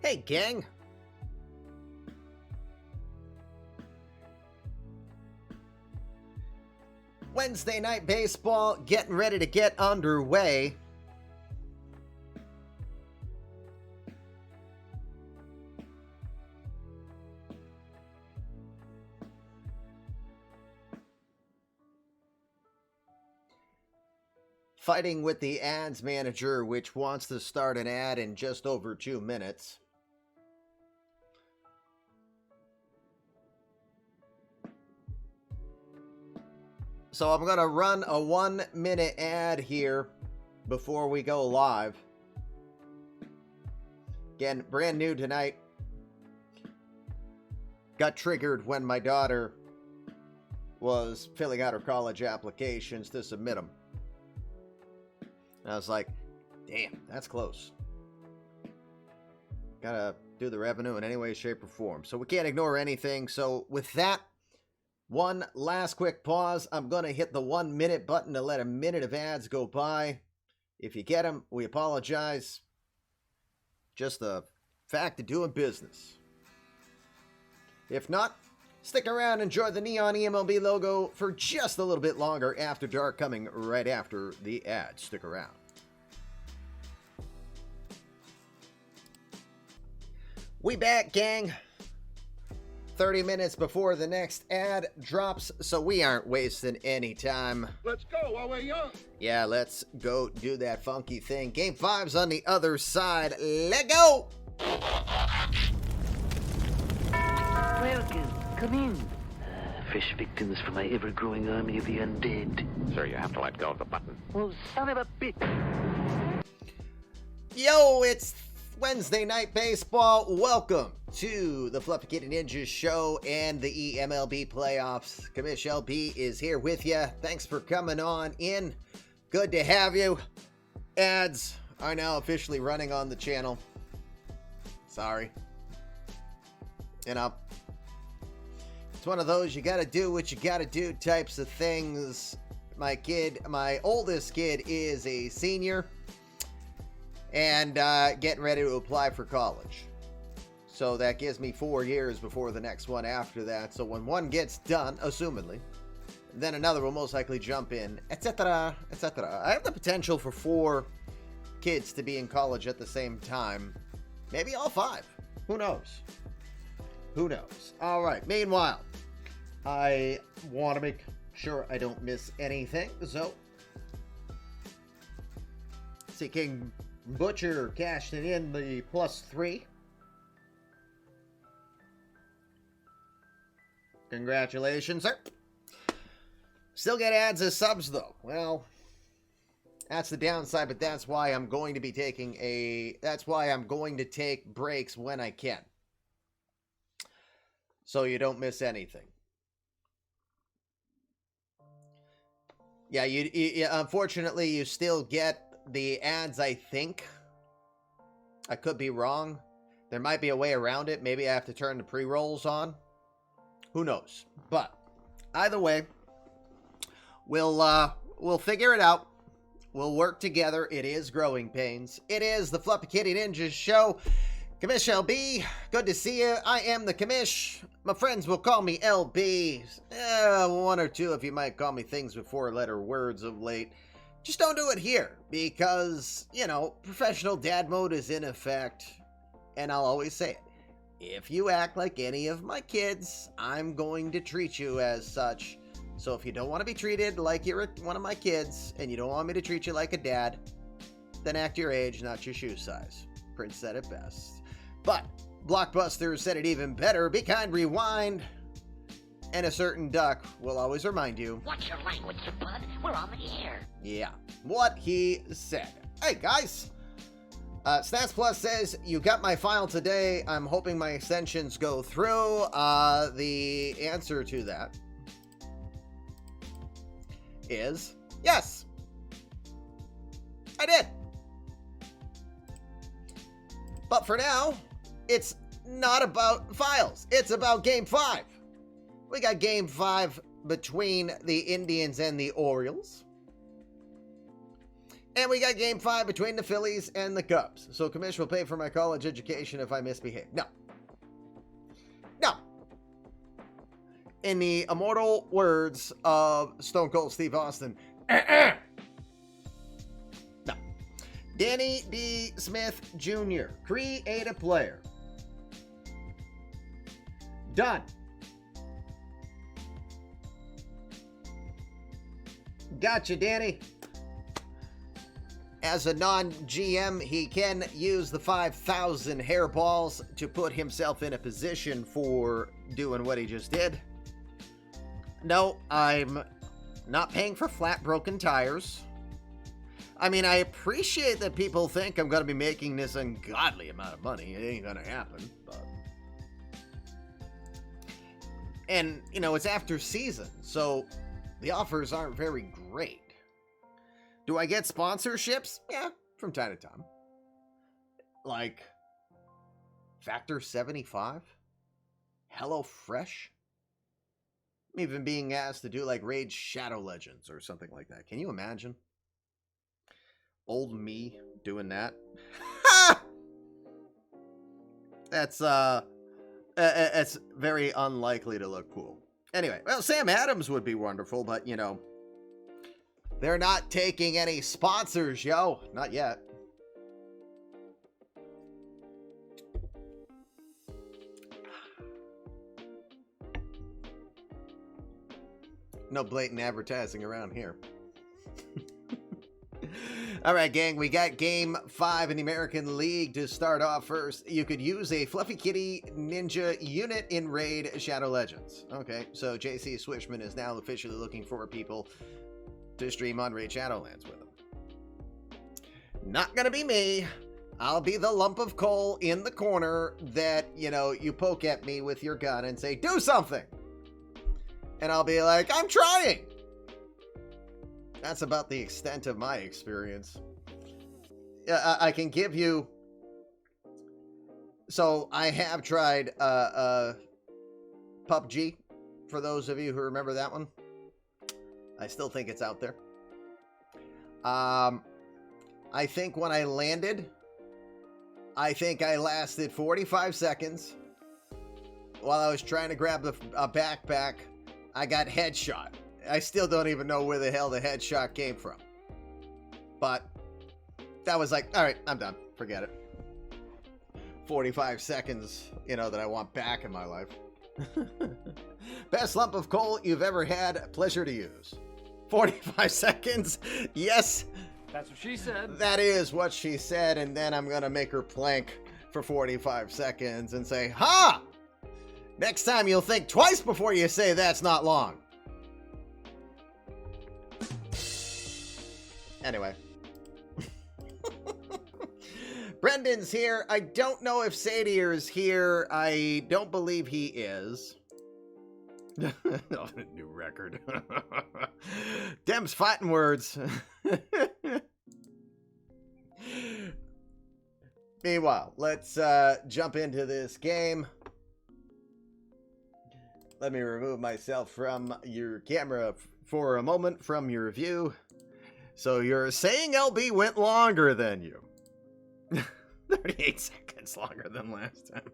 Hey, gang. Wednesday night baseball getting ready to get underway. Fighting with the ads manager, which wants to start an ad in just over 2 minutes. So I'm going to run a 1-minute ad here before we go live. Again, brand new tonight. Got triggered when my daughter was filling out her college applications to submit them. And I was like, damn, that's close. Gotta do the revenue in any way, shape, or form. So we can't ignore anything. So with that, one last quick pause. I'm going to hit the 1-minute button to let a minute of ads go by. If you get them, we apologize. Just the fact of doing business. If not, stick around and enjoy the neon eMLB logo for just a little bit longer after dark, coming right after the ad. Stick around. We back, gang. 30 minutes before the next ad drops, so we aren't wasting any time. Let's go while we're young. Yeah, let's go do that funky thing. Game 5's on the other side. Let go! Welcome. Come in. Fresh victims for my ever-growing army of the undead. Sir, you have to let go of the button. Oh, son of a bitch. Yo, it's Wednesday night baseball. Welcome to the Fluffy Kitty Ninjas show and the eMLB playoffs. Commish LB is here with you. Thanks for coming on in. Good to have you. Ads are now officially running on the channel. Sorry. You know, it's one of those you gotta do what you gotta do types of things. My oldest kid is a senior and getting ready to apply for college. So that gives me 4 years before the next one after that. So when one gets done, assumedly, then another will most likely jump in, etc., etc. I have the potential for 4 kids to be in college at the same time. Maybe all 5. Who knows? Who knows? All right. Meanwhile, I want to make sure I don't miss anything. So, see, King Butcher cashed it in the +3. Congratulations, sir. Still get ads as subs, though. Well, that's the downside, but that's why I'm going to be taking that's why I'm going to take breaks when I can. So you don't miss anything. Yeah, you unfortunately, you still get the ads, I think. I could be wrong. There might be a way around it. Maybe I have to turn the pre-rolls on. Who knows? But either way, we'll figure it out. We'll work together. It is growing pains. It is the Fluffy Kitty Ninjas show. Commish LB, good to see you. I am the Commish. My friends will call me LB. 1 or 2 of you might call me things with 4-letter words of late. Just don't do it here because, you know, professional dad mode is in effect. And I'll always say it. If you act like any of my kids, I'm going to treat you as such. So if you don't want to be treated like you're one of my kids, and you don't want me to treat you like a dad, then act your age, not your shoe size. Prince said it best. But Blockbuster said it even better. Be kind, rewind. And a certain duck will always remind you. What's your language, bud? We're on the air. Yeah, what he said. Hey, guys. Stats Plus says, you got my file today. I'm hoping my extensions go through. The answer to that is yes. I did. But for now, it's not about files. It's about Game 5. We got Game 5 between the Indians and the Orioles. And we got game 5 between the Phillies and the Cubs. So Commish will pay for my college education if I misbehave. No. No. In the immortal words of Stone Cold Steve Austin, no. Danny D. Smith Jr., creative player. Done. Gotcha, Danny. As a non-GM, he can use the 5,000 hairballs to put himself in a position for doing what he just did. No, I'm not paying for flat, broken tires. I mean, I appreciate that people think I'm going to be making this ungodly amount of money. It ain't going to happen, but... And, you know, it's after season, so the offers aren't very great. Do I get sponsorships? Yeah, from time to time. Like, Factor 75? HelloFresh? I'm even being asked to do, like, Raid Shadow Legends or something like that. Can you imagine? Old me doing that? That's very unlikely to look cool. Anyway, well, Sam Adams would be wonderful, but, you know, they're not taking any sponsors, yo. Not yet. No blatant advertising around here. All right, gang, we got game 5 in the American League to start off first. You could use a Fluffy Kitty Ninja unit in Raid Shadow Legends. Okay, so JC Swishman is now officially looking for people to stream on Raid Shadowlands with him. Not gonna be me. I'll be the lump of coal in the corner that, you know, you poke at me with your gun and say, do something! And I'll be like, I'm trying! That's about the extent of my experience. I can give you... So, I have tried PUBG, for those of you who remember that one. I still think it's out there. I think when I landed, I think I lasted 45 seconds. While I was trying to grab a backpack, I got headshot. I still don't even know where the hell the headshot came from. But that was like, all right, I'm done. Forget it. 45 seconds, you know, that I want back in my life. Best lump of coal you've ever had. Pleasure to use. 45 seconds. Yes. That's what she said. That is what she said. And then I'm going to make her plank for 45 seconds and say, ha! Next time you'll think twice before you say that's not long. Anyway. Brendan's here. I don't know if Sadier's here. I don't believe he is. Oh, new record. Dem's fighting words. Meanwhile, let's jump into this game. Let me remove myself from your camera for a moment from your view. So you're saying LB went longer than you. 38 seconds longer than last time.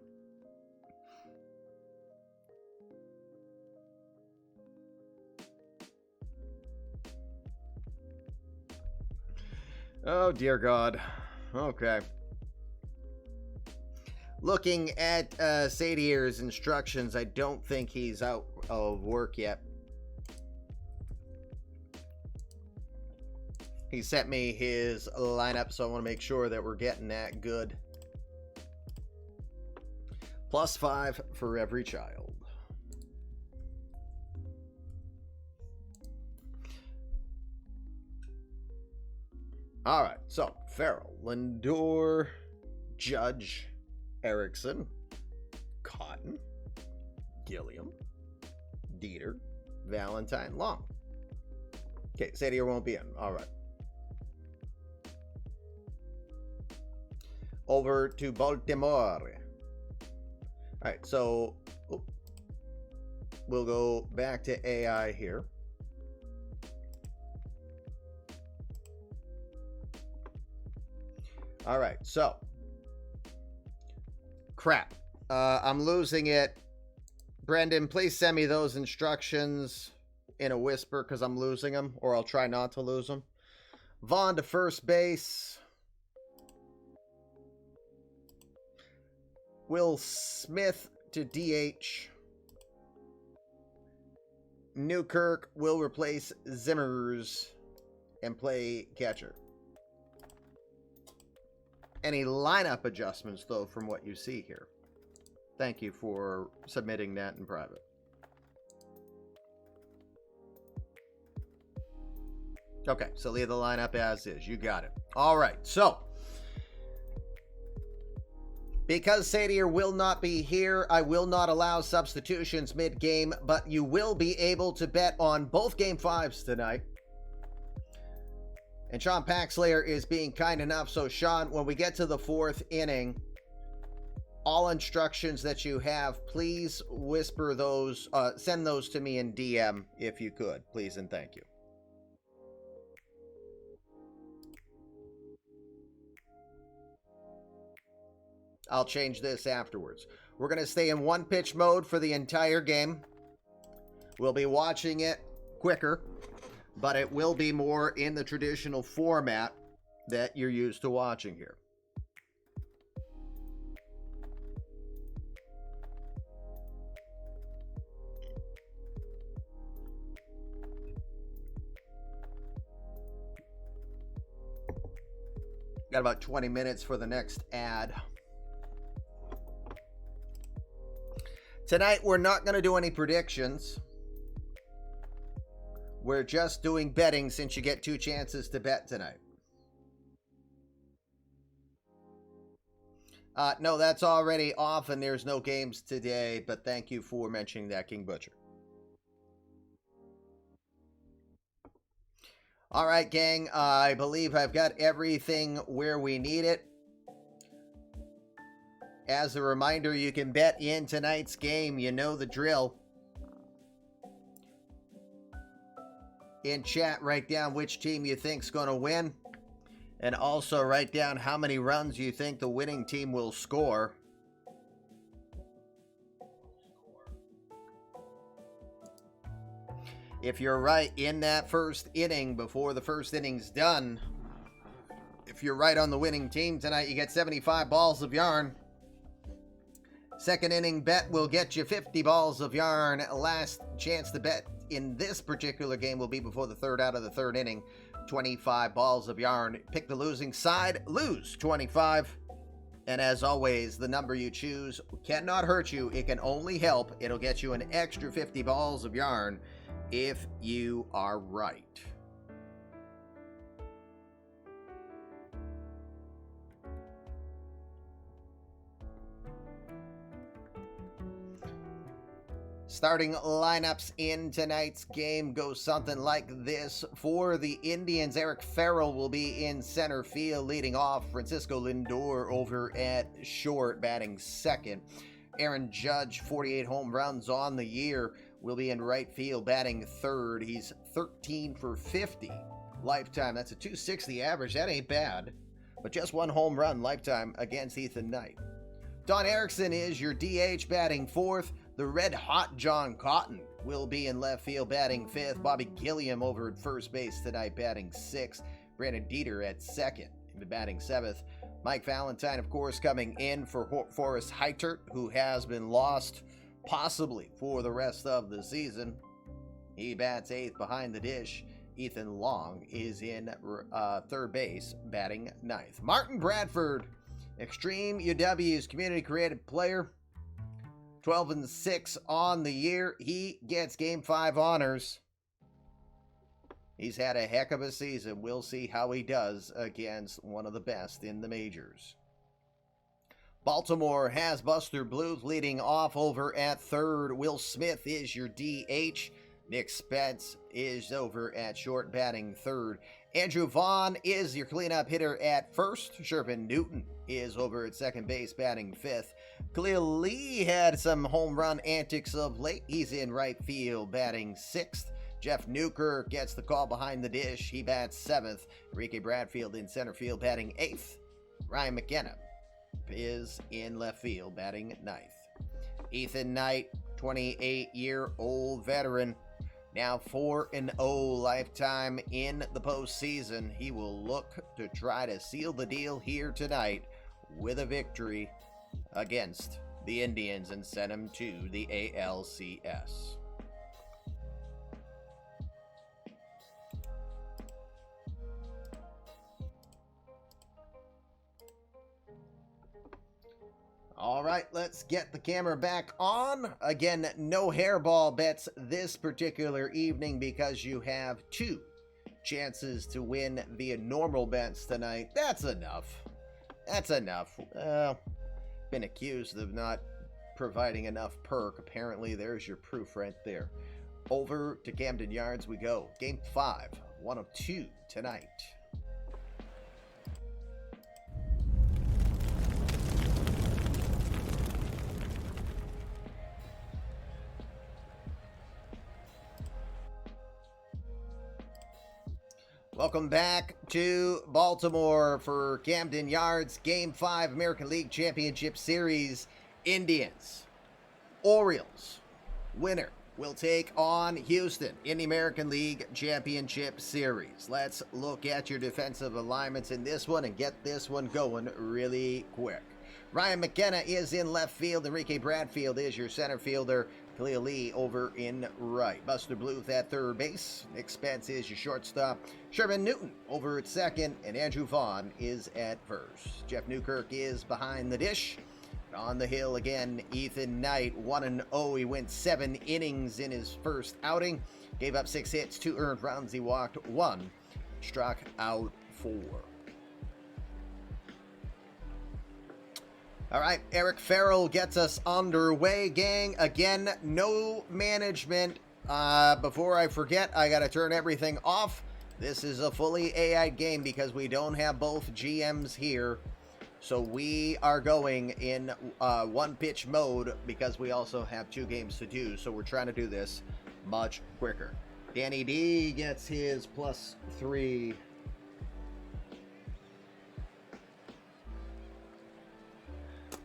Oh, dear God. Okay. Looking at Sadier's instructions, I don't think he's out of work yet. He sent me his lineup, so I want to make sure that we're getting that good. +5 for every child. All right, so Farrell, Lindor, Judge, Erickson, Cotton, Gilliam, Dieter, Valentine, Long. Okay, Sadier won't be in. All right. Over to Baltimore. All right, so we'll go back to AI here. All right, so. Crap. I'm losing it. Brendan, please send me those instructions in a whisper because I'm losing them, or I'll try not to lose them. Vaughn to first base. Will Smith to DH. Newkirk will replace Zimmers and play catcher. Any lineup adjustments, though, from what you see here? Thank you for submitting that in private. Okay, so leave the lineup as is. You got it. All right, so because Sadier will not be here, I will not allow substitutions mid-game, but you will be able to bet on both Game 5s tonight. And Sean Paxlayer is being kind enough. So, Sean, when we get to the fourth inning, all instructions that you have, please whisper those, send those to me in DM if you could. Please and thank you. I'll change this afterwards. We're going to stay in one pitch mode for the entire game. We'll be watching it quicker, but it will be more in the traditional format that you're used to watching here. Got about 20 minutes for the next ad. Tonight, we're not going to do any predictions. We're just doing betting since you get 2 chances to bet tonight. No, that's already off and there's no games today, but thank you for mentioning that, King Butcher. All right, gang, I believe I've got everything where we need it. As a reminder, you can bet in tonight's game. You know the drill. In chat, write down which team you think's going to win. And also write down how many runs you think the winning team will score. If you're right in that first inning before the first inning's done, if you're right on the winning team tonight, you get 75 balls of yarn. Second inning bet will get you 50 balls of yarn. Last chance to bet in this particular game will be before the third out of the third inning. 25 balls of yarn. Pick the losing side, lose 25. And as always, the number you choose cannot hurt you. It can only help. It'll get you an extra 50 balls of yarn if you are right. Starting lineups in tonight's game go something like this. For the Indians, Eric Farrell will be in center field, leading off. Francisco Lindor over at short, batting second. Aaron Judge, 48 home runs on the year, will be in right field, batting third. He's 13 for 50 lifetime. That's a 260 average. That ain't bad. But just 1 home run lifetime against Ethan Knight. Don Erickson is your DH, batting fourth. The red-hot John Cotton will be in left field, batting fifth. Bobby Gilliam over at first base tonight, batting sixth. Brandon Dieter at second, batting seventh. Mike Valentine, of course, coming in for Forrest Heitert, who has been lost possibly for the rest of the season. He bats eighth behind the dish. Ethan Long is in third base, batting ninth. Martin Bradford, Extreme UW's community created player. 12-6 on the year. He gets Game 5 honors. He's had a heck of a season. We'll see how he does against one of the best in the majors. Baltimore has Buster Bluth leading off over at third. Will Smith is your DH. Nick Spence is over at short, batting third. Andrew Vaughn is your cleanup hitter at first. Shervin Newton is over at second base, batting fifth. Khalil Lee had some home run antics of late. He's in right field, batting sixth. Jeff Newkirk gets the call behind the dish. He bats seventh. Enrique Bradfield in center field, batting eighth. Ryan McKenna is in left field, batting ninth. Ethan Knight, 28-year-old veteran, now 4-0 lifetime in the postseason. He will look to try to seal the deal here tonight with a victory against the Indians and send him to the ALCS. All right, let's get the camera back on. Again, no hairball bets this particular evening because you have 2 chances to win via normal bets tonight. That's enough. That's enough. Been accused of not providing enough perk. Apparently, there's your proof right there. Over to Camden Yards we go. Game 5, 1 of 2 tonight. Welcome back to Baltimore for Camden Yards, Game 5, American League Championship Series. Indians, Orioles, winner will take on Houston in the American League Championship Series. Let's look at your defensive alignments in this one and get this one going really quick. Ryan McKenna is in left field. Enrique Bradfield is your center fielder. Khalil Lee over in right. Buster Bluth at third base. Nick Spence is your shortstop. Sherman Newton over at second. And Andrew Vaughn is at first. Jeff Newkirk is behind the dish. On the hill again, Ethan Knight, 1-0. He went 7 innings in his first outing. Gave up 6 hits, 2 earned runs. He walked 1. Struck out 4. All right, Eric Farrell gets us underway, gang. Again, no management. Before I forget, I got to turn everything off. This is a fully AI game because we don't have both GMs here. So we are going in one-pitch mode because we also have 2 games to do. So we're trying to do this much quicker. Danny D gets his +3.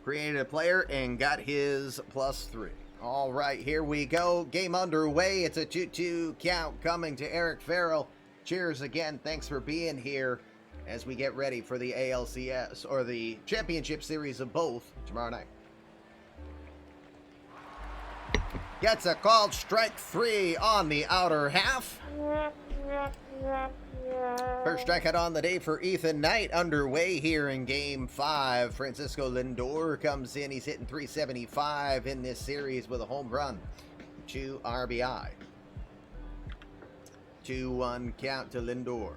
Created a player and got his +3. All right, here we go. Game underway. It's a 2-2 count coming to Eric Farrell. Cheers again. Thanks for being here as we get ready for the ALCS, or the championship series of both, tomorrow night. Gets a called strike 3 on the outer half. First strikeout on the day for Ethan Knight, underway here in Game 5. Francisco Lindor comes in. He's hitting .375 in this series with a home run, 2 RBI. 2-1 count to Lindor.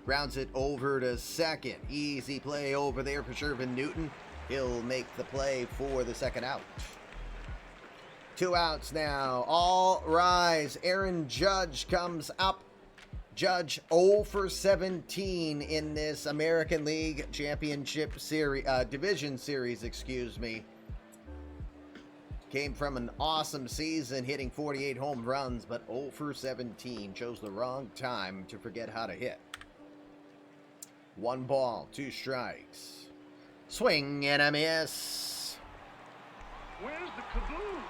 Grounds it over to second. Easy play over there for Sherman Newton. He'll make the play for the second out. 2 outs now. All rise. Aaron Judge comes up. Judge 0 for 17 in this American League Championship Series, Division Series, excuse me. Came from an awesome season, hitting 48 home runs, but 0 for 17. Chose the wrong time to forget how to hit. 1 ball, 2 strikes. Swing and a miss. Where's the kaboom?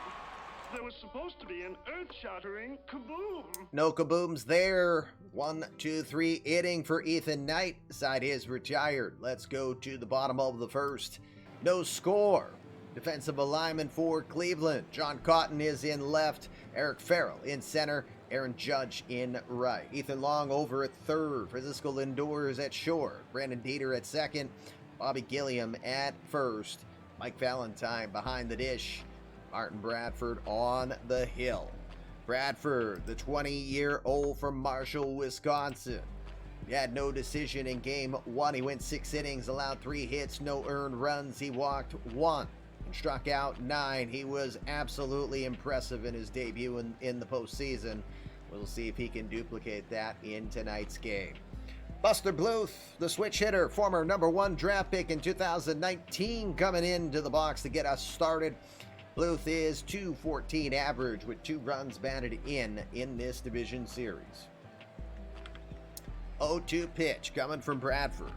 There was supposed to be an earth-shattering kaboom. No kabooms there. 1-2-3 inning for Ethan Knight. Side is retired. Let's go to the bottom of the first. No score. Defensive alignment for Cleveland. John Cotton is in left. Eric Farrell in center. Aaron Judge in right. Ethan Long over at third. Francisco Lindor is at short. Brandon Dieter at second. Bobby Gilliam at first. Mike Valentine behind the dish. Martin Bradford on the hill. Bradford, the 20-year-old from Marshall, Wisconsin. He had no decision in Game 1. He went 6 innings, allowed 3 hits, no earned runs. He walked 1 and struck out 9. He was absolutely impressive in his debut in the postseason. We'll see if he can duplicate that in tonight's game. Buster Bluth, the switch hitter, former #1 draft pick in 2019, coming into the box to get us started. Bluth is .214 average with 2 runs batted in this division series. 0-2 pitch coming from Bradford.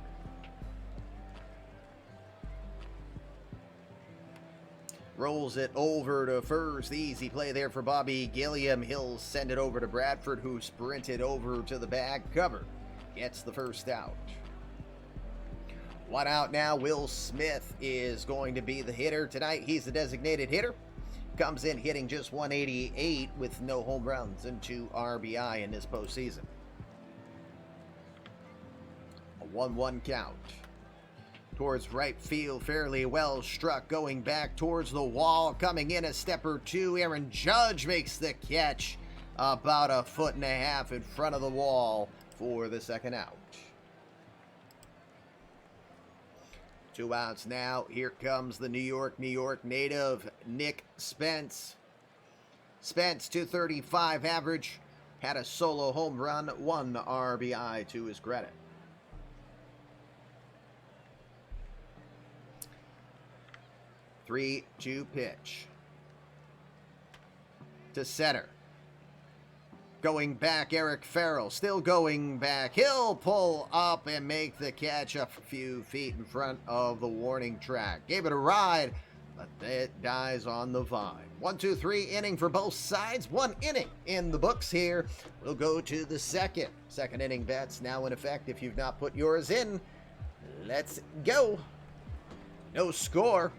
Rolls it over to first. Easy play there for Bobby Gilliam. He'll send it over to Bradford, who sprinted over to the bag cover. Gets the first out. One out now. Will Smith is going to be the hitter tonight. He's the designated hitter. Comes in hitting just 188 with no home runs and 2 RBI in this postseason. A 1-1 count. Towards right field, fairly well struck, going back towards the wall, coming in a step or two. Aaron Judge makes the catch about 1.5 feet in front of the wall for the second out. 2 outs now. Here comes the New York native, Nick Spence. Spence, 235 average, had a solo home run, 1 RBI to his credit. Three-two pitch. To center. Going back, Eric Farrell. Still going back. He'll pull up and make the catch a few feet in front of the warning track. Gave it a ride, but it dies on the vine. 1-2-3 inning for both sides. 1 inning in the books here. We'll go to the second. Second inning bets now in effect. If you've not put yours in, let's go. No score.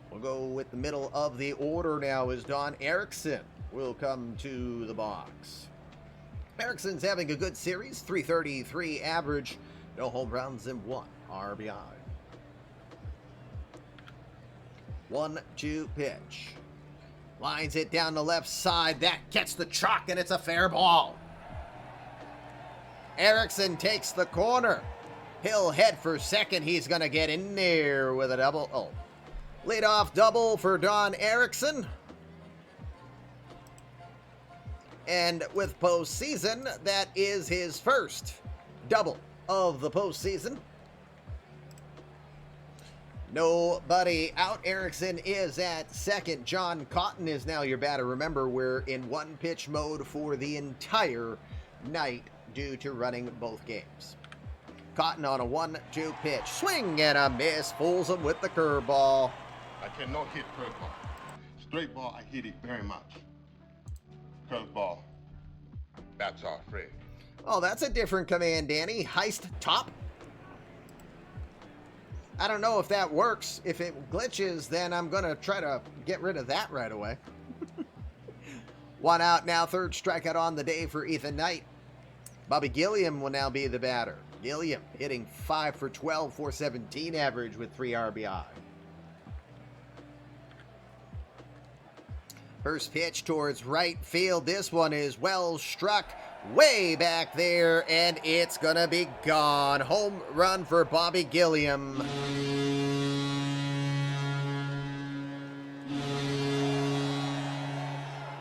We'll go with the middle of the order now as Don Erickson will come to the box. Erickson's having a good series, 333 average, no home runs and 1 RBI. 1-2 pitch. Lines it down the left side. That gets the chalk and it's a fair ball. Erickson takes the corner. He'll head for second. He's going to get in there with a double. Oh. Leadoff double for Don Erickson. And with postseason, that is his first double of the postseason. Nobody out. Erickson is at second. John Cotton is now your batter. Remember, we're in 1-pitch mode for the entire night due to running both games. Cotton on a 1-2 pitch. Swing and a miss. Fools him with the curveball. I cannot hit curveball. Straight ball, I hit it very much. Curveball, that's our friend. Oh, that's a different command, Danny. Heist top. I don't know if that works. If it glitches, then I'm going to try to get rid of that right away. 1 out now, third strikeout on the day for Ethan Knight. Bobby Gilliam will now be the batter. Gilliam hitting 5 for 12, 417 average with 3 RBI. First pitch towards right field. This one is well struck way back there, and it's going to be gone. Home run for Bobby Gilliam.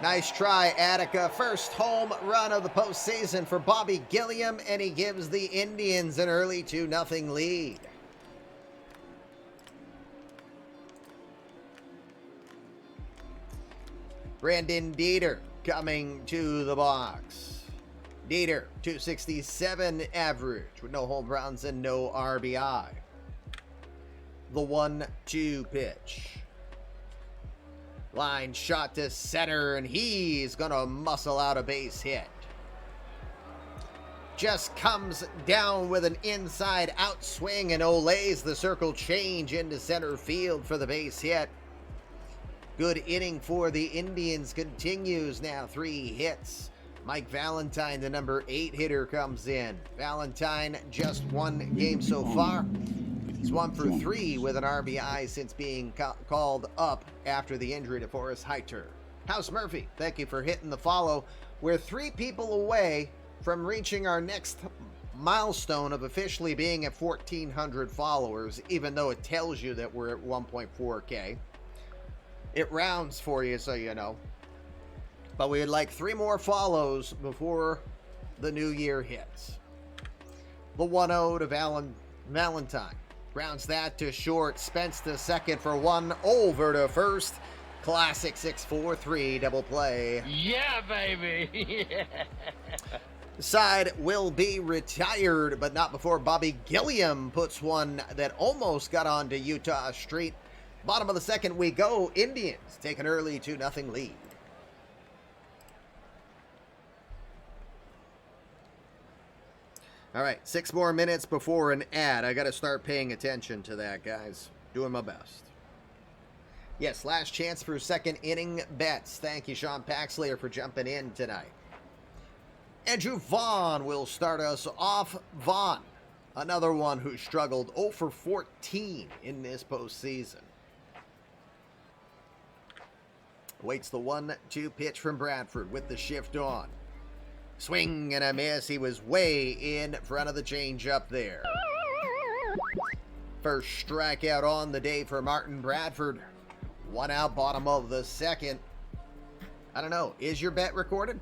Nice try, Attica. First home run of the postseason for Bobby Gilliam, and he gives the Indians an early 2-0 lead. Brandon Dieter coming to the box. Dieter, 267 average with no home runs and no RBI. The 1-2 pitch. Line shot to center, and he's going to muscle out a base hit. Just comes down with an inside out swing and olays the circle change into center field for the base hit. Good inning for the Indians continues now. 3 hits. Mike Valentine, the number 8 hitter, comes in. Valentine, just 1 game so far. He's 1 for 3 with an RBI since being called up after the injury to Forrest Heiter. House Murphy, thank you for hitting the follow. We're 3 people away from reaching our next milestone of officially being at 1,400 followers, even though it tells you that we're at 1.4K. It rounds for you, so you know. But we would like 3 more follows before the new year hits. The 1-0 to Valentine. Grounds that to short. Spence to second for 1. Over to first. Classic 6-4-3 double play. Yeah, baby. The side will be retired, but not before Bobby Gilliam puts one that almost got onto Utah Street. Bottom of the second we go. Indians take an early 2-0 lead. All right, 6 more minutes before an ad. I got to start paying attention to that, guys. Doing my best. Yes, last chance for second inning bets. Thank you, Sean Paxley, for jumping in tonight. Andrew Vaughn will start us off. Vaughn, another one who struggled 0 for 14 in this postseason. Waits the 1-2 pitch from Bradford with the shift on. Swing and a miss. He was way in front of the changeup there. First strikeout on the day for Martin Bradford. 1 out, bottom of the second. I don't know. Is your bet recorded?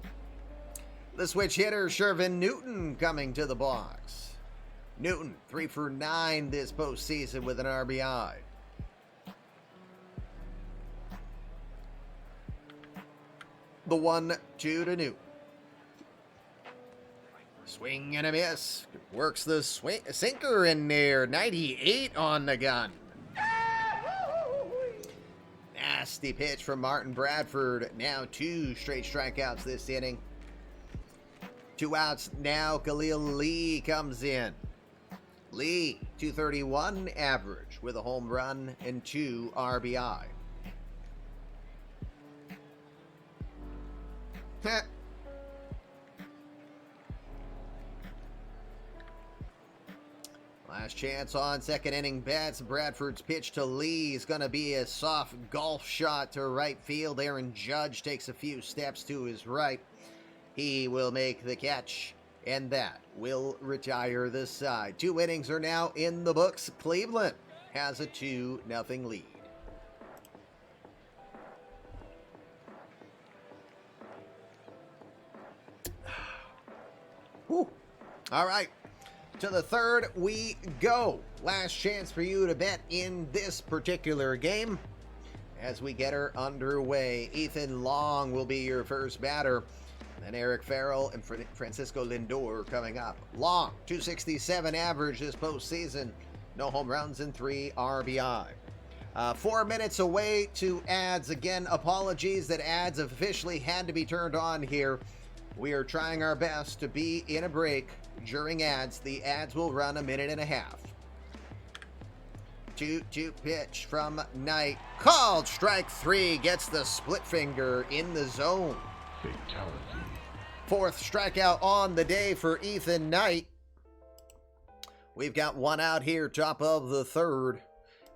The switch hitter, Shervin Newton, coming to the box. Newton, 3 for 9 this postseason with an RBI. The 1-2 to Newton. Swing and a miss. Works the sinker in there. 98 on the gun. Nasty pitch from Martin Bradford. Now 2 straight strikeouts this inning. 2 outs now. Khalil Lee comes in. Lee, 231 average with a home run and 2 RBI. Last chance on second inning bets. Bradford's pitch to Lee is going to be a soft golf shot to right field. Aaron Judge takes a few steps to his right. He will make the catch, and that will retire the side. 2 innings are now in the books. Cleveland has a 2-0 lead. Whew. All right. To the third we go. Last chance for you to bet in this particular game as we get her underway. Ethan Long will be your first batter. Then Eric Farrell and Francisco Lindor coming up. Long, 267 average this postseason. No home runs and 3 RBI. 4 minutes away to ads. Again, apologies that ads officially had to be turned on here. We are trying our best to be in a break during ads. The ads will run 1.5 minutes. 2-2 pitch from Knight. Called strike 3. Gets the split finger in the zone. Fatality. 4th strikeout on the day for Ethan Knight. We've got 1 out here, top of the third.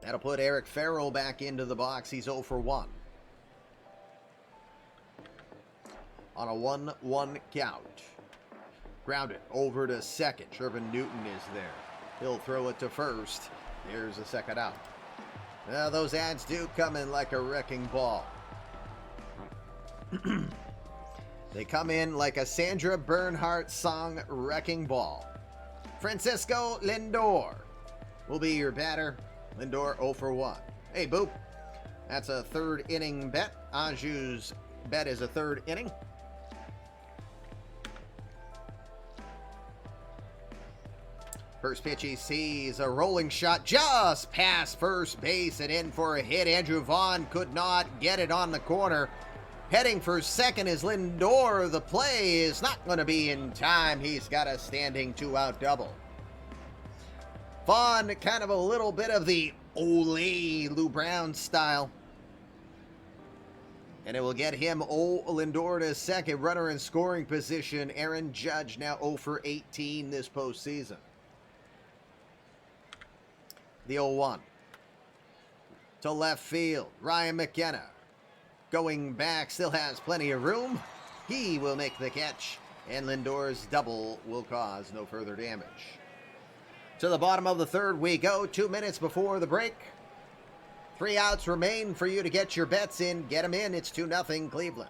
That'll put Eric Farrell back into the box. He's 0 for 1. On a 1-1 count. Grounded over to second. Shervin Newton is there. He'll throw it to first. There's a second out. Now, those ads do come in like a wrecking ball. They come in like a Sandra Bernhardt song, Wrecking Ball. Francisco Lindor will be your batter. Lindor 0 for 1. Hey, Boop. That's a 3rd inning bet. Anju's bet is a 3rd inning. First pitch he sees, a rolling shot just past first base and in for a hit. Andrew Vaughn could not get it on the corner. Heading for second is Lindor. The play is not going to be in time. He's got a standing 2-out double. Vaughn, kind of a little bit of the Ole Lou Brown style. And it will get him Lindor to second. Runner in scoring position. Aaron Judge now 0 for 18 this postseason. The 0-1. To left field. Ryan McKenna. Going back, still has plenty of room. He will make the catch, and Lindor's double will cause no further damage. To the bottom of the third we go, 2 minutes before the break. 3 outs remain for you to get your bets in. Get them in. It's 2-0 Cleveland.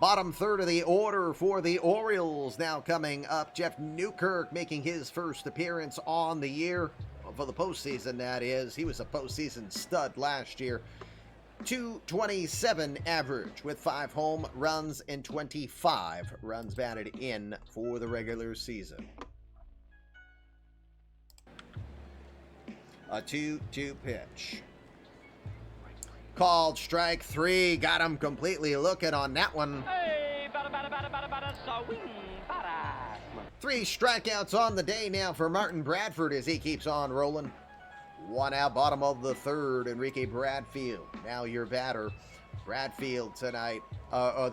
Bottom third of the order for the Orioles now coming up. Jeff Newkirk making his first appearance on the year. For the postseason, that is. He was a postseason stud last year. 227 average with 5 home runs and 25 runs batted in for the regular season. A 2-2 pitch. Called strike 3. Got him completely looking on that one. Hey, bada, swing, bada. 3 strikeouts on the day now for Martin Bradford as he keeps on rolling. 1 out, bottom of the 3rd. Enrique Bradfield, now your batter. Bradfield tonight,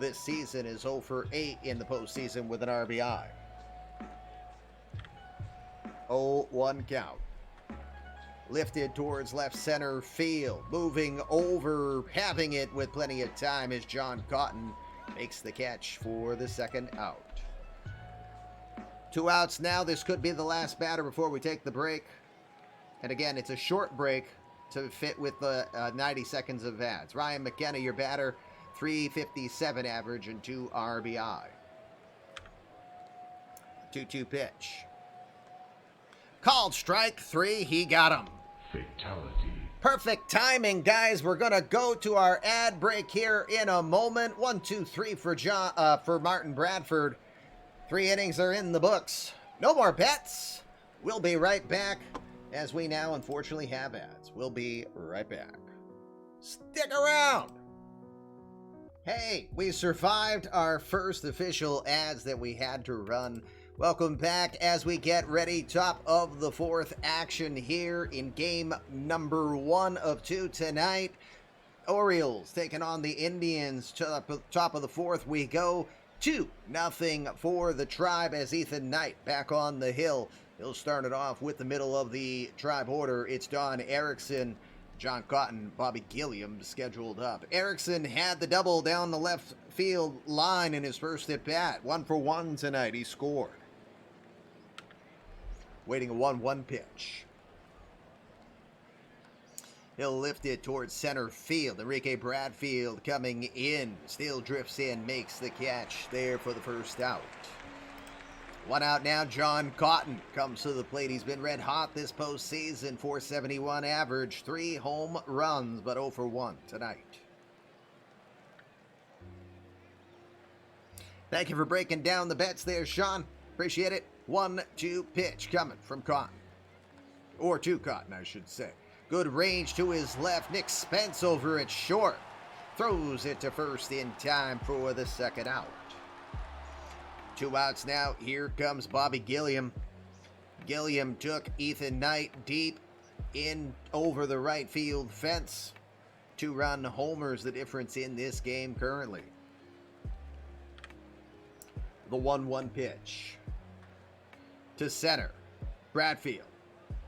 this season, is 0 for 8 in the postseason with an RBI. 0-1 count. Lifted towards left center field. Moving over, having it with plenty of time as John Cotton makes the catch for the 2nd out. 2 outs now. This could be the last batter before we take the break. And again, it's a short break to fit with the 90 seconds of ads. Ryan McKenna, your batter, 357 average and 2 RBI. 2-2 pitch. Called strike 3. He got him. Fatality. Perfect timing, guys. We're gonna go to our ad break here in a moment. 1, 2, 3 for Martin Bradford. 3 innings are in the books. No more bets. We'll be right back as we now unfortunately have ads. We'll be right back. Stick around. Hey, we survived our first official ads that we had to run. Welcome back as we get ready. Top of the 4th action here in game number 1 of 2 tonight. Orioles taking on the Indians. Top of the 4th we go. 2-0 for the Tribe as Ethan Knight back on the hill. He'll start it off with the middle of the Tribe order. It's Don Erickson, John Cotton, Bobby Gilliam scheduled up. Erickson had the double down the left field line in his first at bat. 1 for 1 tonight. He scored. Waiting a 1-1 pitch. He'll lift it towards center field. Enrique Bradfield coming in. Still drifts in, makes the catch there for the first out. 1 out now. John Cotton comes to the plate. He's been red hot this postseason. 471 average, 3 home runs, but 0 for 1 tonight. Thank you for breaking down the bets there, Sean. Appreciate it. 1-2 pitch coming from Cotton. Or to Cotton, I should say. Good range to his left. Nick Spence over at short. Throws it to first in time for the 2nd out. 2 outs now. Here comes Bobby Gilliam. Gilliam took Ethan Knight deep in over the right field fence. 2-run homers, the difference in this game currently. The 1-1 pitch. To center. Bradfield.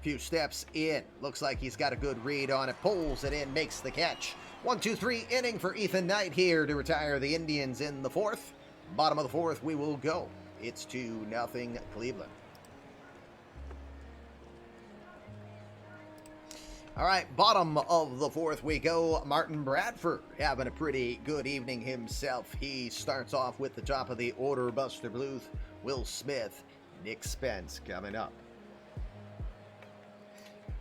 Few steps in. Looks like he's got a good read on it. Pulls it in, makes the catch. 1-2-3 inning for Ethan Knight here to retire the Indians in the 4th. Bottom of the 4th we will go. It's 2-0 Cleveland. All right, bottom of the 4th we go. Martin Bradford having a pretty good evening himself. He starts off with the top of the order. Buster Bluth, Will Smith, Nick Spence coming up.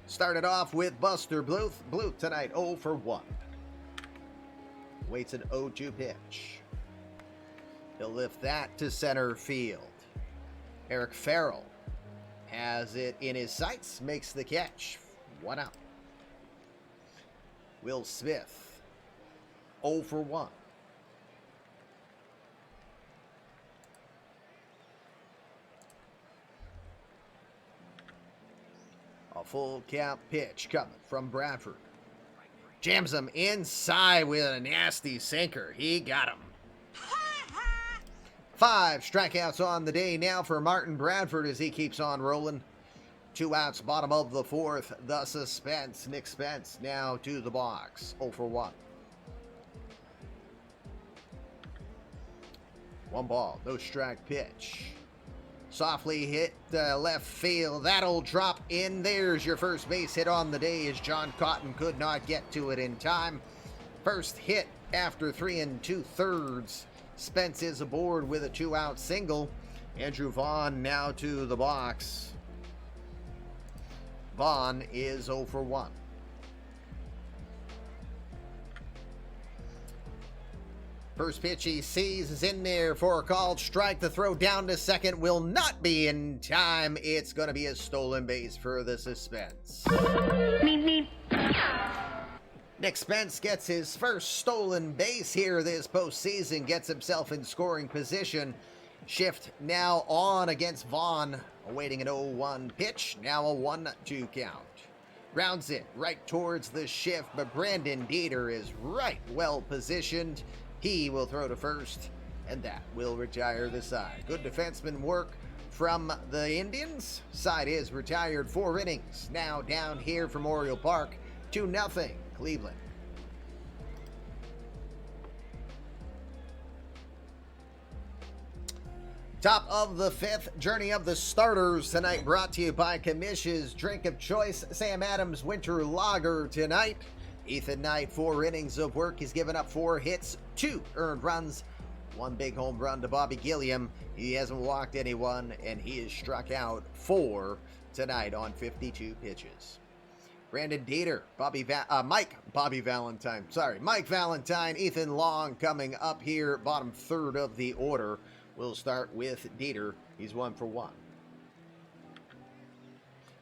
Started off with Buster Bluth. Bluth tonight 0 for 1. Waits an 0-2 pitch. He'll lift that to center field. Eric Farrell has it in his sights, makes the catch. 1 out. Will Smith 0 for 1. A full count pitch coming from Bradford. Jams him inside with a nasty sinker. He got him. 5 strikeouts on the day now for Martin Bradford as he keeps on rolling. 2 outs, bottom of the 4th. The suspense. Nick Spence now to the box. 0 for 1. 1 ball, no strike pitch. Softly hit left field. That'll drop in. There's your first base hit on the day as John Cotton could not get to it in time. First hit after 3 2/3. Spence is aboard with a 2-out single. Andrew Vaughn now to the box. Vaughn is 0 for 1. First pitch he sees is in there for a called strike. The throw down to second will not be in time. It's going to be a stolen base for the suspense. Nick Spence gets his first stolen base here this postseason, gets himself in scoring position. Shift now on against Vaughn, awaiting an 0-1 pitch, now a 1-2 count. Rounds it right towards the shift, but Brandon Dieter is right well positioned. He will throw to first, and that will retire the side. Good defenseman work from the Indians. Side is retired 4 innings. Now down here from Oriole Park, 2-0 Cleveland. Top of the 5th, journey of the starters tonight, brought to you by Comish's drink of choice, Sam Adams Winter Lager tonight. Ethan Knight, 4 innings of work. He's given up 4 hits, 2 earned runs, 1 big home run to Bobby Gilliam. He hasn't walked anyone, and he has struck out 4 tonight on 52 pitches. Brandon Dieter, Mike Valentine, Ethan Long coming up here, bottom third of the order. We'll start with Dieter. He's 1 for 1.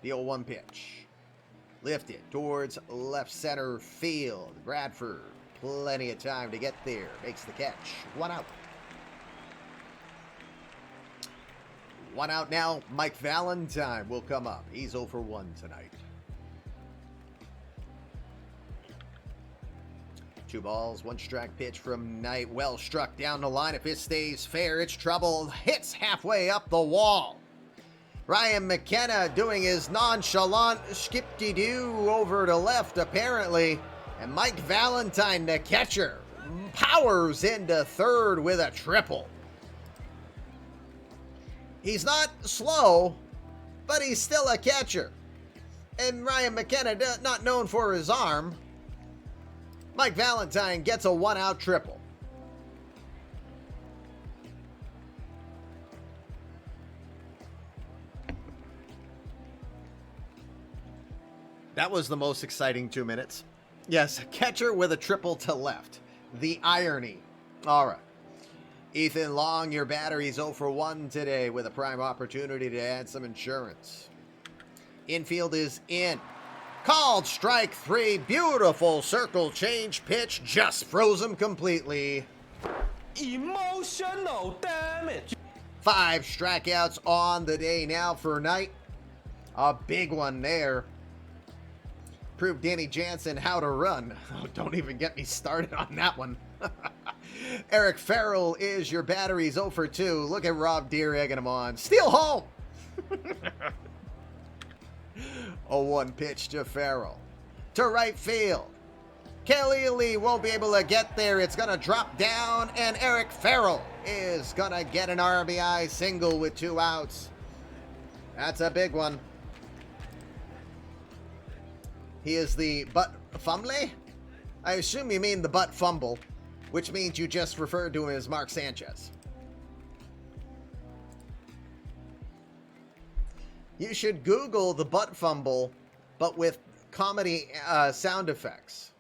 The 0-1 pitch. Lifted towards left center field. Bradford, plenty of time to get there. Makes the catch. 1 out. 1 out now. Mike Valentine will come up. He's 0 for 1 tonight. 2 balls, 1 strike pitch from Knight. Well struck down the line. If it stays fair, it's trouble. Hits halfway up the wall. Ryan McKenna doing his nonchalant skip-de-doo over to left, apparently. And Mike Valentine, the catcher, powers into third with a triple. He's not slow, but he's still a catcher. And Ryan McKenna, not known for his arm. Mike Valentine gets a 1-out triple. That was the most exciting 2 minutes. Yes, catcher with a triple to left. The irony. All right. Ethan Long, your battery's 0 for 1 today with a prime opportunity to add some insurance. Infield is in. Called strike 3. Beautiful circle change pitch. Just froze him completely. Emotional damage. 5 strikeouts on the day now for Knight. A big one there. Proved Danny Jansen how to run. Oh, don't even get me started on that one. Eric Farrell is your battery's 0 for 2. Look at Rob Deere egging him on. Steal home. 0-1 pitch to Farrell. To right field. Kelly Lee won't be able to get there. It's going to drop down, and Eric Farrell is going to get an RBI single with 2 outs. That's a big one. He is the butt fumble. I assume you mean the butt fumble, which means you just referred to him as Mark Sanchez. You should Google the butt fumble, but with comedy sound effects.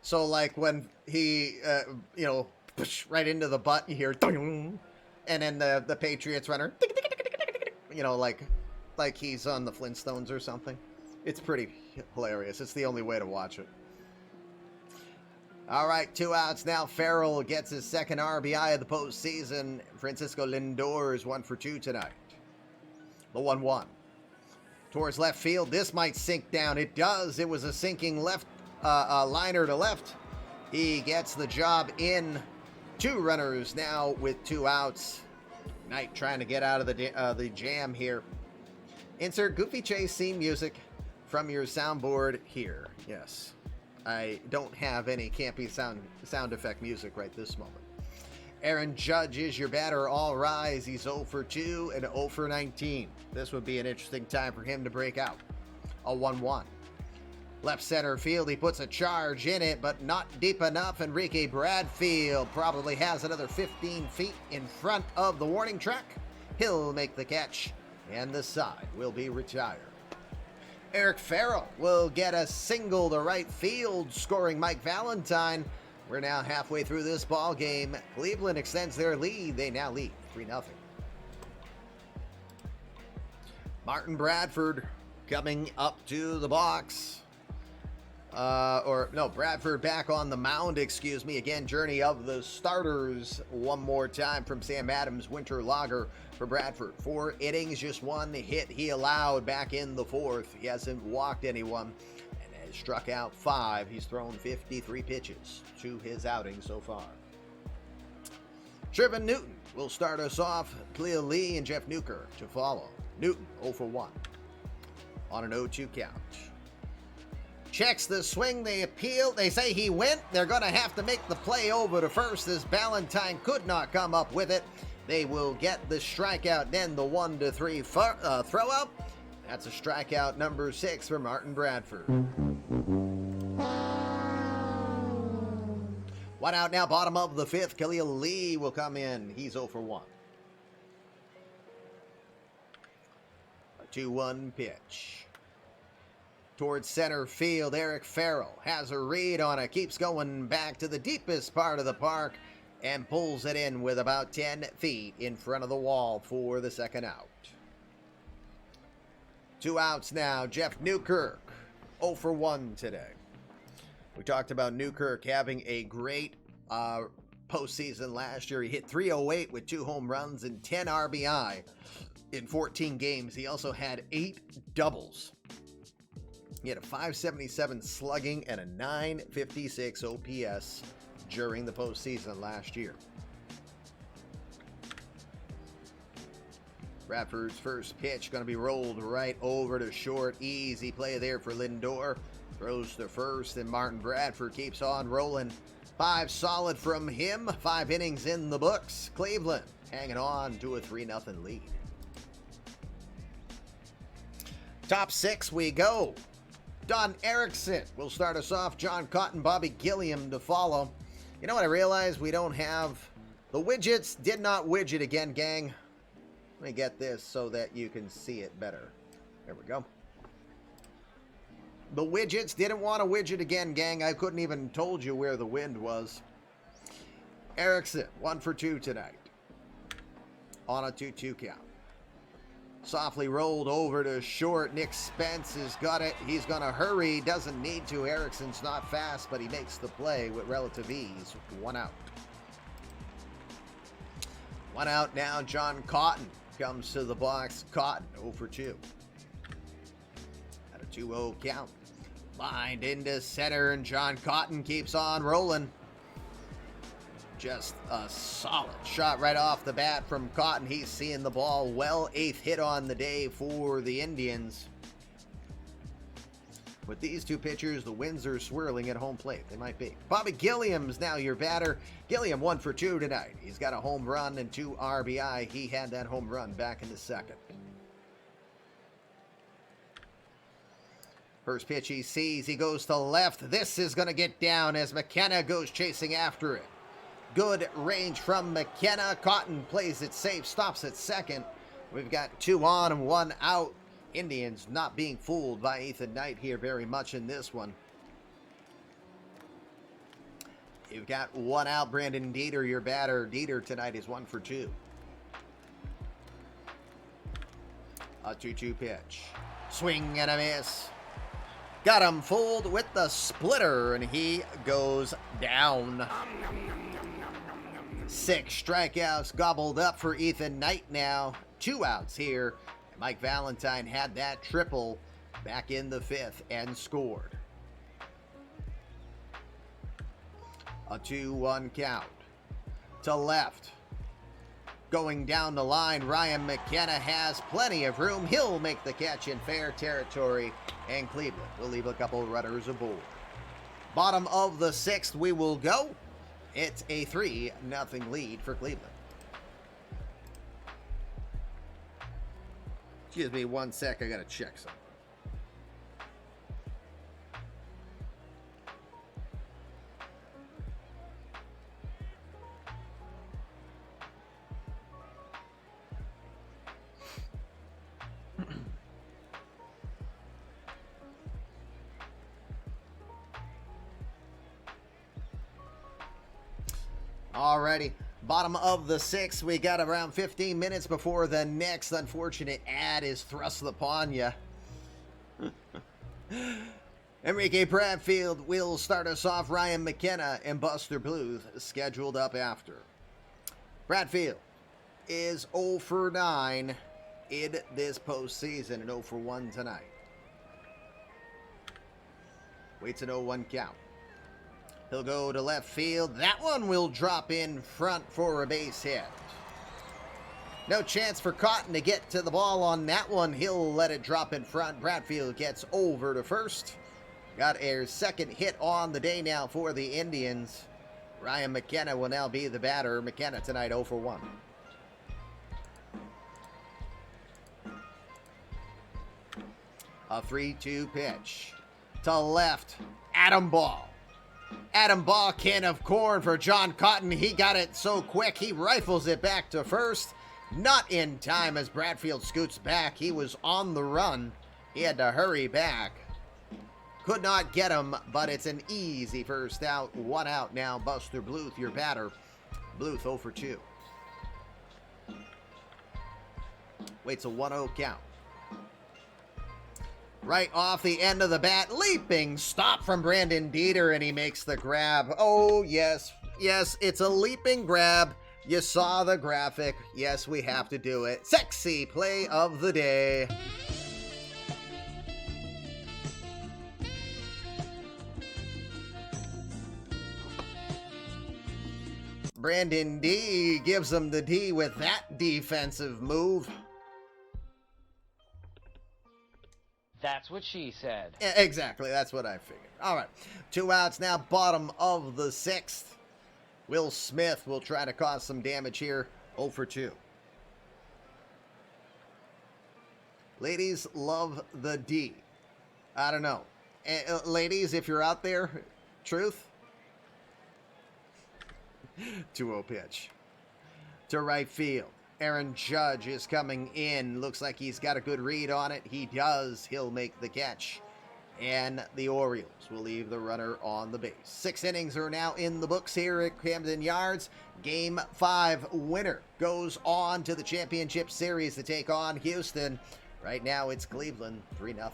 So like when he, right into the butt, you hear, and then the Patriots runner, like he's on the Flintstones or something. It's pretty hilarious. It's the only way to watch it. All right, 2 outs now. Farrell gets his second RBI of the postseason. Francisco Lindor is 1 for 2 tonight. The 1-1. Towards left field. This might sink down. It does. It was a sinking left liner to left. He gets the job in. 2 runners now with 2 outs. Knight trying to get out of the jam here. Insert Goofy Chase theme music from your soundboard here. Yes. I don't have any campy sound effect music right this moment. Aaron Judge is your batter. All rise. He's 0 for 2 and 0 for 19. This would be an interesting time for him to break out. A 1-1. Left center field. He puts a charge in it, but not deep enough. Enrique Bradfield probably has another 15 feet in front of the warning track. He'll make the catch, and the side will be retired. Eric Farrell will get a single to right field, scoring Mike Valentine. We're now halfway through this ball game. Cleveland extends their lead. They now lead 3-0. Martin Bradford coming up to the box. Bradford back on the mound, excuse me. Again, journey of the starters one more time from Sam Adams, winter logger for Bradford. 4 innings, just 1 hit he allowed back in the 4th. He hasn't walked anyone and has struck out 5. He's thrown 53 pitches to his outing so far. Trevin Newton will start us off. Clea Lee and Jeff Newkirk to follow. Newton 0 for 1 on an 0-2 count. Checks the swing, they appeal, they say he went. They're going to have to make the play over to first as Ballantyne could not come up with it. They will get the strikeout, then the 1-3 throw up. That's a strikeout number 6 for Martin Bradford. 1 out now, bottom of the 5th. Khalil Lee will come in. He's 0 for 1. A 2-1 pitch. Towards center field, Eric Farrell has a read on it, keeps going back to the deepest part of the park and pulls it in with about 10 feet in front of the wall for the second out. 2 outs now, Jeff Newkirk, 0 for 1 today. We talked about Newkirk having a great postseason last year. He hit .308 with 2 home runs and 10 RBI in 14 games. He also had 8 doubles. He had a .577 slugging and a .956 OPS during the postseason last year. Bradford's first pitch going to be rolled right over to short. Easy play there for Lindor. Throws to first, and Martin Bradford keeps on rolling. 5 solid from him. 5 innings in the books. Cleveland hanging on to a 3-0 lead. Top 6 we go. Don Erickson will start us off. John Cotton, Bobby Gilliam to follow. You know what I realized? We don't have the widgets. Did not widget again, gang. Let me get this so that you can see it better. There we go. The widgets didn't want to widget again, gang. I couldn't even told you where the wind was. Erickson, 1 for 2 tonight on a 2-2 count. Softly rolled over to short. Nick Spence has got it. He's going to hurry. Doesn't need to. Erickson's not fast, but he makes the play with relative ease. 1 out. 1 out now. John Cotton comes to the box. Cotton 0 for 2. At a 2-0 count. Lined into center, and John Cotton keeps on rolling. Just a solid shot right off the bat from Cotton. He's seeing the ball well. 8th hit on the day for the Indians. With these 2 pitchers, the winds are swirling at home plate. They might be. Bobby Gilliam's now your batter. Gilliam 1 for 2 tonight. He's got a home run and 2 RBI. He had that home run back in the 2nd. First pitch he sees. He goes to left. This is going to get down as McKenna goes chasing after it. Good range from McKenna. Cotton plays it safe, stops at second. We've got 2 on and 1 out. Indians not being fooled by Ethan Knight here very much in this one. You've got 1 out. Brandon Dieter, your batter. Dieter tonight is 1 for 2. A 2-2 pitch. Swing and a miss. Got him fooled with the splitter, and he goes down. 6 strikeouts gobbled up for Ethan Knight now. 2 outs here. Mike Valentine had that triple back in the 5th and scored. A 2-1 count. To left. Going down the line, Ryan McKenna has plenty of room. He'll make the catch in fair territory, and Cleveland will leave a couple runners aboard. Bottom of the 6th we will go. It's a 3-0 lead for Cleveland. Excuse me 1 sec, I gotta check something. Alrighty, bottom of the 6th. We got around 15 minutes before the next unfortunate ad is thrust upon you. Enrique Bradfield will start us off. Ryan McKenna and Buster Bluth scheduled up after. Bradfield is 0 for 9 in this postseason and 0 for 1 tonight. Waits an 0-1 count. He'll go to left field. That one will drop in front for a base hit. No chance for Cotton to get to the ball on that one. He'll let it drop in front. Bradfield gets over to first. Got a second hit on the day now for the Indians. Ryan McKenna will now be the batter. McKenna tonight 0 for 1. A 3-2 pitch. To left. Adam Ball. Adam Ball, can of corn for John Cotton. He got it so quick, he rifles it back to first. Not in time as Bradfield scoots back. He was on the run. He had to hurry back. Could not get him, but it's an easy first out. 1 out now. Buster Bluth, your batter. Bluth 0 for 2. Waits a 1-0 count. Right off the end of the bat, leaping stop from Brandon Dieter, and he makes the grab. Oh, yes. Yes, it's a leaping grab. You saw the graphic. Yes, we have to do it. Sexy play of the day. Brandon D gives him the D with that defensive move. That's what she said. Exactly, that's what I figured. All right, 2 outs now, bottom of the 6th. Will Smith will try to cause some damage here, 0 for 2. Ladies love the D. I don't know. Ladies, if you're out there, truth? 2-0 pitch. To right field. Aaron Judge is coming in. Looks like he's got a good read on it. He does. He'll make the catch. And the Orioles will leave the runner on the base. 6 innings are now in the books here at Camden Yards. Game 5 winner goes on to the championship series to take on Houston. Right now it's Cleveland 3-0.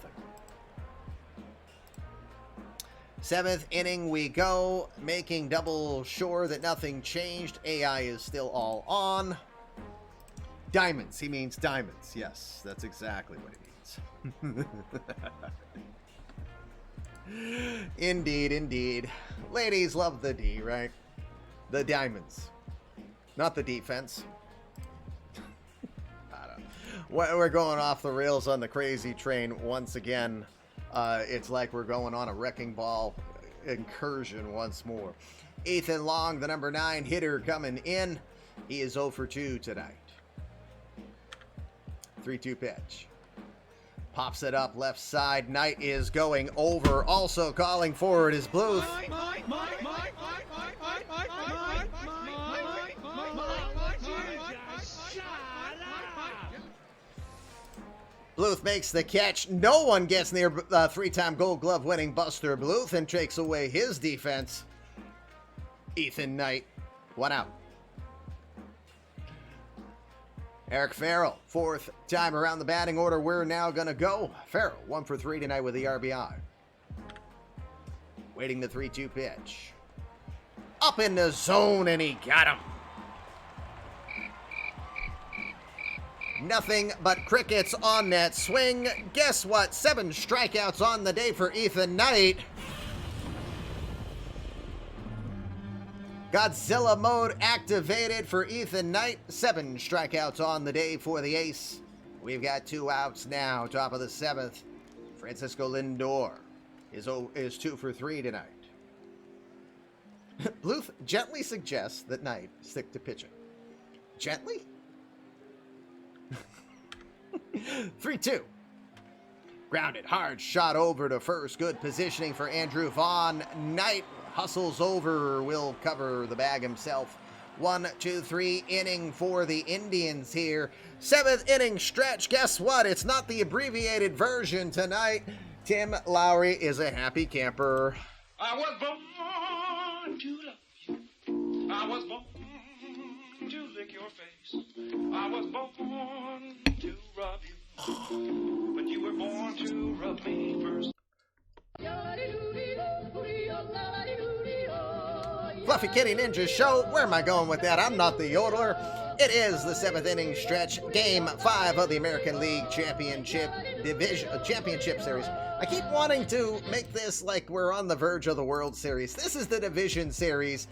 7th inning we go, making double sure that nothing changed. AI is still all on. Diamonds. He means diamonds. Yes, that's exactly what he means. Indeed, indeed. Ladies love the D, right? The diamonds. Not the defense. I don't know. We're going off the rails on the crazy train once again. It's like we're going on a wrecking ball incursion once more. Ethan Long, the number 9 hitter, coming in. He is 0 for 2 tonight. 3-2 pitch. Pops it up left side. Knight is going over. Also calling forward is Bluth. Bluth makes the catch. No one gets near 3-time Gold Glove winning Buster Bluth and takes away his defense. Ethan Knight, 1 out. Eric Farrell, 4th time around the batting order. We're now going to go. Farrell, 1 for 3 tonight with the RBI. Waiting the 3-2 pitch. Up in the zone, and he got him. Nothing but crickets on that swing. Guess what? 7 strikeouts on the day for Ethan Knight. Godzilla mode activated for Ethan Knight. 7 strikeouts on the day for the ace. We've got 2 outs now. Top of the 7th. Francisco Lindor is 2 for 3 tonight. Bluth gently suggests that Knight stick to pitching. Gently? 3-2. Grounded hard, shot over to first. Good positioning for Andrew Vaughn. Knight hustles over, will cover the bag himself. 1-2-3 inning for the Indians here. 7th inning stretch. Guess what? It's not the abbreviated version tonight. Tim Lowry is a happy camper. I was born to love you. I was born to lick your face. I was born to rub you. But you were born to rub me first. Fluffy Kitty Ninja Show. Where am I going with that? I'm not the yodeler. It is the 7th inning stretch, Game 5 of the American League Championship Series. I keep wanting to make this like we're on the verge of the World Series. This is the Division Series.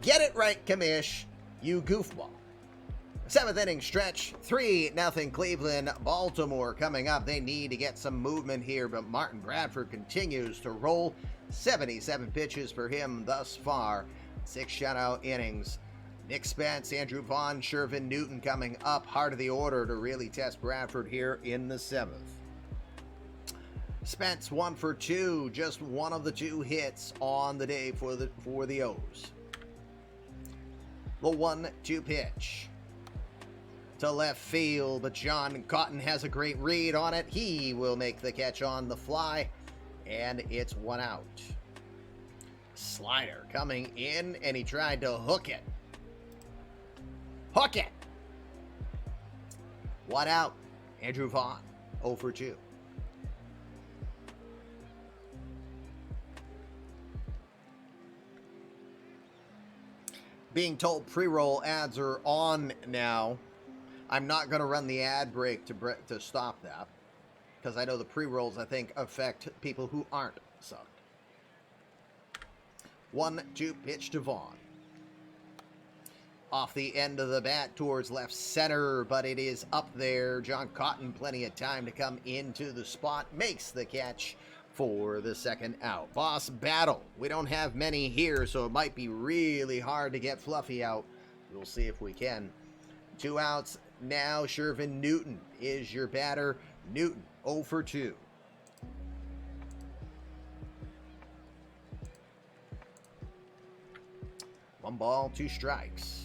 Get it right, Commish, you goofball. 7th inning stretch, 3-0 Cleveland. Baltimore coming up. They need to get some movement here, but Martin Bradford continues to roll. 77 pitches for him thus far. 6 shutout innings. Nick Spence, Andrew Vaughn, Shervin Newton coming up. Heart of the order to really test Bradford here in the 7th. Spence 1 for 2, just one of the 2 hits on the day for the O's. The 1-2 pitch to left field, but John Cotton has a great read on it. He will make the catch on the fly, and it's 1 out. Slider coming in, and he tried to hook it. Hook it! 1 out. Andrew Vaughn, 0 for 2. Being told pre-roll ads are on now. I'm not going to run the ad break to stop that, because I know the pre-rolls, I think, affect people who aren't subbed. 1-2 pitch to Vaughn. Off the end of the bat towards left center, but it is up there. John Cotton, plenty of time to come into the spot, makes the catch for the 2nd out. Boss battle. We don't have many here, so it might be really hard to get Fluffy out. We'll see if we can. 2 outs now. Shervin Newton is your batter. Newton, 0 for 2. One ball, 2 strikes.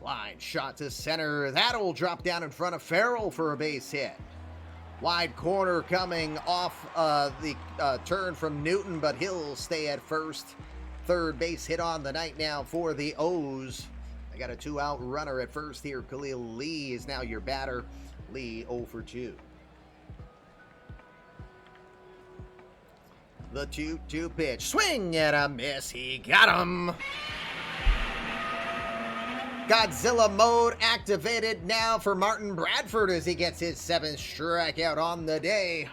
Line shot to center. That'll drop down in front of Farrell for a base hit. Wide corner coming off the turn from Newton, but he'll stay at first. 3rd base hit on the night now for the O's. I got a 2-out runner at first here. Khalil Lee is now your batter. Lee 0 for 2. The 2-2 pitch. Swing and a miss. He got him. Godzilla mode activated now for Martin Bradford as he gets his 7th strikeout on the day.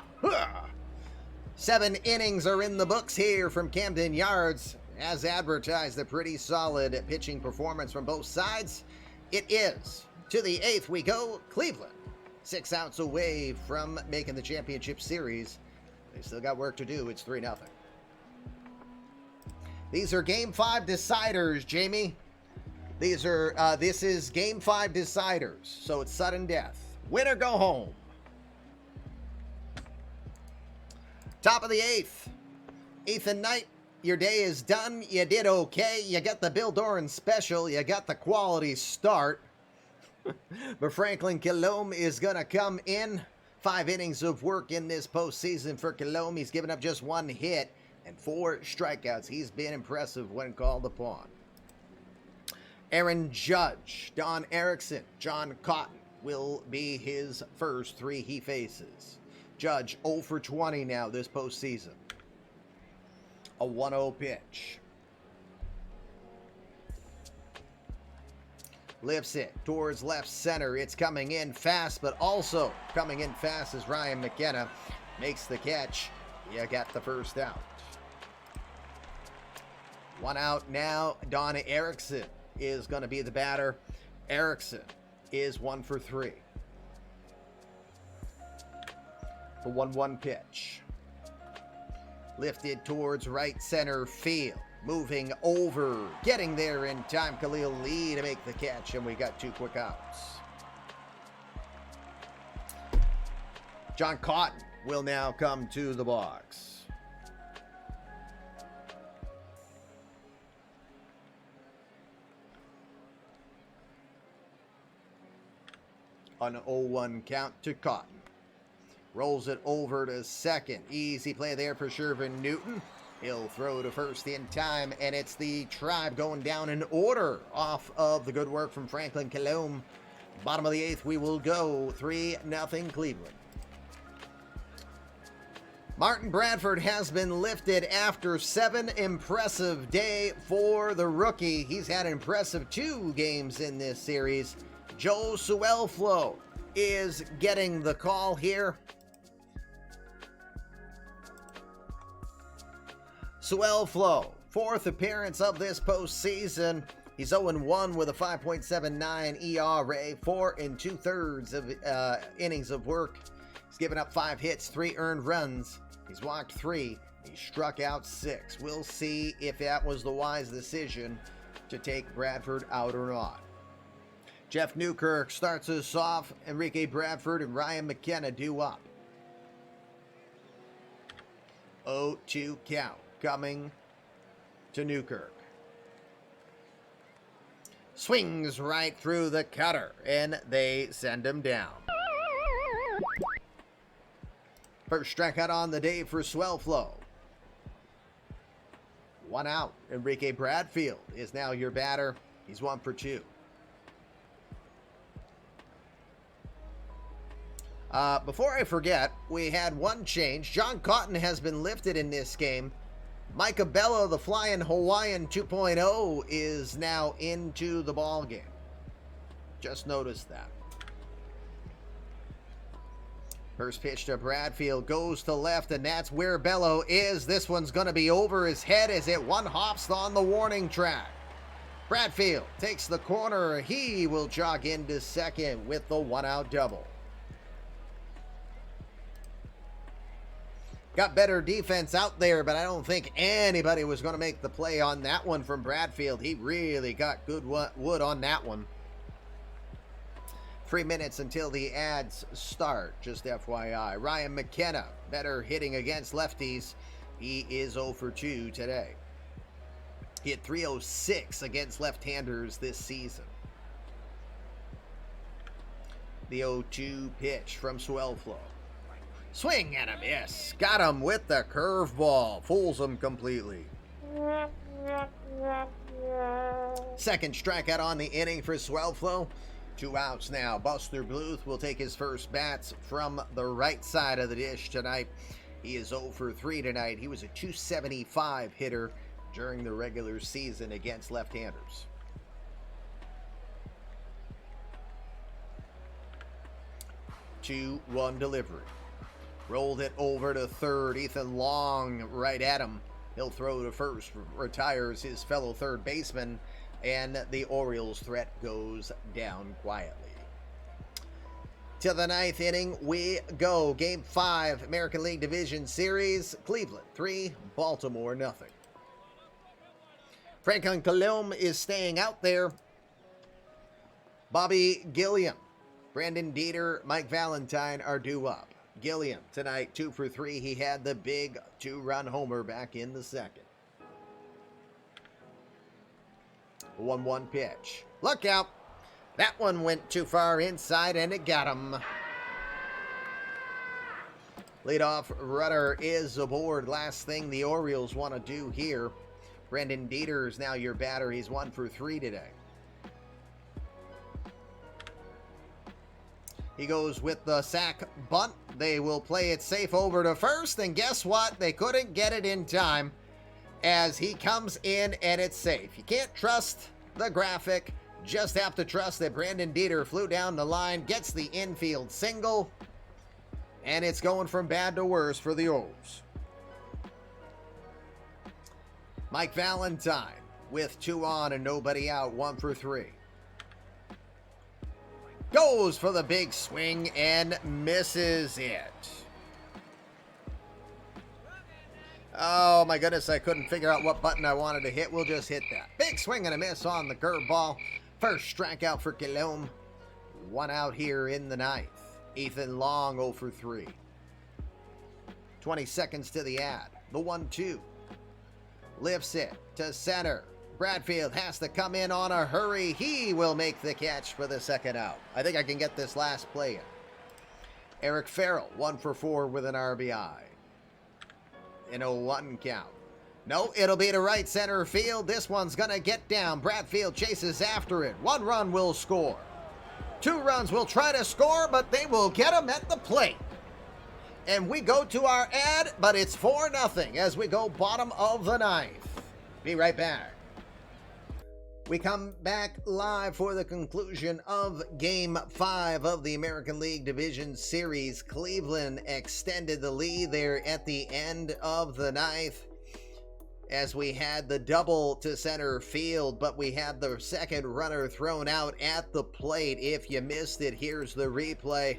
7 innings are in the books here from Camden Yards. As advertised, a pretty solid pitching performance from both sides. It is. To the 8th we go. Cleveland, 6 outs away from making the championship series. They still got work to do. It's 3-0. These are Game 5 deciders, Jamie. This is Game 5 deciders, so it's sudden death. Win or go home. Top of the 8th. Ethan Knight, your day is done. You did okay. You got the Bill Doran special. You got the quality start. But Franklin Kilome is going to come in. 5 innings of work in this postseason for Kilome. He's given up just 1 hit and 4 strikeouts. He's been impressive when called upon. Aaron Judge, Don Erickson, John Cotton will be his first 3 he faces. Judge 0 for 20 now this postseason. A 1-0 pitch. Lifts it towards left center. It's coming in fast, but also coming in fast as Ryan McKenna makes the catch. You got the 1st out. 1 out now. Don Erickson is going to be the batter. Erickson is 1 for 3. The 1-1 pitch. Lifted towards right center field. Moving over. Getting there in time. Khalil Lee to make the catch, and we got 2 quick outs. John Cotton will now come to the box. An 0-1 count to Cotton. Rolls it over to second. Easy play there for Shervin Newton. He'll throw to first in time, and it's the Tribe going down in order off of the good work from Franklin Kilome. Bottom of the 8th, we will go 3-0 Cleveland. Martin Bradford has been lifted after 7 impressive day for the rookie. He's had an impressive 2 games in this series. Joe Suelflo is getting the call here. Suelflo, 4th appearance of this postseason. He's 0-1 with a 5.79 ERA, 4 2/3 of innings of work. He's given up 5 hits, 3 earned runs. He's walked 3. He struck out 6. We'll see if that was the wise decision to take Bradford out or not. Jeff Newkirk starts us off. Enrique Bradford and Ryan McKenna due up. 0-2 count coming to Newkirk. Swings right through the cutter, and they send him down. First strikeout on the day for Suelflo. 1 out. Enrique Bradfield is now your batter. He's 1 for 2. Before I forget, we had one change. John Cotton has been lifted in this game. Micah Bello, the Flying Hawaiian 2.0, is now into the ball game. Just noticed that. First pitch to Bradfield goes to left, and that's where Bello is. This one's going to be over his head as it one-hops on the warning track. Bradfield takes the corner. He will jog into second with the 1-out double. Got better defense out there, but I don't think anybody was going to make the play on that one from Bradfield. He really got good wood on that one. 3 minutes until the ads start, just FYI. Ryan McKenna, better hitting against lefties. He is 0 for 2 today. He hit .306 against left-handers this season. The 0-2 pitch from Suelflo. Swing and a miss. Got him with the curveball. Fools him completely. Second strikeout on the inning for Suelflo. 2 outs now. Buster Bluth will take his first bats from the right side of the dish tonight. He is 0 for 3 tonight. He was a .275 hitter during the regular season against left-handers. 2-1 delivery. Rolled it over to third. Ethan Long right at him. He'll throw to first. Retires his fellow third baseman. And the Orioles' threat goes down quietly. To the 9th inning we go. Game 5, American League Division Series. Cleveland 3, Baltimore 0. Franklin Colomb is staying out there. Bobby Gilliam, Brandon Dieter, Mike Valentine are due up. Gilliam tonight 2 for 3. He had the big 2-run homer back in the second. 1-1 pitch. Look out. That one went too far inside and it got him. Leadoff runner is aboard. Last thing the Orioles want to do here. Brandon Dieter is now your batter. He's 1 for 3 today. He goes with the sac bunt. They will play it safe over to first. And guess what? They couldn't get it in time as he comes in and it's safe. You can't trust the graphic. Just have to trust that Brandon Dieter flew down the line, gets the infield single, and it's going from bad to worse for the O's. Mike Valentine with 2 on and nobody out, 1 for 3. Goes for the big swing and misses it. Oh my goodness, I couldn't figure out what button I wanted to hit. We'll just hit that. Big swing and a miss on the curveball. First strikeout for Colomb. 1 out here in the 9th. Ethan Long 0 for 3. 20 seconds to the ad. The 1-2. Lifts it to center. Bradfield has to come in on a hurry. He will make the catch for the second out. I think I can get this last play in. Eric Farrell 1 for 4 with an RBI. In a 1 count. No, it'll be to right center field. This one's going to get down. Bradfield chases after it. 1 run will score. 2 runs will try to score, but they will get him at the plate. And we go to our ad, but it's 4-0 as we go bottom of the ninth. Be right back. We come back live for the conclusion of Game 5 of the American League Division Series. Cleveland extended the lead there at the end of the ninth as we had the double to center field, but we had the second runner thrown out at the plate. If you missed it, here's the replay.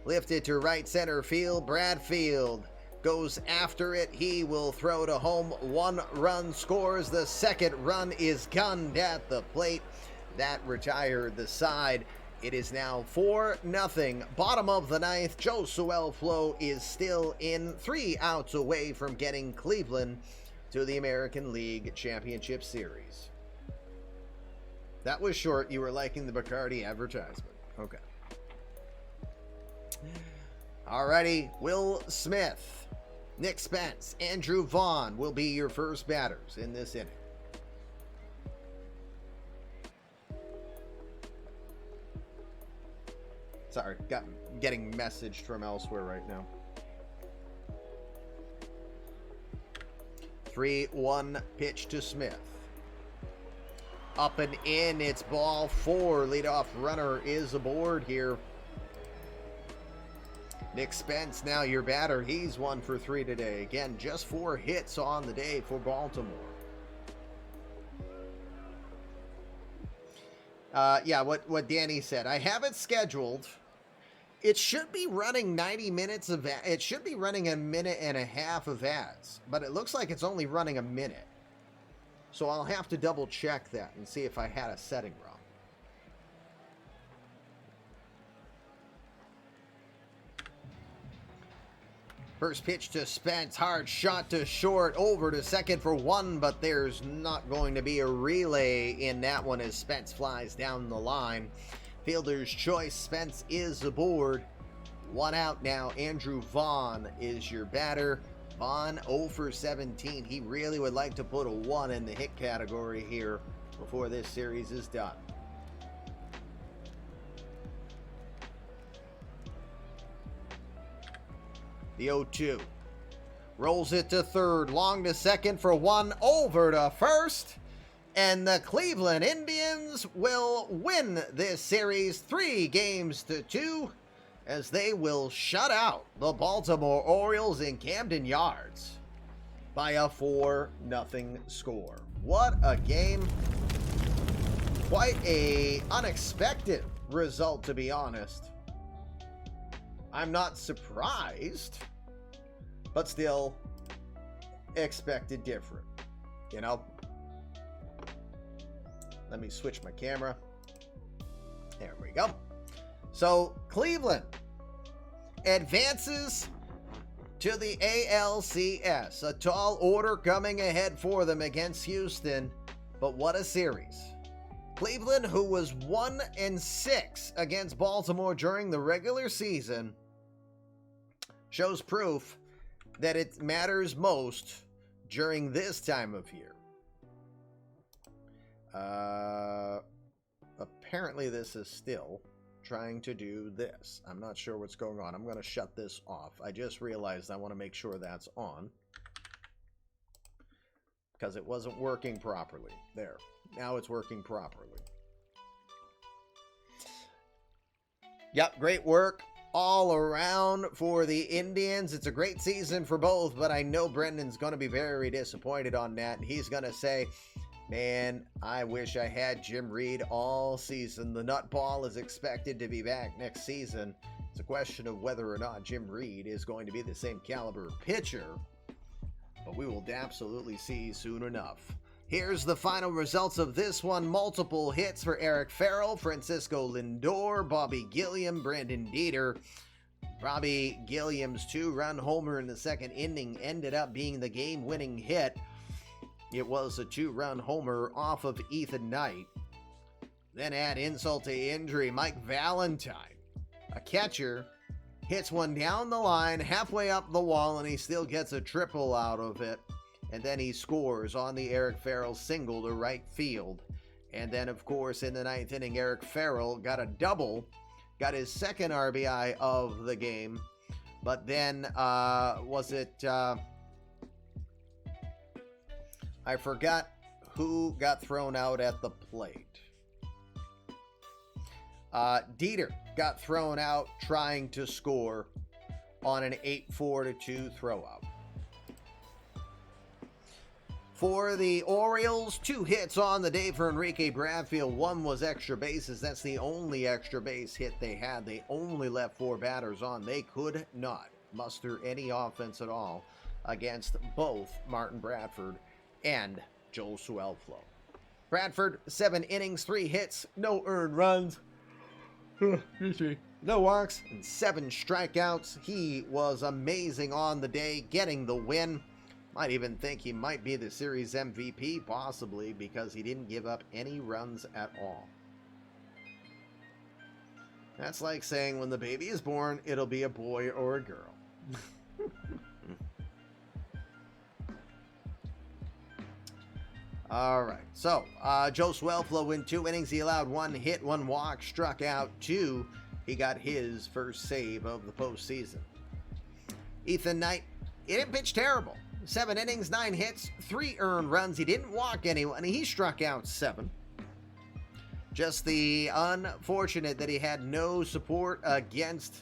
Lifted to right center field. Bradfield goes after it. He will throw to home. 1 run scores. The second run is gunned at the plate. That retired the side. It is now 4-0. Bottom of the ninth. Joe Suelflo is still in, 3 outs away from getting Cleveland to the American League Championship Series. That was short. You were liking the Bacardi advertisement. Okay. Alrighty. Will Smith, Nick Spence, Andrew Vaughn will be your first batters in this inning. Sorry, getting messaged from elsewhere right now. 3-1 pitch to Smith. Up and in, it's ball 4. Leadoff runner is aboard here. Nick Spence, now your batter. He's 1 for 3 today. Again, just 4 hits on the day for Baltimore. Yeah, what Danny said. I have it scheduled. It should be running 90 minutes of it should be running a minute and a half of ads, but it looks like it's only running a minute. So I'll have to double check that and see if I had a setting wrong. First pitch to Spence, hard shot to short, over to second for 1, but there's not going to be a relay in that one as Spence flies down the line. Fielder's choice, Spence is aboard. 1 out now. Andrew Vaughn is your batter. Vaughn 0 for 17. He really would like to put a 1 in the hit category here before this series is done. The 0-2. Rolls it to third. Long to second for 1. Over to first. And the Cleveland Indians will win this series 3-2 as they will shut out the Baltimore Orioles in Camden Yards by a 4-0 score. What a game. Quite a unexpected result, to be honest. I'm not surprised, but still expected different, you know? Let me switch my camera. There we go. So Cleveland advances to the ALCS. A tall order coming ahead for them against Houston, but what a series. Cleveland, who was 1-6 against Baltimore during the regular season, shows proof that it matters most during this time of year. Apparently this is still trying to do this. I'm not sure what's going on. I'm going to shut this off. I just realized I want to make sure that's on because it wasn't working properly. There. Now it's working properly. Yep, great work all around for the Indians. It's a great season for both, but I know Brendan's going to be very disappointed on that. He's going to say, man, I wish I had Jim Reed all season. The nutball is expected to be back next season. It's a question of whether or not Jim Reed is going to be the same caliber pitcher, but we will absolutely see soon enough. Here's the final results of this one. Multiple hits for Eric Farrell, Francisco Lindor, Bobby Gilliam, Brandon Dieter. Bobby Gilliam's 2-run homer in the second inning ended up being the game-winning hit. It was a 2-run homer off of Ethan Knight. Then add insult to injury, Mike Valentine, a catcher, hits one down the line, halfway up the wall, and he still gets a triple out of it. And then he scores on the Eric Farrell single to right field. And then, of course, in the ninth inning, Eric Farrell got a double, got his second RBI of the game But then, was it, I forgot who got thrown out at the plate. Dieter got thrown out trying to score on an 8-4-2 throw-out. For the Orioles, 2 hits on the day for Enrique Bradfield. 1 was extra bases. That's the only extra base hit they had. They only left 4 batters on. They could not muster any offense at all against both Martin Bradford and Joel Suelflo. Bradford, 7 innings, 3 hits, no earned runs, no walks, and 7 strikeouts. He was amazing on the day, getting the win. Might even think he might be the series MVP, possibly, because he didn't give up any runs at all. That's like saying when the baby is born, it'll be a boy or a girl. All right, so Joe Suelflo in 2 innings. He allowed 1 hit, 1 walk, struck out 2. He got his first save of the postseason. Ethan Knight, he didn't pitch terrible. 7 innings, 9 hits, 3 earned runs. He didn't walk anyone. He struck out 7. Just the unfortunate that he had no support against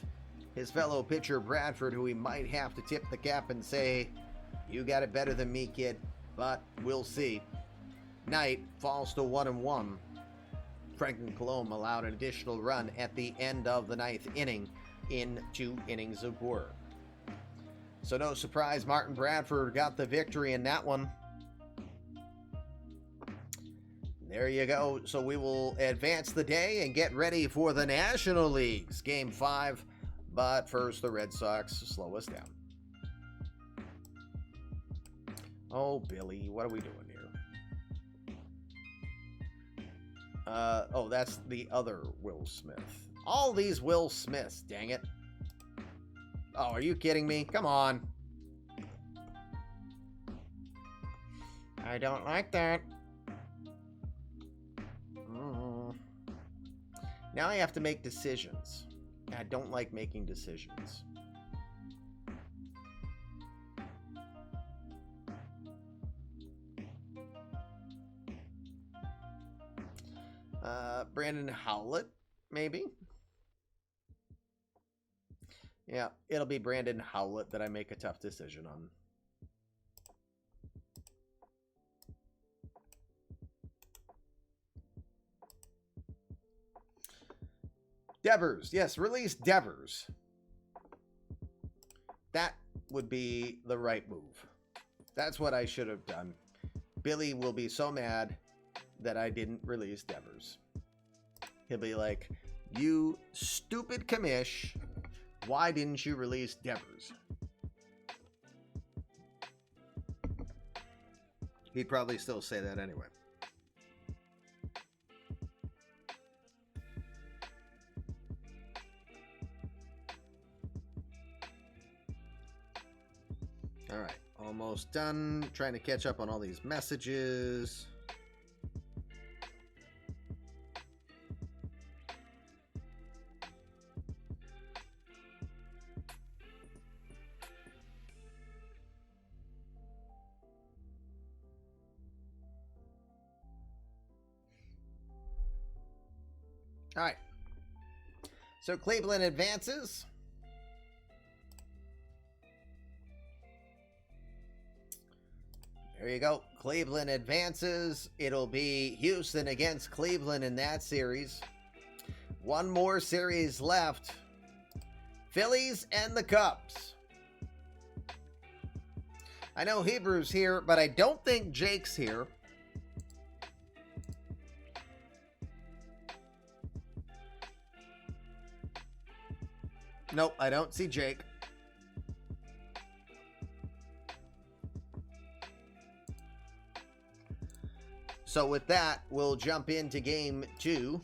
his fellow pitcher Bradford, who he might have to tip the cap and say, you got it better than me, kid. But we'll see. Knight falls to 1-1. Franklin Colomb allowed an additional run at the end of the 9th inning in 2 innings of work. So no surprise, Martin Bradford got the victory in that one. There you go. So we will advance the day and get ready for the National League's Game 5. But first, the Red Sox slow us down. Oh, Billy, what are we doing here? Oh, that's the other Will Smith. All these Will Smiths, dang it. Oh, are you kidding me? Come on. I don't like that. Now I have to make decisions. I don't like making decisions. Brandon Howlett, maybe? Yeah, it'll be Brandon Howlett that I make a tough decision on. Devers, yes, release Devers. That would be the right move. That's what I should have done. Billy will be so mad that I didn't release Devers. He'll be like, you stupid commish. Why didn't you release Devers? He'd probably still say that anyway. All right, almost done. Trying to catch up on all these messages. All right. So Cleveland advances. There you go. Cleveland advances. It'll be Houston against Cleveland in that series. One more series left. Phillies and the Cubs. I know Hebrew's here, but I don't think Jake's here. Nope, I don't see Jake. So with that, we'll jump into Game 2.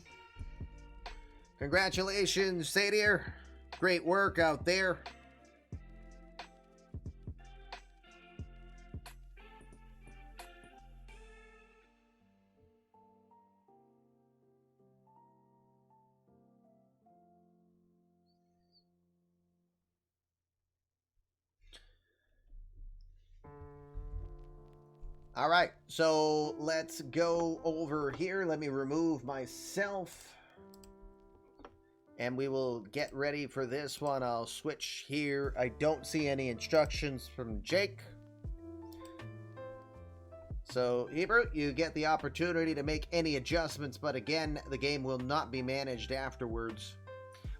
Congratulations, Sadir. Great work out there. All right, so let's go over here. Let me remove myself. And we will get ready for this one. I'll switch here. I don't see any instructions from Jake. So, Hebrew, you get the opportunity to make any adjustments, but again, the game will not be managed afterwards.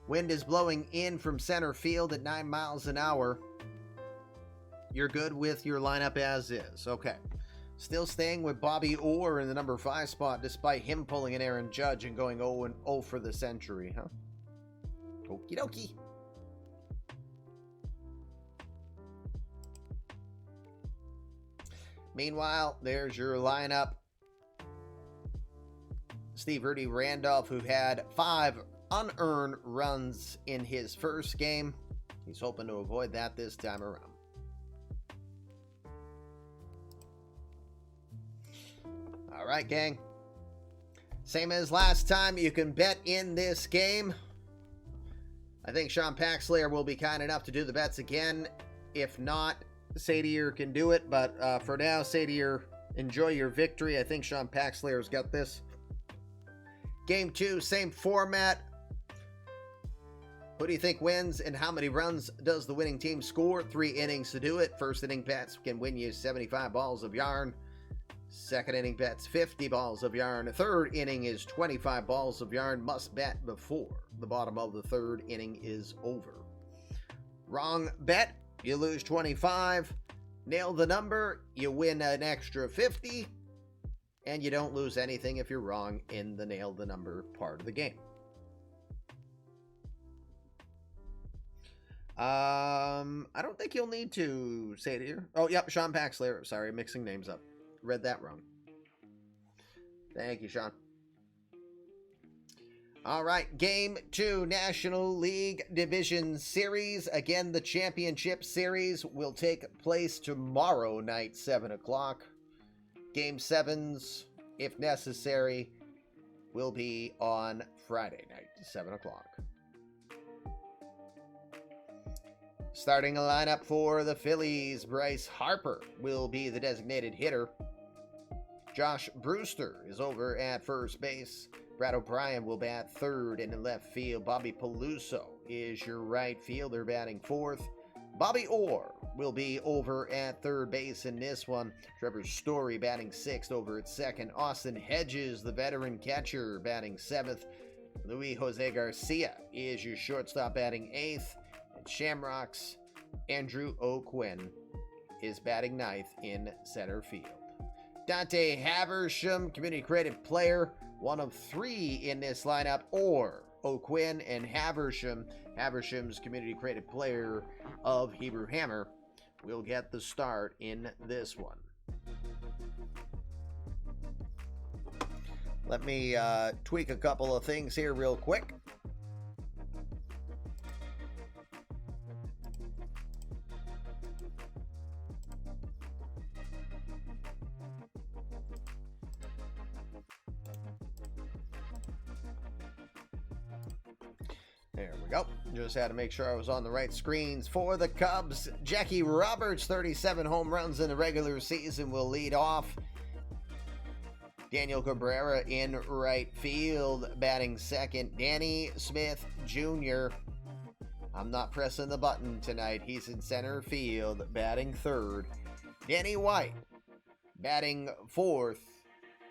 Wind is blowing in from center field at 9 miles an hour. You're good with your lineup as is. Okay. Still staying with Bobby Orr in the number 5 spot, despite him pulling an Aaron Judge and going 0-0 for the century, huh? Okie dokie. Meanwhile, there's your lineup. Steve Rudy Randolph, who had 5 unearned runs in his first game. He's hoping to avoid that this time around. All right, gang. Same as last time, you can bet in this game. I think Sean Paxslayer will be kind enough to do the bets again. If not, Sadier can do it. But for now, Sadier, enjoy your victory. I think Sean Paxslayer's got this. Game 2, same format. Who do you think wins and how many runs does the winning team score? 3 innings to do it. First inning bets can win you 75 balls of yarn. Second inning bets 50 balls of yarn. Third inning is 25 balls of yarn. Must bet before the bottom of the third inning is over. Wrong bet, you lose 25. Nail the number, you win an extra 50. And you don't lose anything if you're wrong in the nail the number part of the game. I don't think you'll need to say it here. Oh, yep, Sean Paxslayer. Sorry, mixing names up. Read that wrong. Thank you, Sean. All right, Game 2, National League Division Series. Again, the Championship Series will take place tomorrow night, 7 o'clock. Game 7s, if necessary, will be on Friday night, 7 o'clock. Starting a lineup for the Phillies, Bryce Harper will be the designated hitter. Josh Brewster is over at first base. Brad O'Brien will bat third, and in left field, Bobby Peluso is your right fielder batting fourth. Bobby Orr will be over at third base in this one. Trevor Story batting sixth over at second. Austin Hedges, the veteran catcher, batting seventh. Luis Jose Garcia is your shortstop batting eighth. And Shamrocks, Andrew O'Quinn is batting ninth in center field. Dante Haversham, community credit player, one of 3 in this lineup, or O'Quinn and Haversham. Haversham's community credit player of Hebrew Hammer will get the start in this one. Let me tweak a couple of things here real quick. There we go. Just had to make sure I was on the right screens. For the Cubs, Jackie Roberts, 37 home runs in the regular season, will lead off. Daniel Cabrera in right field, batting second. Danny Smith Jr. I'm not pressing the button tonight. He's in center field, batting third. Danny White, batting fourth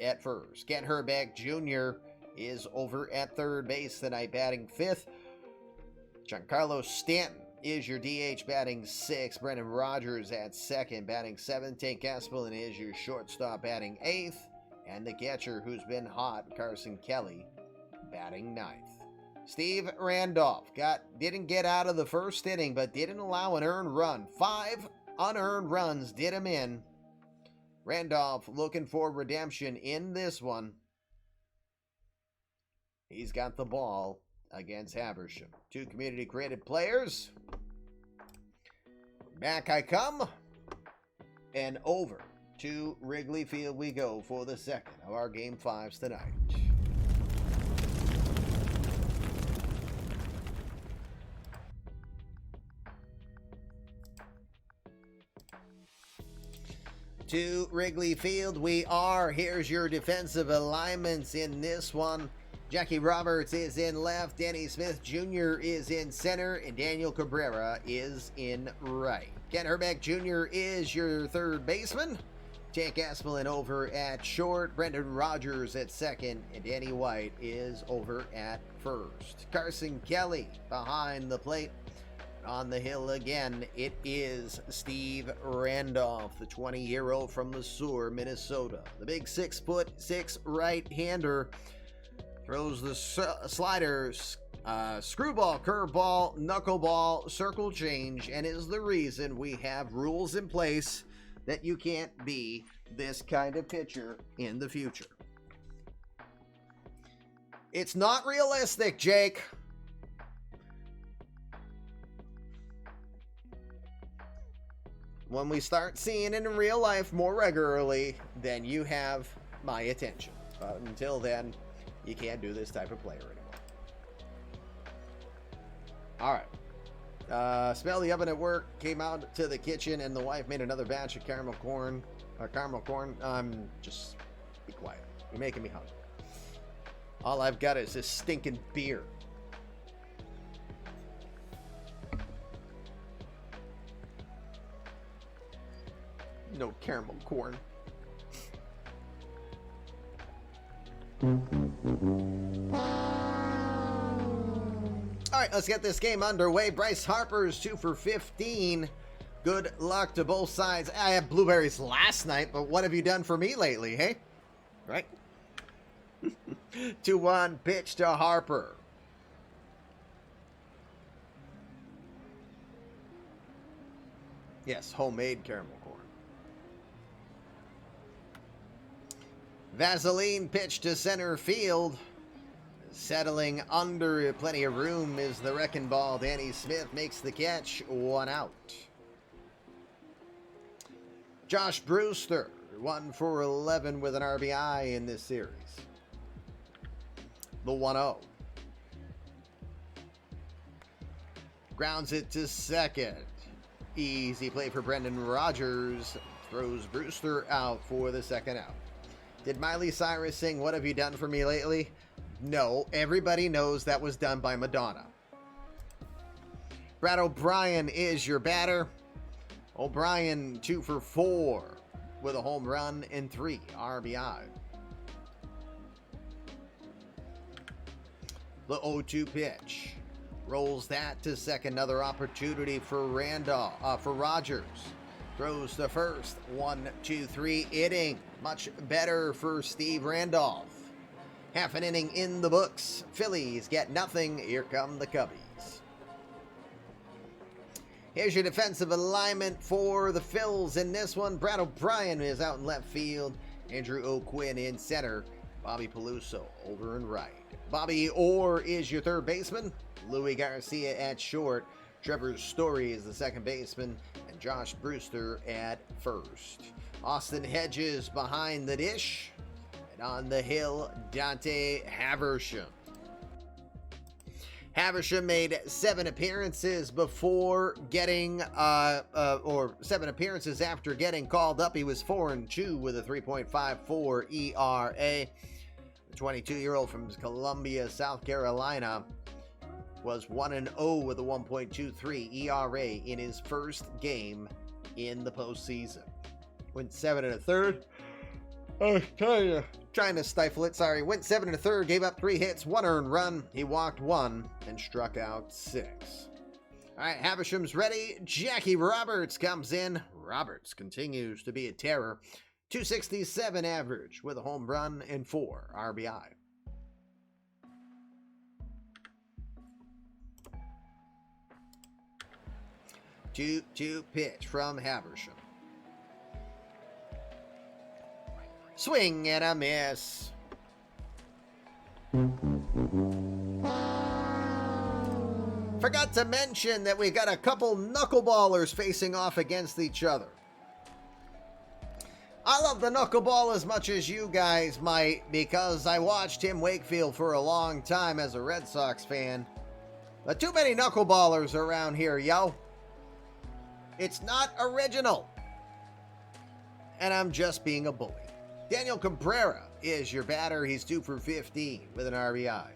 at first. Kent Herbeck Jr. is over at third base tonight, batting fifth. Giancarlo Stanton is your DH, batting sixth. Brendan Rodgers at second, batting seventh. Tank Gaspelin is your shortstop, batting eighth. And the catcher, who's been hot, Carson Kelly, batting ninth. Steve Randolph didn't get out of the first inning, but didn't allow an earned run. 5 unearned runs did him in. Randolph looking for redemption in this one. He's got the ball against Haversham. 2 community created players. Back I come. And over to Wrigley Field we go for the second of our Game 5s tonight. to Wrigley Field we are. Here's your defensive alignments in this one. Jackie Roberts is in left, Danny Smith Jr. is in center, and Daniel Cabrera is in right. Ken Herbeck Jr. is your third baseman. Jake Asplin over at short, Brendan Rodgers at second, and Danny White is over at first. Carson Kelly behind the plate. On the hill again, it is Steve Randolph, the 20-year-old from Missouri, Minnesota. The big 6'6" right-hander throws the sliders, screwball, curveball, knuckleball, circle change, and is the reason we have rules in place that you can't be this kind of pitcher in the future. It's not realistic, Jake. When we start seeing it in real life more regularly, then you have my attention. But until then, you can't do this type of player anymore. All right. Smell the oven at work, came out to the kitchen, and the wife made another batch of caramel corn. Just be quiet. You're making me hungry. All I've got is this stinking beer. No caramel corn. All right, let's get this game underway. Bryce Harper's 2 for 15. Good luck to both sides. I had blueberries last night, but what have you done for me lately, hey? Right? 2-1 pitch to Harper. Yes, homemade caramel corn. Vaseline pitch to center field. Settling under plenty of room is the wrecking ball. Danny Smith makes the catch. 1 out. Josh Brewster, 1 for 11 with an RBI in this series. The 1-0. Grounds it to second. Easy play for Brendan Rodgers. Throws Brewster out for the second out. Did Miley Cyrus sing "What Have You Done For Me Lately"? No, everybody knows that was done by Madonna. Brad O'Brien is your batter. O'Brien 2 for 4 with a home run and 3 RBI. The 0-2 pitch. Rolls that to second. Another opportunity for Rodgers. Throws to first. 1-2-3 inning. Much better for Steve Randolph. Half an inning in the books. Phillies get nothing. Here come the Cubbies. Here's your defensive alignment for the Phils in this one. Brad O'Brien is out in left field. Andrew O'Quinn in center. Bobby Peluso over in right. Bobby Orr is your third baseman. Louis Garcia at short. Trevor Story is the second baseman. And Josh Brewster at first. Austin Hedges behind the dish. And on the hill, Dante Haversham. Haversham made 7 appearances before getting, 7 appearances after getting called up. He was 4-2 with a 3.54 ERA. The 22-year-old from Columbia, South Carolina, was 1-0 with a 1.23 ERA in his first game in the postseason. Went 7 1/3. I tell you, trying to stifle it. Sorry. Went 7 1/3, gave up 3 hits, 1 earned run. He walked 1 and struck out 6. All right, Haversham's ready. Jackie Roberts comes in. Roberts continues to be a terror. 267 average with a home run and 4 RBI. Two pitch from Haversham. Swing and a miss. Forgot to mention that we got a couple knuckleballers facing off against each other. I love the knuckleball as much as you guys might because I watched Tim Wakefield for a long time as a Red Sox fan. But too many knuckleballers around here, yo. It's not original. and I'm just being a bully. Daniel Cabrera is your batter. He's 2 for 15 with an RBI.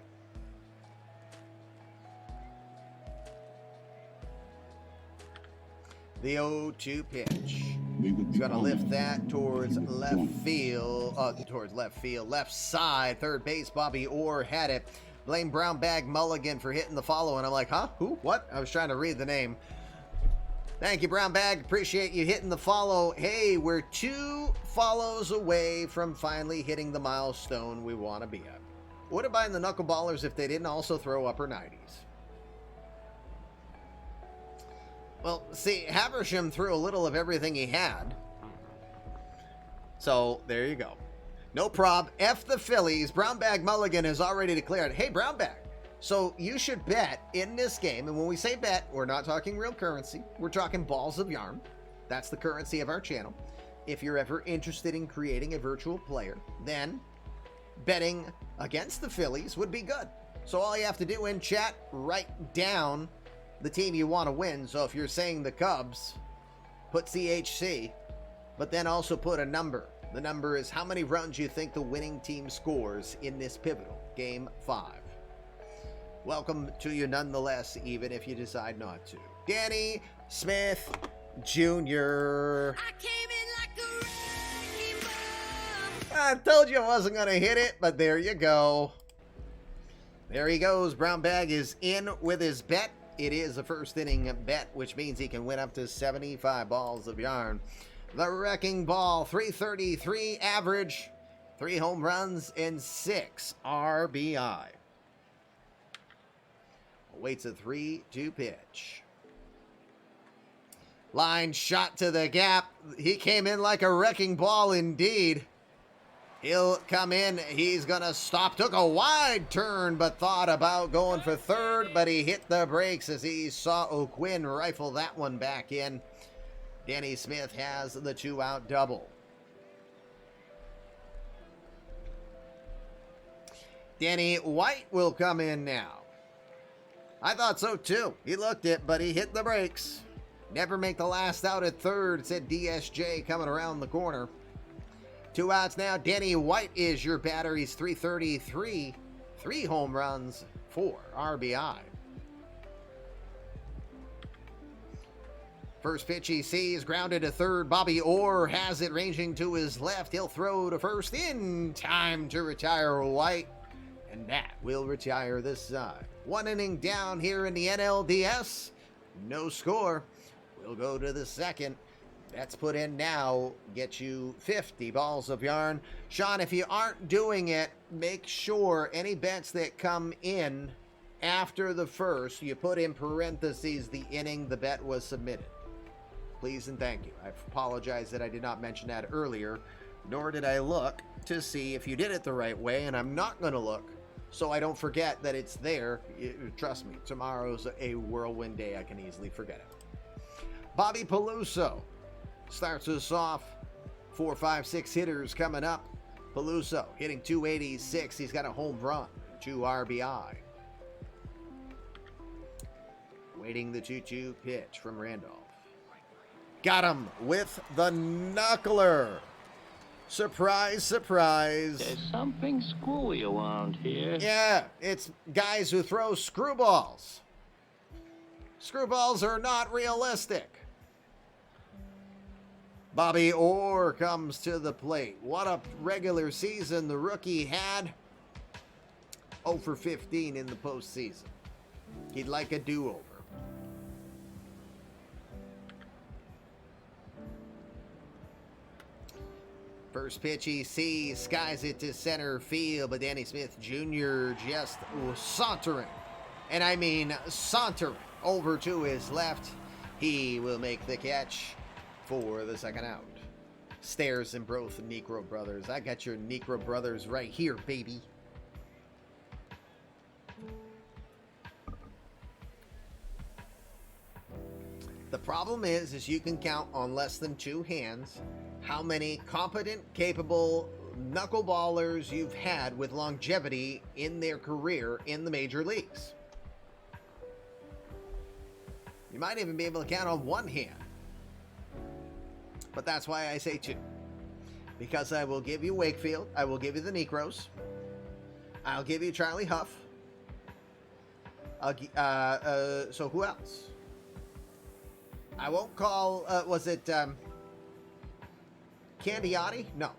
The 0-2 pitch. He's going to lift that towards left field. Left side. Third base, Bobby Orr had it. Blame Brown Bag Mulligan for hitting the follow. And I'm like, huh? Who? What? I was trying to read the name. Thank you, Brown Bag. Appreciate you hitting the follow. Hey, we're 2 follows away from finally hitting the milestone we want to be at. What about the Knuckleballers if they didn't also throw upper 90s? Well, see, Haversham threw a little of everything he had. So, there you go. No prob. F the Phillies. Brown Bag Mulligan has already declared, hey, Brown Bag, so you should bet in this game. And when we say bet, we're not talking real currency. We're talking balls of yarn. That's the currency of our channel. If you're ever interested in creating a virtual player, then betting against the Phillies would be good. So all you have to do in chat, write down the team you want to win. So if you're saying the Cubs, put CHC, but then also put a number. The number is how many runs you think the winning team scores in this pivotal Game 5. Welcome to you nonetheless, even if you decide not to. Danny Smith Jr. I told you I wasn't going to hit it, but there you go. There he goes. Brown Bag is in with his bet. It is a first inning bet, which means he can win up to 75 balls of yarn. The Wrecking Ball, 333 average, 3 home runs, and 6 RBI. Awaits a 3-2 pitch. Line shot to the gap. He came in like a wrecking ball indeed. He'll come in. He's going to stop. Took a wide turn, but thought about going for third, but he hit the brakes as he saw O'Quinn rifle that one back in. Danny Smith has the 2-out double. Danny White will come in now. I thought so too. He looked it, but he hit the brakes. Never make the last out at third, said DSJ coming around the corner. 2 outs now. Danny White is your batter. He's 333. 3 home runs, 4 RBI. First pitch he sees, grounded to third. Bobby Orr has it ranging to his left. He'll throw to first in time to retire White. And that will retire this side. 1 inning down here in the NLDS. No score. We'll go to the second. Bets put in now get you 50 balls of yarn. Sean, if you aren't doing it, make sure any bets that come in after the first, you put in parentheses the inning the bet was submitted. Please and thank you. I apologize that I did not mention that earlier, nor did I look to see if you did it the right way, and I'm not going to look so I don't forget that it's there. Trust me, tomorrow's a whirlwind day. I can easily forget it. Bobby Peluso starts us off. 4, 5, 6 hitters coming up. Peluso hitting 286. He's got a home run, 2 RBI. Waiting the 2-2 pitch from Randolph. Got him with the knuckler. Surprise, surprise. There's something screwy around here. Yeah, it's guys who throw screwballs. Screwballs are not realistic. Bobby Orr comes to the plate. What a regular season the rookie had. 0 for 15 in the postseason. He'd like a do-over. First pitch he sees, skies it to center field, but Danny Smith Jr. just sauntering, and I mean sauntering, over to his left. He will make the catch for the second out. Stairs and both Negro brothers. I got your Negro brothers right here, baby. The problem is you can count on less than 2 hands how many competent, capable knuckleballers you've had with longevity in their career in the major leagues. You might even be able to count on 1 hand. But that's why I say 2. because I will give you Wakefield. I will give you the Negros. I'll give you Charlie Huff. So who else? I won't call, was it Candiotti? No.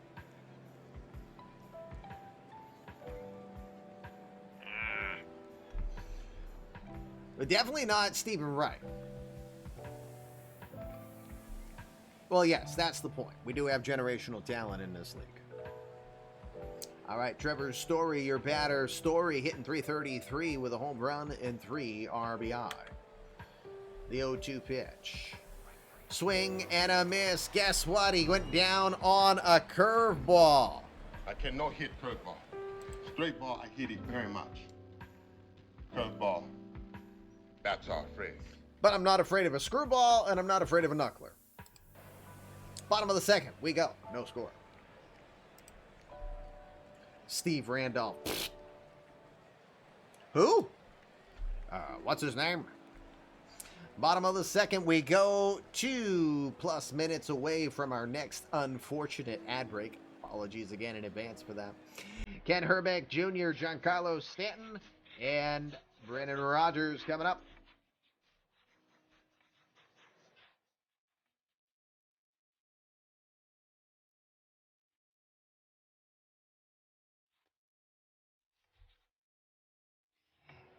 But definitely not Stephen Wright. Well, yes, that's the point. We do have generational talent in this league. All right, Trevor Story, your batter. Story hitting .333 with a home run and 3 RBI. The 0-2 pitch. Swing and a miss. Guess what? He went down on a curveball. I cannot hit curveball. Straight ball, I hit it very much. Curveball, that's our friend. But I'm not afraid of a screwball, and I'm not afraid of a knuckler. Bottom of the second, we go. No score. Steve Randolph. Who? What's his name? Bottom of the second, we go 2+ minutes away from our next unfortunate ad break. Apologies again in advance for that. Ken Herbeck Jr., Giancarlo Stanton, and Brendan Rodgers coming up.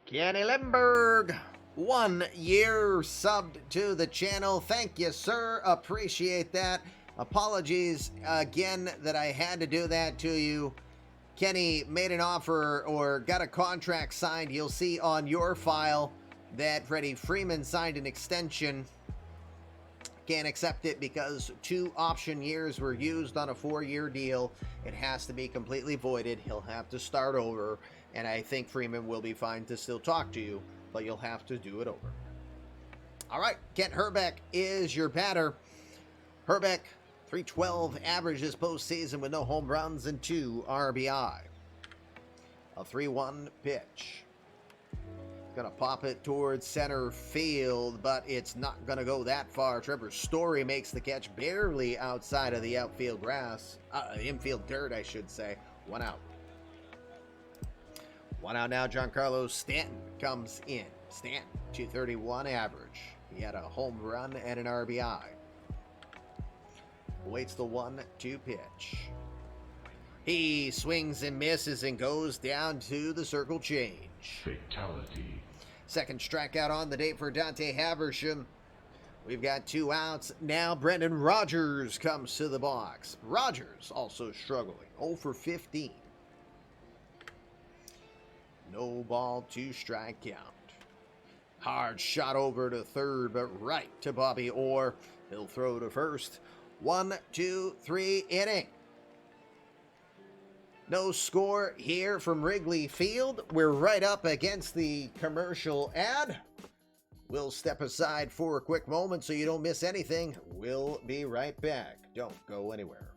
Kenny Limberg, 1 year subbed to the channel. Thank you, sir. Appreciate that. Apologies again that I had to do that to you. Kenny made an offer or got a contract signed. You'll see on your file that Freddie Freeman signed an extension. Can't accept it because 2 option years were used on a 4-year deal. It has to be completely voided. He'll have to start over. And I think Freeman will be fine to still talk to you, but you'll have to do it over. All right, Kent Herbeck is your batter. Herbeck, .312 average this postseason with no home runs and 2 RBI. A 3-1 pitch. Gonna pop it towards center field, but it's not gonna go that far. Trevor Story makes the catch barely outside of the outfield grass. Infield dirt, I should say. 1 out. 1 out now. Giancarlo Stanton comes in. Stanton, .231 average. He had a home run and an RBI. Waits the 1-2 pitch. He swings and misses and goes down to the circle change. Fatality. Second strikeout on the day for Dante Haversham. We've got 2 outs. Now Brendan Rodgers comes to the box. Rodgers also struggling. 0 for 15. No ball, 2 strike count. Hard shot over to third, but right to Bobby Orr. He'll throw to first. 1, 2, 3 inning. No score here from Wrigley Field. We're right up against the commercial ad. We'll step aside for a quick moment so you don't miss anything. We'll be right back. Don't go anywhere.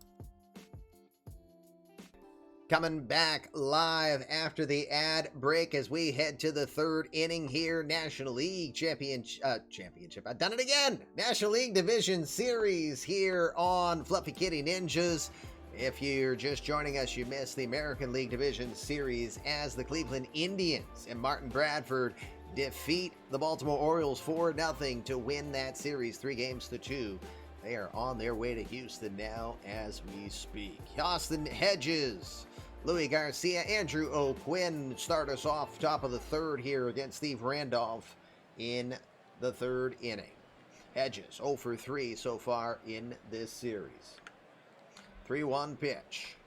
Coming back live after the ad break as we head to the 3rd inning here. National League Championship. I've done it again. National League Division Series here on Fluffy Kitty Ninjas. If you're just joining us, you missed the American League Division Series as the Cleveland Indians and Martin Bradford defeat the Baltimore Orioles 4-0 to win that series 3-2. They are on their way to Houston now as we speak. Austin Hedges, Louis Garcia, Andrew O'Quinn start us off top of the 3rd here against Steve Randolph in the 3rd inning. Hedges 0 for 3 so far in this series. 3-1 pitch.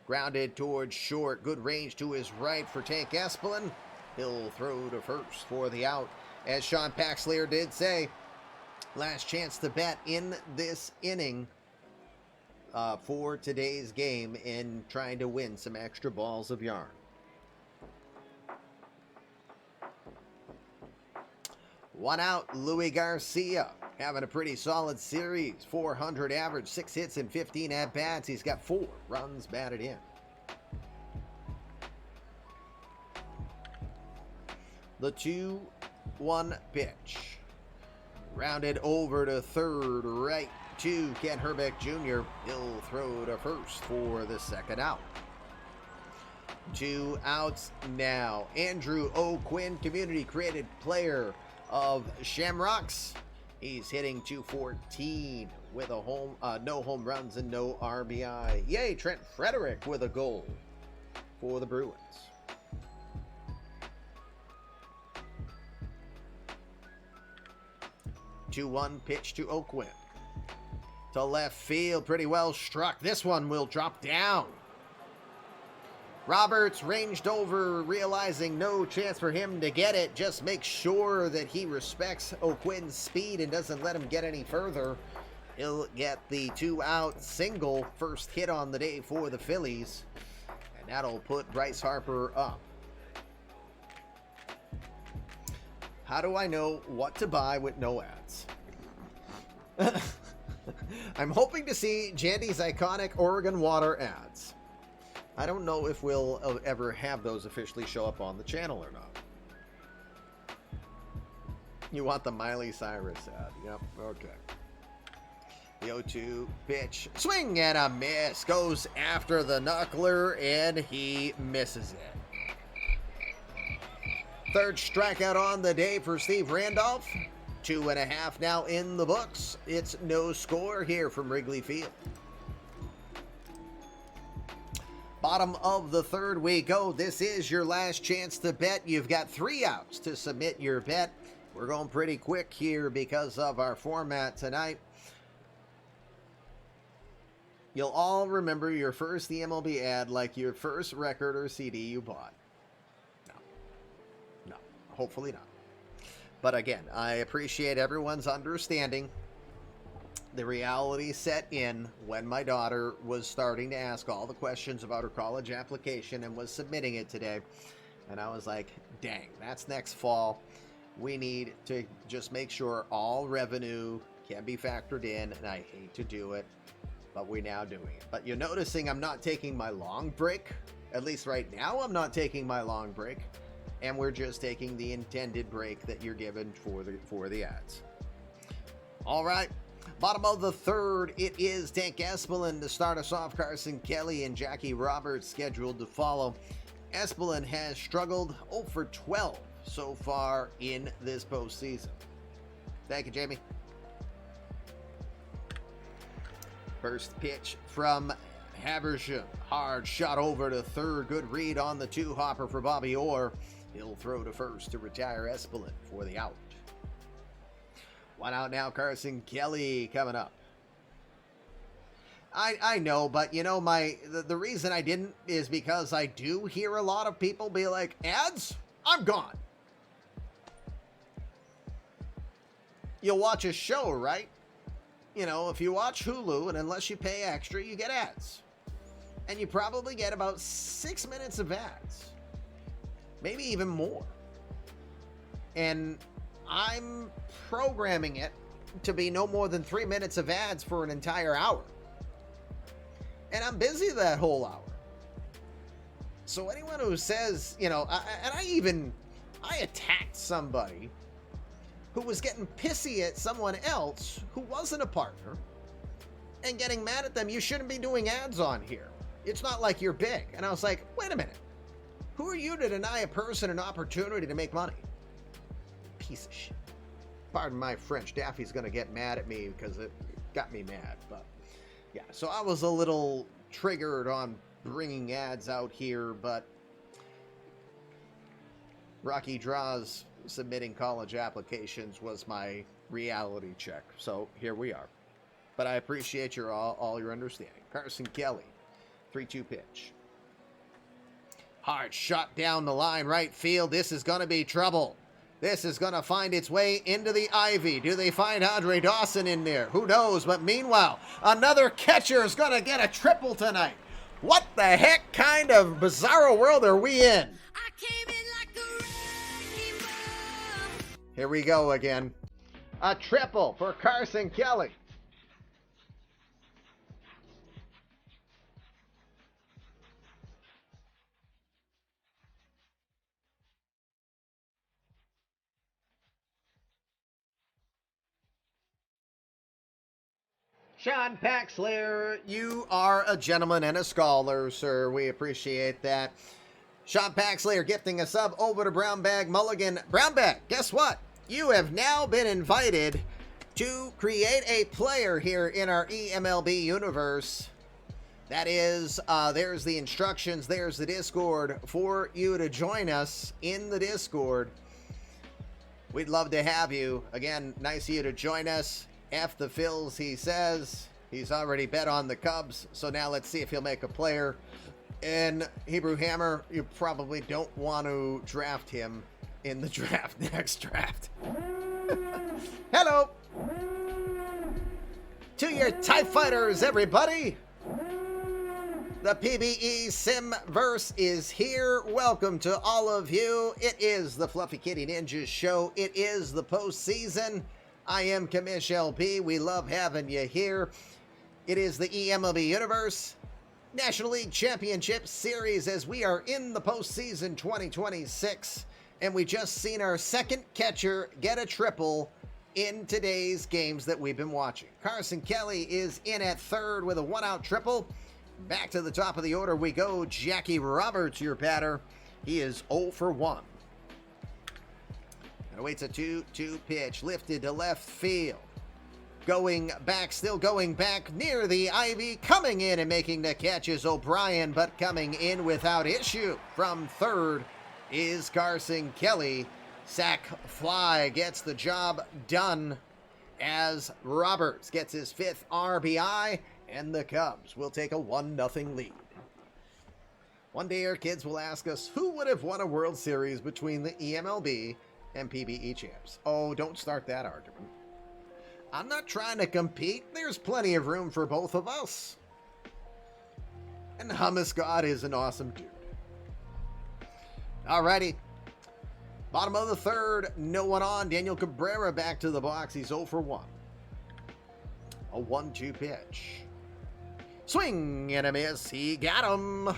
Grounded towards short. Good range to his right for Tank Espelin. He'll throw to first for the out. As Sean Paxlier did say, last chance to bet in this inning for today's game in trying to win some extra balls of yarn. One out, Louis Garcia having a pretty solid series. 400 average, 6 hits and 15 at-bats. He's got 4 runs batted in. The 2-1 pitch. Rounded over to third, right to Ken Herbeck Jr. He'll throw to first for the second out. 2 outs now. Andrew O'Quinn, community created player of Shamrocks. He's hitting .214 with a no home runs and no RBI. Yay, Trent Frederick with a goal for the Bruins. 2-1 pitch to O'Quinn. To left field, pretty well struck. This one will drop down. Roberts ranged over, realizing no chance for him to get it. Just make sure that he respects O'Quinn's speed and doesn't let him get any further. He'll get the 2-out single, first hit on the day for the Phillies. And that'll put Bryce Harper up. How do I know what to buy with no ads? I'm hoping to see Jandy's iconic Oregon water ads. I don't know if we'll ever have those officially show up on the channel or not. You want the Miley Cyrus ad. Yep, okay. The 0-2 pitch. Swing and a miss. Goes after the knuckler, and he misses it. Third strikeout on the day for Steve Randolph. 2.5 now in the books. It's no score here from Wrigley Field. Bottom of the third we go. This is your last chance to bet. You've got 3 outs to submit your bet. We're going pretty quick here because of our format tonight. You'll all remember your first eMLB ad like your first record or CD you bought. No, hopefully not. But again, I appreciate everyone's understanding. The reality set in when my daughter was starting to ask all the questions about her college application and was submitting it today. And I was like, dang, that's next fall. We need to just make sure all revenue can be factored in. And I hate to do it, but we're now doing it. But you're noticing I'm not taking my long break. At least right now, I'm not taking my long break. And we're just taking the intended break that you're given for the ads. All right. Bottom of the third, it is Tank Espelin to start us off. Carson Kelly and Jackie Roberts scheduled to follow. Espelin has struggled 0 for 12 so far in this postseason. Thank you, Jamie. First pitch from Habersham. Hard shot over to third. Good read on the 2-hopper for Bobby Orr. He'll throw to first to retire Espelin for the out. 1 out now, Carson Kelly coming up. I know, but you know, the reason I didn't is because I do hear a lot of people be like, ads? I'm gone. You'll watch a show, right? You know, if you watch Hulu, and unless you pay extra, you get ads. And you probably get about 6 minutes of ads. Maybe even more. And I'm programming it to be no more than 3 minutes of ads for an entire hour. And I'm busy that whole hour. So anyone who says, you know, I attacked somebody who was getting pissy at someone else who wasn't a partner and getting mad at them, you shouldn't be doing ads on here. It's not like you're big. And I was like, wait a minute. Who are you to deny a person an opportunity to make money? Piece of shit. Pardon my French. Daffy's going to get mad at me because it got me mad. But yeah, so I was a little triggered on bringing ads out here, but Rocky Draws submitting college applications was my reality check. So here we are. But I appreciate all your understanding. Carson Kelly, 3-2 pitch. Hard shot down the line, right field. This is going to be trouble. This is going to find its way into the ivy. Do they find Andre Dawson in there? Who knows? But meanwhile, another catcher is going to get a triple tonight. What the heck kind of bizarro world are we in? I came in like a wrecking ball. Here we go again. A triple for Carson Kelly. Sean Paxler, you are a gentleman and a scholar, sir. We appreciate that. Sean Paxler gifting a sub over to Brown Bag Mulligan. Brown Bag, guess what? You have now been invited to create a player here in our eMLB universe. That is, there's the instructions, there's the Discord for you to join us in the Discord. We'd love to have you. Again, nice of you to join us. F the Phils, he says. He's already bet on the Cubs, so now let's see if he'll make a player. And Hebrew Hammer, you probably don't want to draft him in the draft, next draft. Hello! To your TIE Fighters, everybody! The PBE Simverse is here. Welcome to all of you. It is the Fluffy Kitty Ninjas show. It is the postseason. I am Commish LP. We love having you here. It is the eMLB Universe National League Championship Series as we are in the postseason 2026. And we just seen our second catcher get a triple in today's games that we've been watching. Carson Kelly is in at third with a one-out triple. Back to the top of the order we go. Jackie Roberts, your batter. He is 0 for 1. And awaits a 2-2 pitch. Lifted to left field. Going back, still going back near the ivy. Coming in and making the catch is O'Brien, but coming in without issue from third is Carson Kelly. Sack fly gets the job done as Roberts gets his 5th RBI. And the Cubs will take a 1-0 lead. One day our kids will ask us who would have won a World Series between the eMLB and PBE champs. Oh, don't start that argument. I'm not trying to compete. There's plenty of room for both of us. And Hummus God is an awesome dude. Alrighty. Bottom of the third, no one on. Daniel Cabrera back to the box. He's 0 for 1. A 1-2 pitch. Swing and a miss. He got him.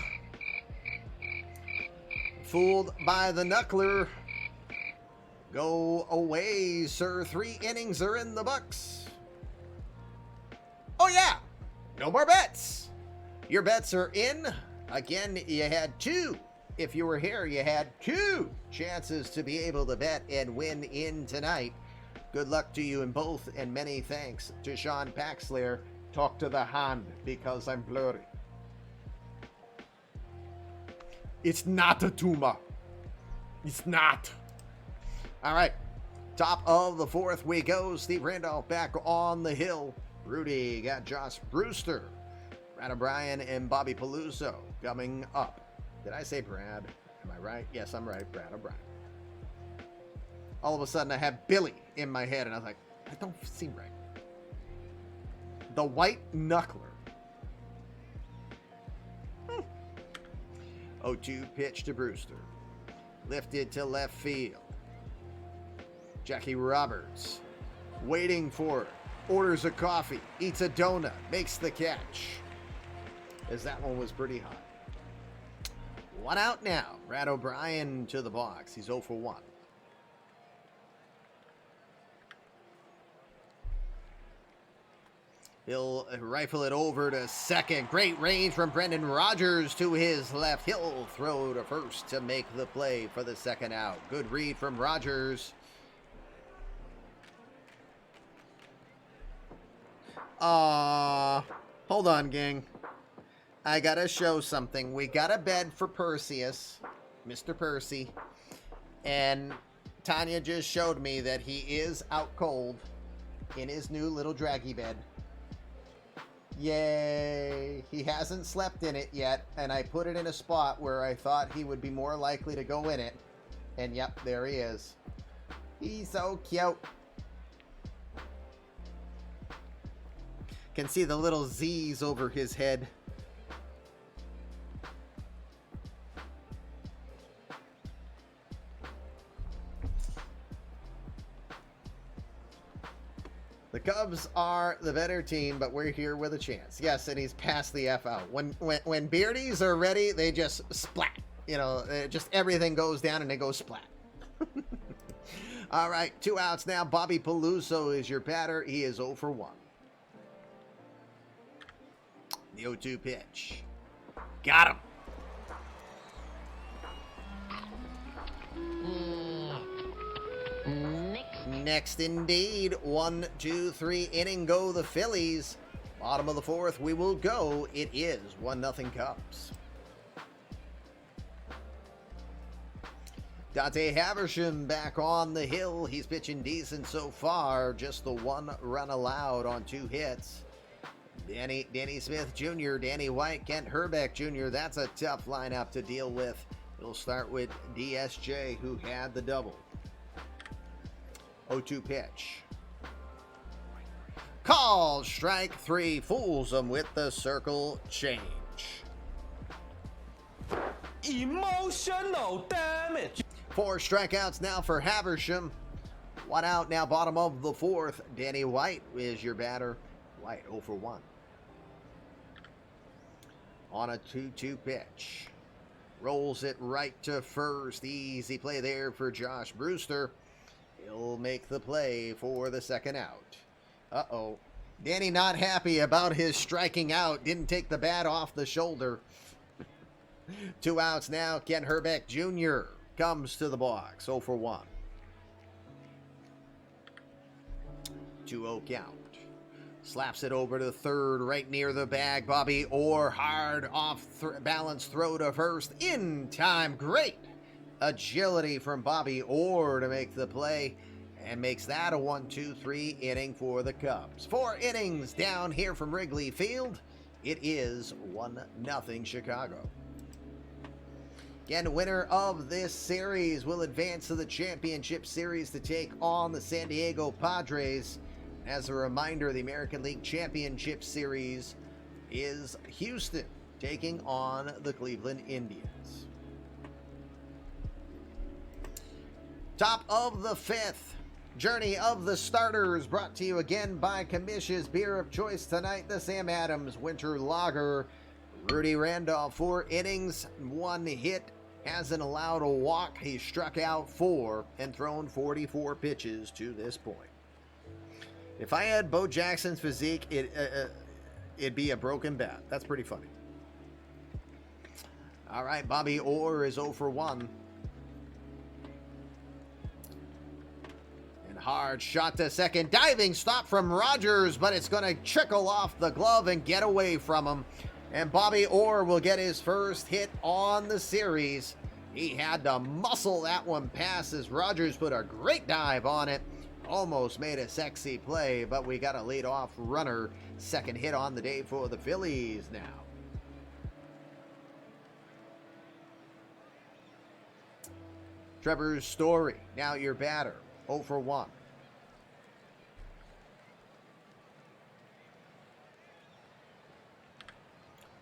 Fooled by the knuckler. Go away, sir. 3 innings are in the books. Oh, yeah. No more bets. Your bets are in. Again, you had 2. If you were here, you had 2 chances to be able to bet and win in tonight. Good luck to you in both, and many thanks to Sean Paxler. Talk to the hand because I'm blurry. It's not a tumor. It's not. All right. Top of the fourth we go. Steve Randolph back on the hill. Rudy got Josh Brewster. Brad O'Brien and Bobby Peluso coming up. Did I say Brad? Am I right? Yes, I'm right. Brad O'Brien. All of a sudden I have Billy in my head and I was like, that don't seem right. The White Knuckler. 0-2 pitch to Brewster. Lifted to left field. Jackie Roberts waiting for it. Orders a coffee. Eats a donut. Makes the catch. As that one was pretty hot. 1 out now. Brad O'Brien to the box. He's 0 for 1. He'll rifle it over to second. Great range from Brendan Rodgers to his left. He'll throw to first to make the play for the second out. Good read from Rodgers. Hold on, gang. I gotta show something. We got a bed for Perseus, Mr. Percy. And Tanya just showed me that he is out cold in his new little draggy bed. Yay! He hasn't slept in it yet, and I put it in a spot where I thought he would be more likely to go in it. And yep, there he is. He's so cute. Can see the little Z's over his head. The Cubs are the better team, but we're here with a chance. Yes, and he's passed the F out. When Beardies are ready, they just splat. You know, just everything goes down and they go splat. All right, 2 outs now. Bobby Peluso is your batter. He is 0 for 1. The 0-2 pitch. Got him. Next indeed. 1, 2, 3 inning go the Phillies. Bottom of the fourth we will go. It is 1-0 Cubs. Dante Haversham back on the hill. He's pitching decent so far. Just the 1 run allowed on 2 hits. Danny Smith Jr., Danny White, Kent Herbeck Jr. That's a tough lineup to deal with. It'll start with DSJ, who had the double. 0-2 pitch. Call strike 3. Fools him with the circle change. Emotional damage. 4 strikeouts now for Haversham. 1 out now, bottom of the fourth. Danny White is your batter. White 0 for 1. On a 2-2 pitch. Rolls it right to first. Easy play there for Josh Brewster. He'll make the play for the second out. Uh-oh. Danny not happy about his striking out. Didn't take the bat off the shoulder. 2 outs now. Kent Herbeck Jr. comes to the box. 0 for 1. 2-0 count. Slaps it over to third, right near the bag. Bobby Orr, hard off balance throw to first. In time. Great agility from Bobby Orr to make the play. And makes that a 1-2-3 inning for the Cubs. 4 innings down here from Wrigley Field. It is 1-0 Chicago. Again, the winner of this series will advance to the championship series to take on the San Diego Padres. As a reminder, the American League Championship Series is Houston taking on the Cleveland Indians. Top of the fifth. Journey of the starters brought to you again by Comish's beer of choice tonight, the Sam Adams Winter Lager. Rudy Randolph, 4 innings, 1 hit, hasn't allowed a walk. He struck out 4 and thrown 44 pitches to this point. If I had Bo Jackson's physique, it'd be a broken bat. That's pretty funny. All right, Bobby Orr is 0 for 1. And hard shot to second. Diving stop from Rogers, but it's going to trickle off the glove and get away from him. And Bobby Orr will get his first hit on the series. He had to muscle that one past as Rogers put a great dive on it. Almost made a sexy play, but we got a leadoff runner. Second hit on the day for the Phillies now. Trevor Story, now your batter, 0 for 1.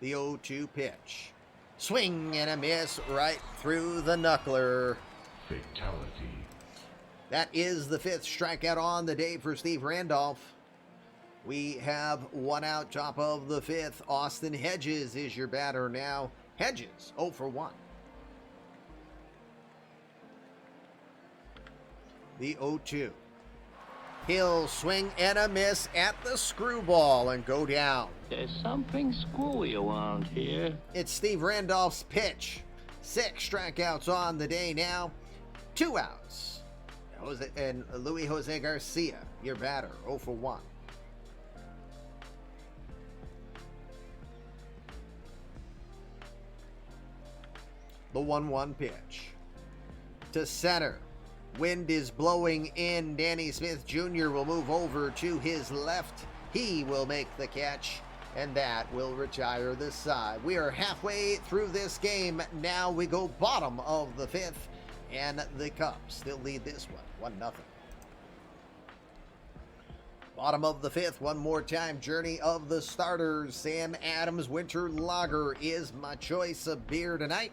The 0-2 pitch. Swing and a miss right through the knuckler. Fatality. That is the 5th strikeout on the day for Steve Randolph. We have 1 out, top of the 5th. Austin Hedges is your batter now. Hedges, 0 for 1. The 0-2. He'll swing and a miss at the screwball and go down. There's something screwy around here. It's Steve Randolph's pitch. 6 strikeouts on the day now. 2 outs. And Luis Jose Garcia, your batter, 0 for 1. The 1-1 pitch. To center. Wind is blowing in. Danny Smith Jr. will move over to his left. He will make the catch, and that will retire this side. We are halfway through this game. Now we go bottom of the 5th, and the Cubs still lead this one, 1-0. Bottom of the 5th, one more time. Journey of the starters. Sam Adams Winter Lager is my choice of beer tonight.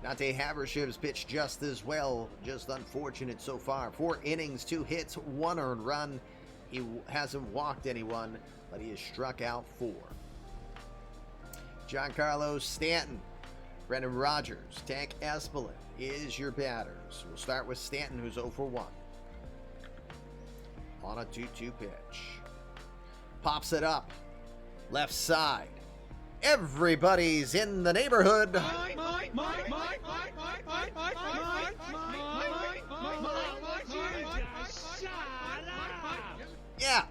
Dante Haversham's pitched just as well. Just unfortunate so far. 4 innings, 2 hits, 1 earned run. He hasn't walked anyone, but he has struck out 4. Giancarlo Stanton, Brendan Rodgers, Tank Espelin is your batters. We'll start with Stanton, who's 0 for 1. On a 2-2 pitch. Pops it up. Left side. Everybody's in the neighborhood. Yeah.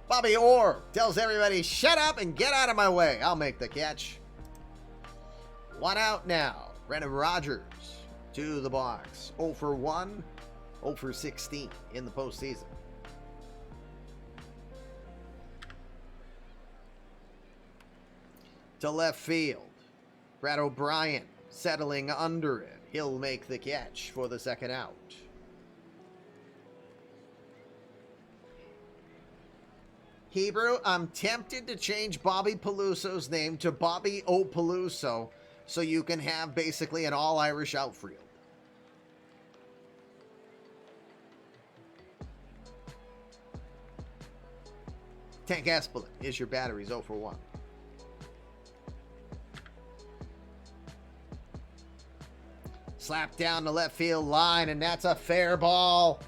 Bobby Orr tells everybody, shut up and get out of my way. I'll make the catch. 1 out now. Brendan Rodgers to the box. 0 for 1, 0 for 16 in the postseason. To left field. Brad O'Brien settling under it. He'll make the catch for the second out. Hebrew, I'm tempted to change Bobby Peluso's name to Bobby O. Peluso so you can have basically an all-Irish outfield. Tank Espelin is your batter. He's 0 for 1. Slap down the left field line, and that's a fair ball.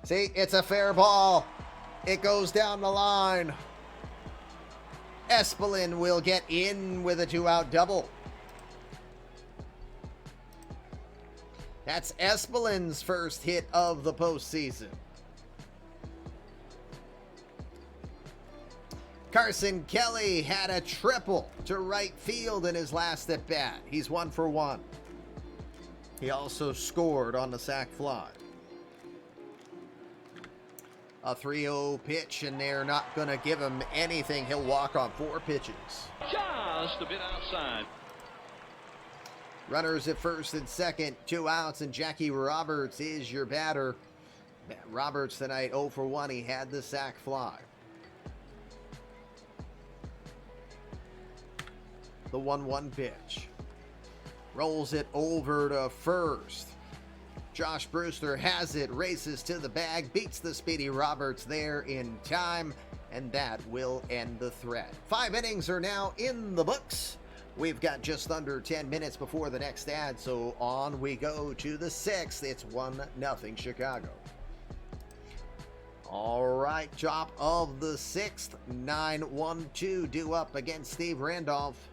See, it's a fair ball. It goes down the line. Espelin will get in with a 2-out double. That's Espelin's first hit of the postseason. Carson Kelly had a triple to right field in his last at bat. He's 1 for 1. He also scored on the sac fly. A 3-0 pitch, and they're not going to give him anything. He'll walk on 4 pitches. Just a bit outside. Runners at first and second, 2 outs, and Jackie Roberts is your batter. Roberts tonight 0 for 1. He had the sac fly. The 1-1 pitch. Rolls it over to first. Josh Brewster has it, races to the bag, beats the speedy Roberts there in time, and that will end the threat. 5 innings are now in the books. We've got just under 10 minutes before the next ad, so on we go to the 6th. It's 1-0 Chicago. All right, top of the 6th, 9-1-2 due up against Steve Randolph.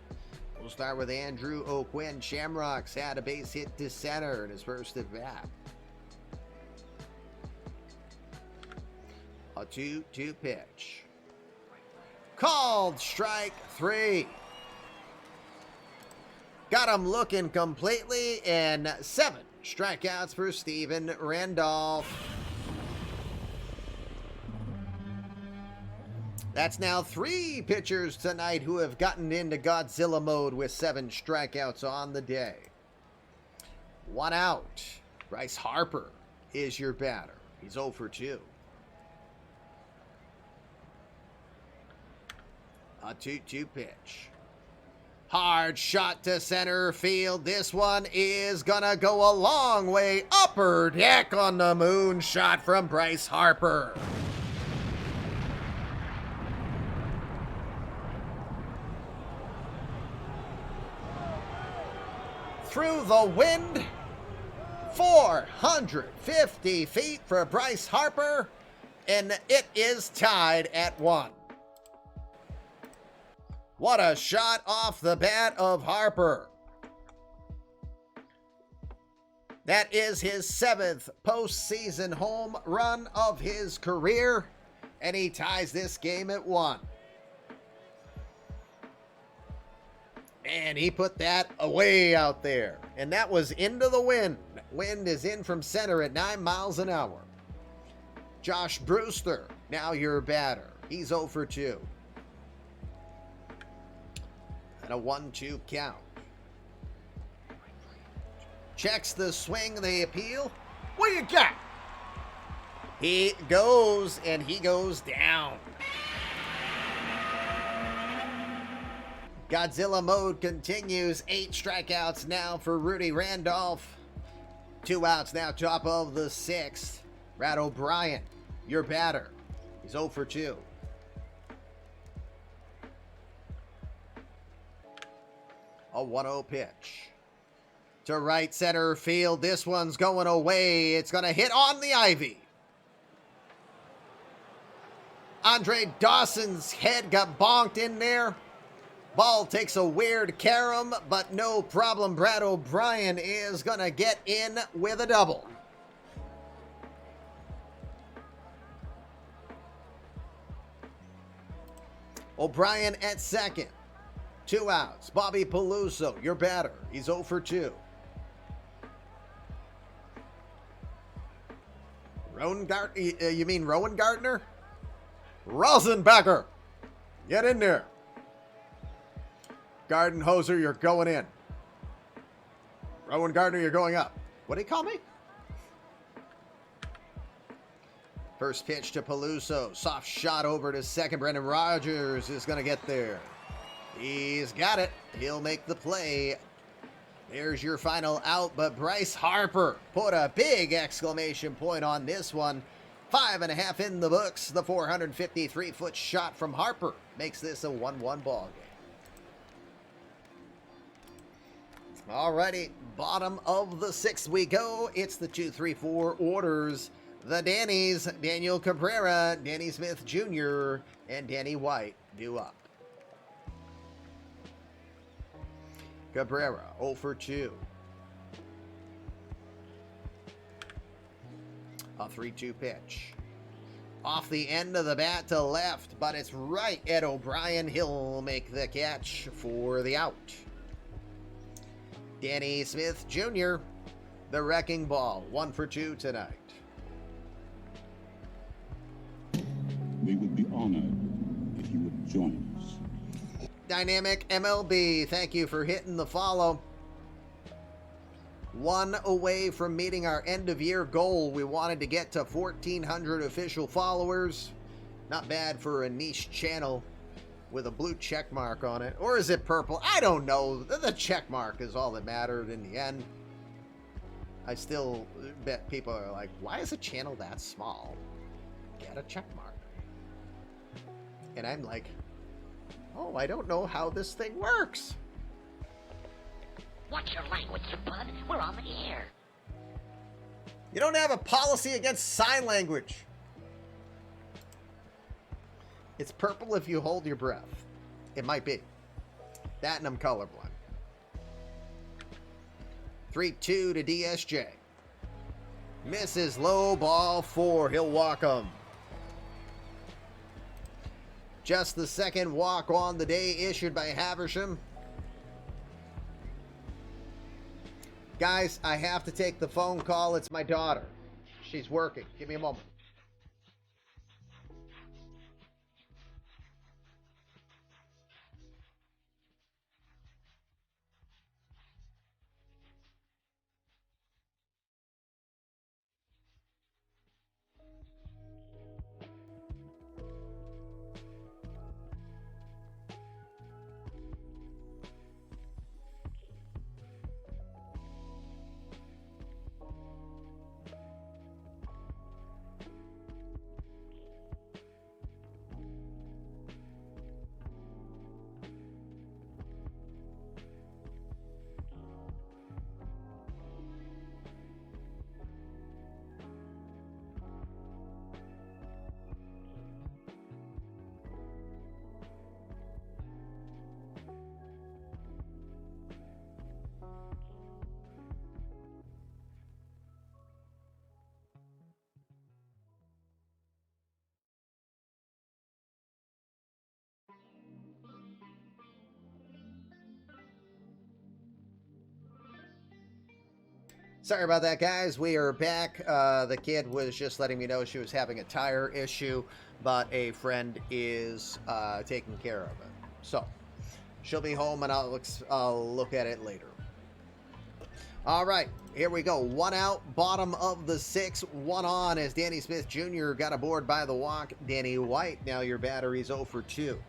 We'll start with Andrew O'Quinn. Shamrocks had a base hit to center in his first at bat. A 2-2 pitch. Called strike 3. Got him looking completely, and 7 strikeouts for Steven Randolph. That's now 3 pitchers tonight who have gotten into Godzilla mode with 7 strikeouts on the day. 1 out. Bryce Harper is your batter. He's 0 for 2. A 2-2 pitch. Hard shot to center field. This one is gonna go a long way. Upper deck on the moon shot from Bryce Harper. Through the wind, 450 feet for Bryce Harper, and it is tied at 1. What a shot off the bat of Harper. That is his 7th postseason home run of his career, and he ties this game at 1. And he put that away out there. And that was into the wind. Wind is in from center at 9 miles an hour. Josh Brewster, now your batter. He's 0 for 2. And a 1-2 count. Checks the swing, the appeal. What do you got? He goes, and he goes down. Godzilla mode continues. 8 strikeouts now for Rudy Randolph. 2 outs now, top of the 6th. Brad O'Brien, your batter. He's 0 for 2. A 1-0 pitch. To right center field. This one's going away. It's going to hit on the ivy. Andre Dawson's head got bonked in there. Ball takes a weird carom, but no problem. Brad O'Brien is going to get in with a double. O'Brien at second. 2 outs. Bobby Peluso, your batter. He's 0 for 2. You mean Rowan Gardner? Rosenbacher. Get in there. Gardenhoser, you're going in. Rowan Gardner, you're going up. What do you call me? First pitch to Peluso. Soft shot over to second. Brendan Rodgers is going to get there. He's got it. He'll make the play. There's your final out, but Bryce Harper put a big exclamation point on this one. 5.5 in the books. The 453-foot shot from Harper makes this a 1-1 ball game. Alrighty, bottom of the 6th we go. It's the 2-3-4 orders. The Dannies, Daniel Cabrera, Danny Smith Jr., and Danny White due up. Cabrera, 0 for 2. A 3-2 pitch. Off the end of the bat to left, but it's right at O'Brien. He'll make the catch for the out. Danny Smith Jr., the wrecking ball, 1 for 2 tonight. We would be honored if you would join us. Dynamic MLB, thank you for hitting the follow. 1 away from meeting our end-of-year goal. We wanted to get to 1,400 official followers. Not bad for a niche channel with a blue check mark on it. Or is it purple? I don't know. The check mark is all that mattered in the end. I still bet people are like, why is a channel that small? Get a check mark. And I'm like, oh, I don't know how this thing works. Watch your language, bud. We're on the air. You don't have a policy against sign language. It's purple if you hold your breath. It might be. That and I'm colorblind. 3-2 to DSJ. Misses low, ball 4. He'll walk him. Just the second walk on the day issued by Haversham. Guys, I have to take the phone call. It's my daughter. She's working. Give me a moment. Sorry about that, guys. We are back. The kid was just letting me know she was having a tire issue, but a friend is taking care of it. So, she'll be home, and I'll look at it later. All right, here we go. 1 out, bottom of the 6th. 1 on as Danny Smith Jr. got aboard by the walk. Danny White, now your battery's 0 for 2.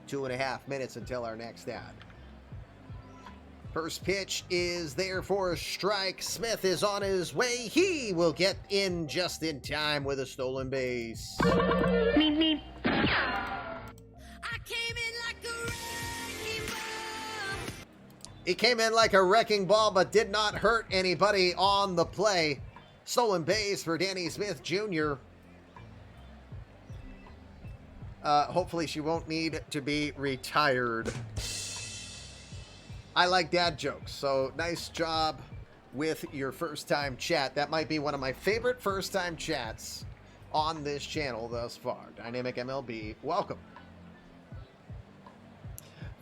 2.5 minutes until our next ad. First pitch is there for a strike. Smith is on his way. He will get in just in time with a stolen base. Meep, meep. I came in like a wrecking ball. He came in like a wrecking ball, but did not hurt anybody on the play. Stolen base for Danny Smith Jr. Hopefully she won't need to be retired. I like dad jokes, so nice job with your first-time chat. That might be one of my favorite first-time chats on this channel thus far. Dynamic MLB, welcome.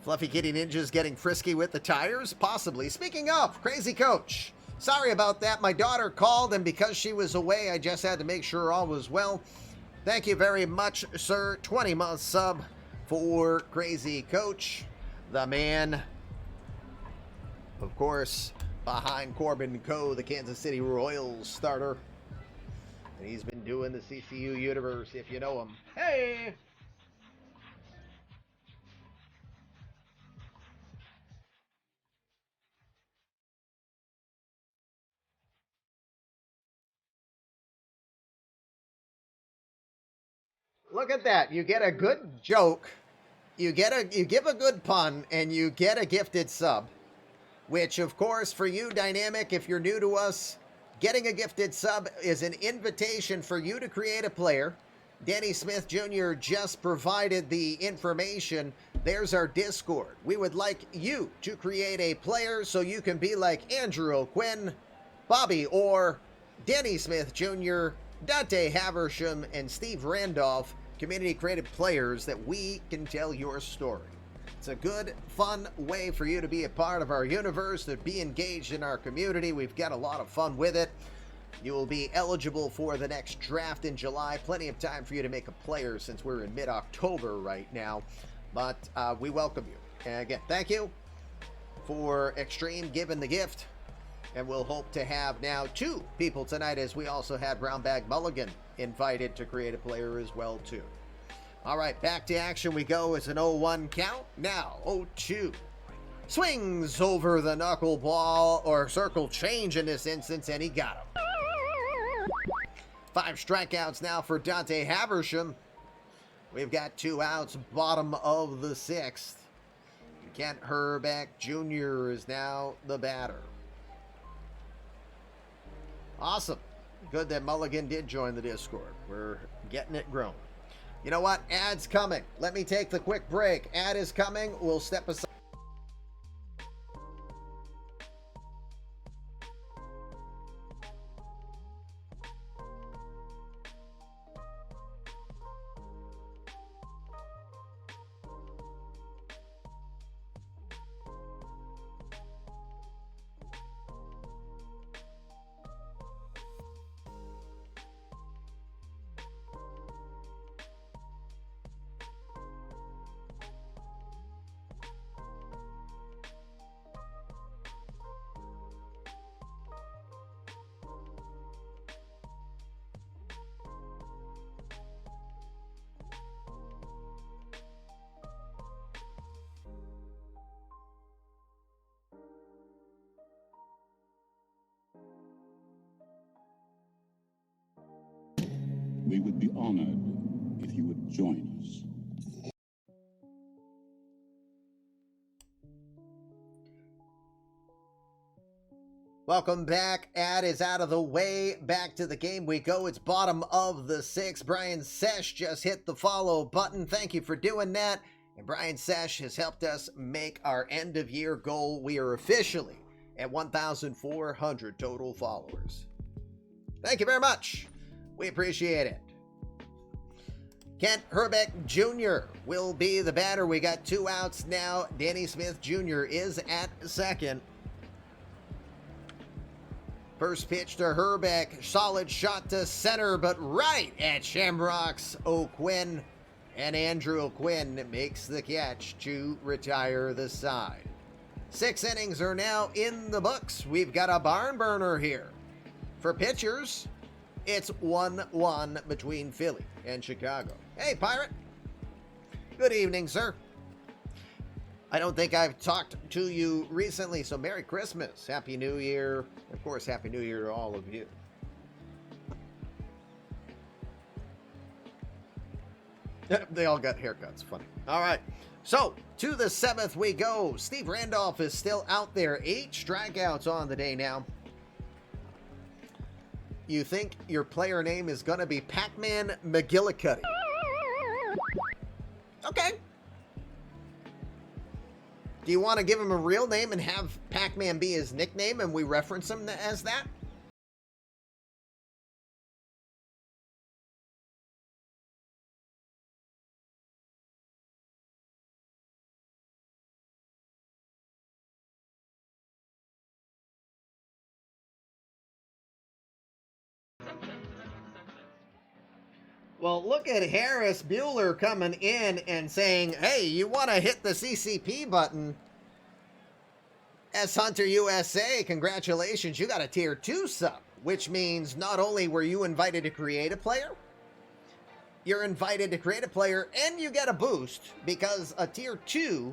Fluffy Kitty Ninja's getting frisky with the tires? Possibly. Speaking of, Crazy Coach. Sorry about that. My daughter called, and because she was away, I just had to make sure all was well. Thank you very much, sir. 20-month sub for Crazy Coach. The man, of course, behind Corbin Co., the Kansas City Royals starter. And he's been doing the CCU universe, if you know him. Hey! Look at that. You get a good joke, you give a good pun, and you get a gifted sub. Which, of course, for you, Dynamic, if you're new to us, getting a gifted sub is an invitation for you to create a player. Danny Smith Jr. just provided the information. There's our Discord. We would like you to create a player so you can be like Andrew O'Quinn, Bobby Orr, Danny Smith Jr., Dante Haversham, and Steve Randolph, community created players that we can tell your story. It's a good, fun way for you to be a part of our universe, to be engaged in our community. We've got a lot of fun with it. You will be eligible for the next draft in July. Plenty of time for you to make a player since we're in mid-October right now. But we welcome you. And again, thank you for Extreme giving the gift. And we'll hope to have now 2 people tonight, as we also had Brown Bag Mulligan invited to create a player as well, too. All right, back to action we go. It's an 0-1 count. Now, 0-2. Swings over the knuckleball, or circle change in this instance, and he got him. 5 strikeouts now for Dante Haversham. We've got 2 outs, bottom of the 6th. Kent Herbeck Jr. is now the batter. Awesome. Good that Mulligan did join the Discord. We're getting it grown. You know what? Ad's coming. Let me take the quick break. Ad is coming. We'll step aside. We would be honored if you would join us. Welcome back. Ad is out of the way. Back to the game we go. It's bottom of the 6th. Brian Sesh just hit the follow button. Thank you for doing that. And Brian Sesh has helped us make our end of year goal. We are officially at 1,400 total followers. Thank you very much. We appreciate it. Kent Herbeck Jr. will be the batter. We got 2 outs now. Danny Smith Jr. is at second. First pitch to Herbeck. Solid shot to center, but right at Shamrock's O'Quinn. And Andrew O'Quinn makes the catch to retire the side. 6 innings are now in the books. We've got a barn burner here. For pitchers, it's 1-1 between Philly and Chicago. Hey, Pirate. Good evening, sir. I don't think I've talked to you recently, so Merry Christmas. Happy New Year. Of course, Happy New Year to all of you. They all got haircuts. Funny. All right. So, to the 7th we go. Steve Randolph is still out there. 8 strikeouts on the day now. You think your player name is going to be Pac-Man McGillicuddy. Okay. Do you want to give him a real name and have Pac-Man be his nickname and we reference him as that? Well, look at Harris Bueller coming in and saying, hey, you want to hit the CCP button? S Hunter USA, congratulations, you got a tier 2 sub, which means not only were you invited to create a player, you're invited to create a player and you get a boost because a tier 2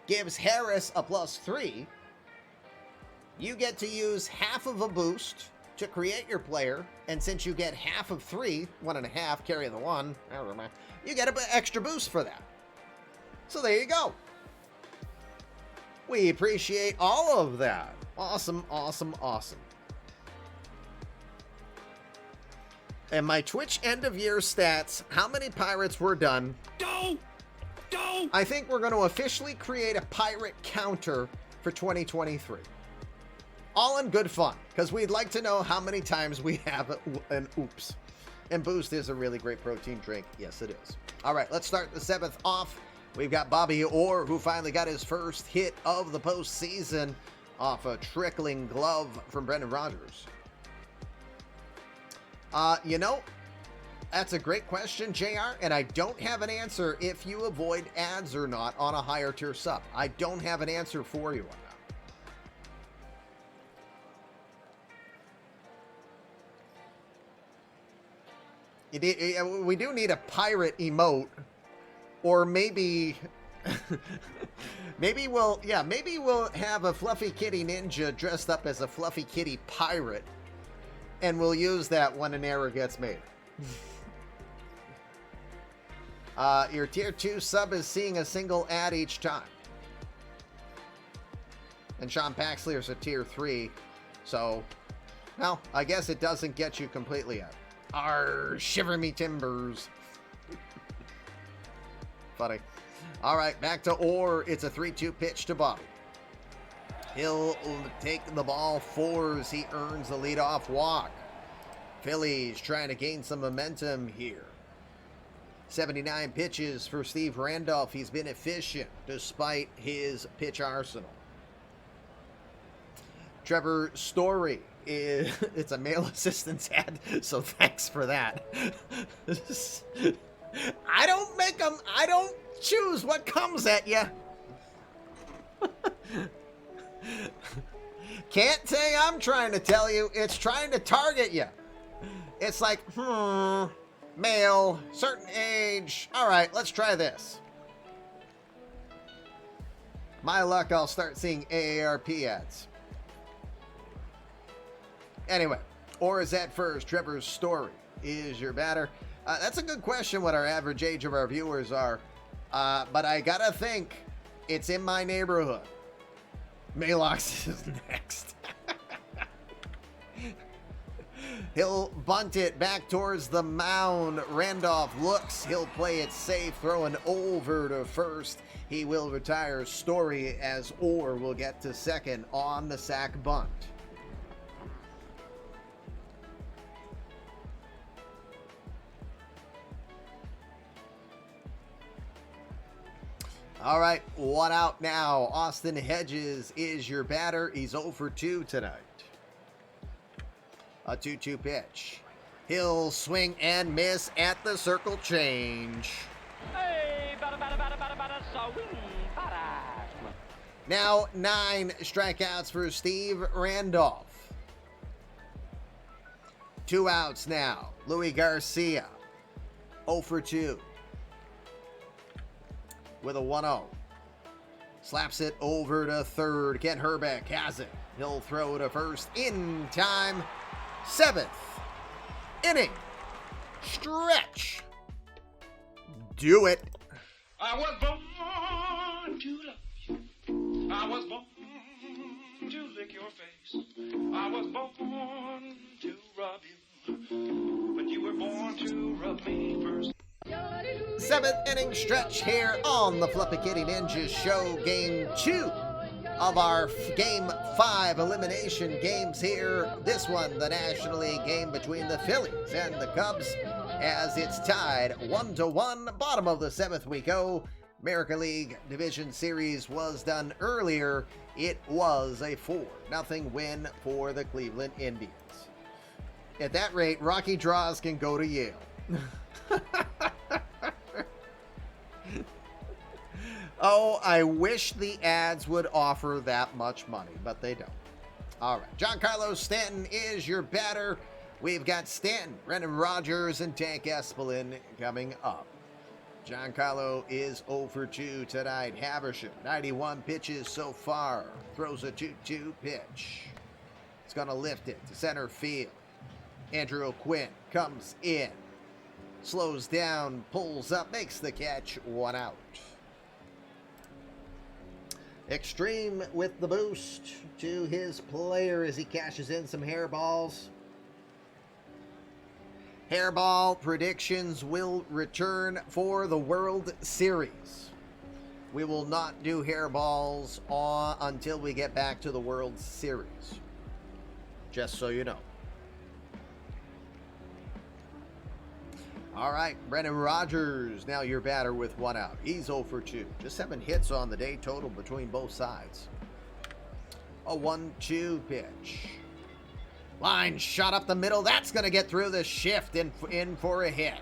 gives Harris a +3. You get to use half of a boost to create your player, and since you get half of 3, 1.5, carry the 1, you get an extra boost for that. So there you go. We appreciate all of that. Awesome, awesome, awesome. And my Twitch end of year stats, how many pirates were done? I think we're going to officially create a pirate counter for 2023. All in good fun, because we'd like to know how many times we have an oops. And Boost is a really great protein drink. Yes, it is. All right, let's start the 7th off. We've got Bobby Orr, who finally got his first hit of the postseason off a trickling glove from Brendan Rodgers. You know, that's a great question, JR, and I don't have an answer if you avoid ads or not on a higher tier sub. I don't have an answer for you on that. We do need a pirate emote, or maybe, maybe we'll have a Fluffy Kitty Ninja dressed up as a Fluffy Kitty pirate, and we'll use that when an error gets made. Your tier 2 sub is seeing a single ad each time. And Sean Paxley is a tier 3, so, well, I guess it doesn't get you completely out. Shiver me timbers. Funny. All right, back to Orr. It's a 3-2 pitch to Bobby. He'll take the ball 4s. He earns the leadoff walk. Phillies trying to gain some momentum here. 79 pitches for Steve Randolph. He's been efficient despite his pitch arsenal. Trevor Story. It's a male assistance ad, so thanks for that. I don't make them. I don't choose what comes at you. Can't say I'm trying to tell you. It's trying to target you. It's like, male, certain age. All right, let's try this. My luck, I'll start seeing AARP ads. Anyway, Orr is at first. Trevor's Story is your batter. That's a good question what our average age of our viewers are. But I gotta think it's in my neighborhood. Malox is next. He'll bunt it back towards the mound. Randolph looks. He'll play it safe, throwing over to first. He will retire Story as Orr will get to second on the sac bunt. All right, 1 out now. Austin Hedges is your batter. He's 0 for 2 tonight. A 2-2 pitch. He'll swing and miss at the circle change. Hey, bada, swing, bada. Now 9 strikeouts for Steve Randolph. 2 outs now. Louis Garcia, 0 for 2. With a 1-0. Slaps it over to third. Kent Herbeck has it. He'll throw to first in time. 7th inning. Stretch. Do it. I was born to love you. I was born to lick your face. I was born to rub you. But you were born to rub me first. Seventh inning stretch here on the Flippy Kitty Ninja Show. Game 2 of our Game 5 elimination games here. This one, the National League game between the Phillies and the Cubs, as it's tied 1-1. Bottom of the 7th we go. American League Division Series was done earlier. It was a 4-0 win for the Cleveland Indians. At that rate, Rocky Draws can go to Yale. Oh, I wish the ads would offer that much money, but they don't. All right, Giancarlo Stanton is your batter. We've got Stanton, Brendan Rodgers, and Tank Espelin coming up. Giancarlo is 0 for 2 tonight. Haversham, 91 pitches so far. Throws a 2-2 pitch. It's going to lift it to center field. Andrew O'Quinn comes in. Slows down, pulls up, makes the catch, 1 out. Extreme with the boost to his player as he cashes in some hairballs. Hairball predictions will return for the World Series. We will not do hairballs until we get back to the World Series. Just so you know. All right, Brendan Rodgers, now your batter with 1 out. He's 0 for 2. Just 7 hits on the day total between both sides. A 1-2 pitch. Line shot up the middle. That's going to get through the shift in for a hit.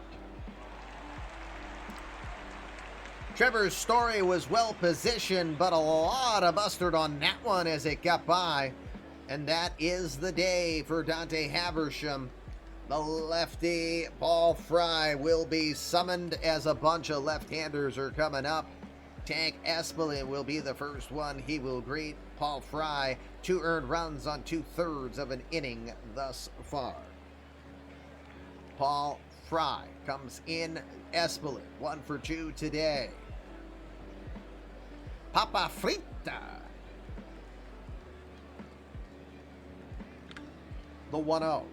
Trevor Story was well positioned, but a lot of mustard on that one as it got by. And that is the day for Dante Haversham. The lefty, Paul Fry, will be summoned as a bunch of left-handers are coming up. Tank Espelin will be the first one he will greet. Paul Fry, 2 earned runs on 2/3 of an inning thus far. Paul Fry comes in. Espelin, 1 for 2 today. Papa Frita. The 1-0.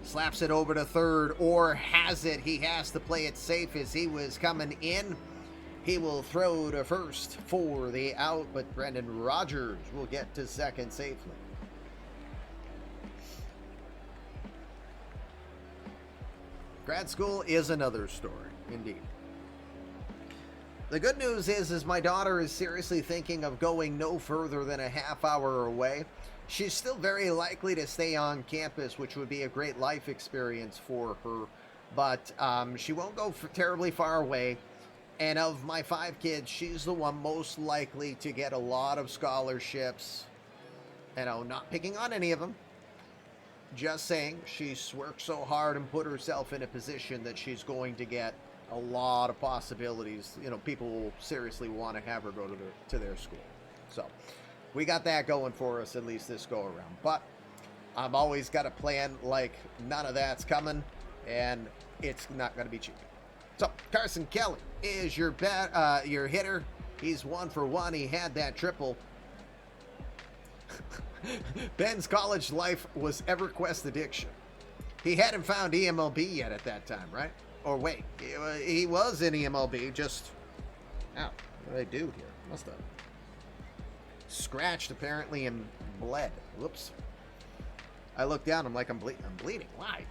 Slaps it over to third, or has it. He has to play it safe as he was coming in. He will throw to first for the out, but Brendan Rodgers will get to second safely. Grad school is another story, indeed. The good news is my daughter is seriously thinking of going no further than a half hour away. She's still very likely to stay on campus, which would be a great life experience for her, but she won't go terribly far away. And of my 5 kids, she's the one most likely to get a lot of scholarships. You know, not picking on any of them. Just saying, she's worked so hard and put herself in a position that she's going to get a lot of possibilities. You know, people will seriously want to have her go to their school. So we got that going for us, at least this go around. But I've always got a plan like none of that's coming, and it's not going to be cheap. So Carson Kelly is your hitter. He's 1 for 1. He had that triple. Ben's college life was EverQuest addiction. He hadn't found eMLB yet at that time, right? Or wait, he was in eMLB, just... Ow, what did I do here? Must have scratched, apparently, and bled. Whoops. I look down, I'm like, I'm bleeding. Why?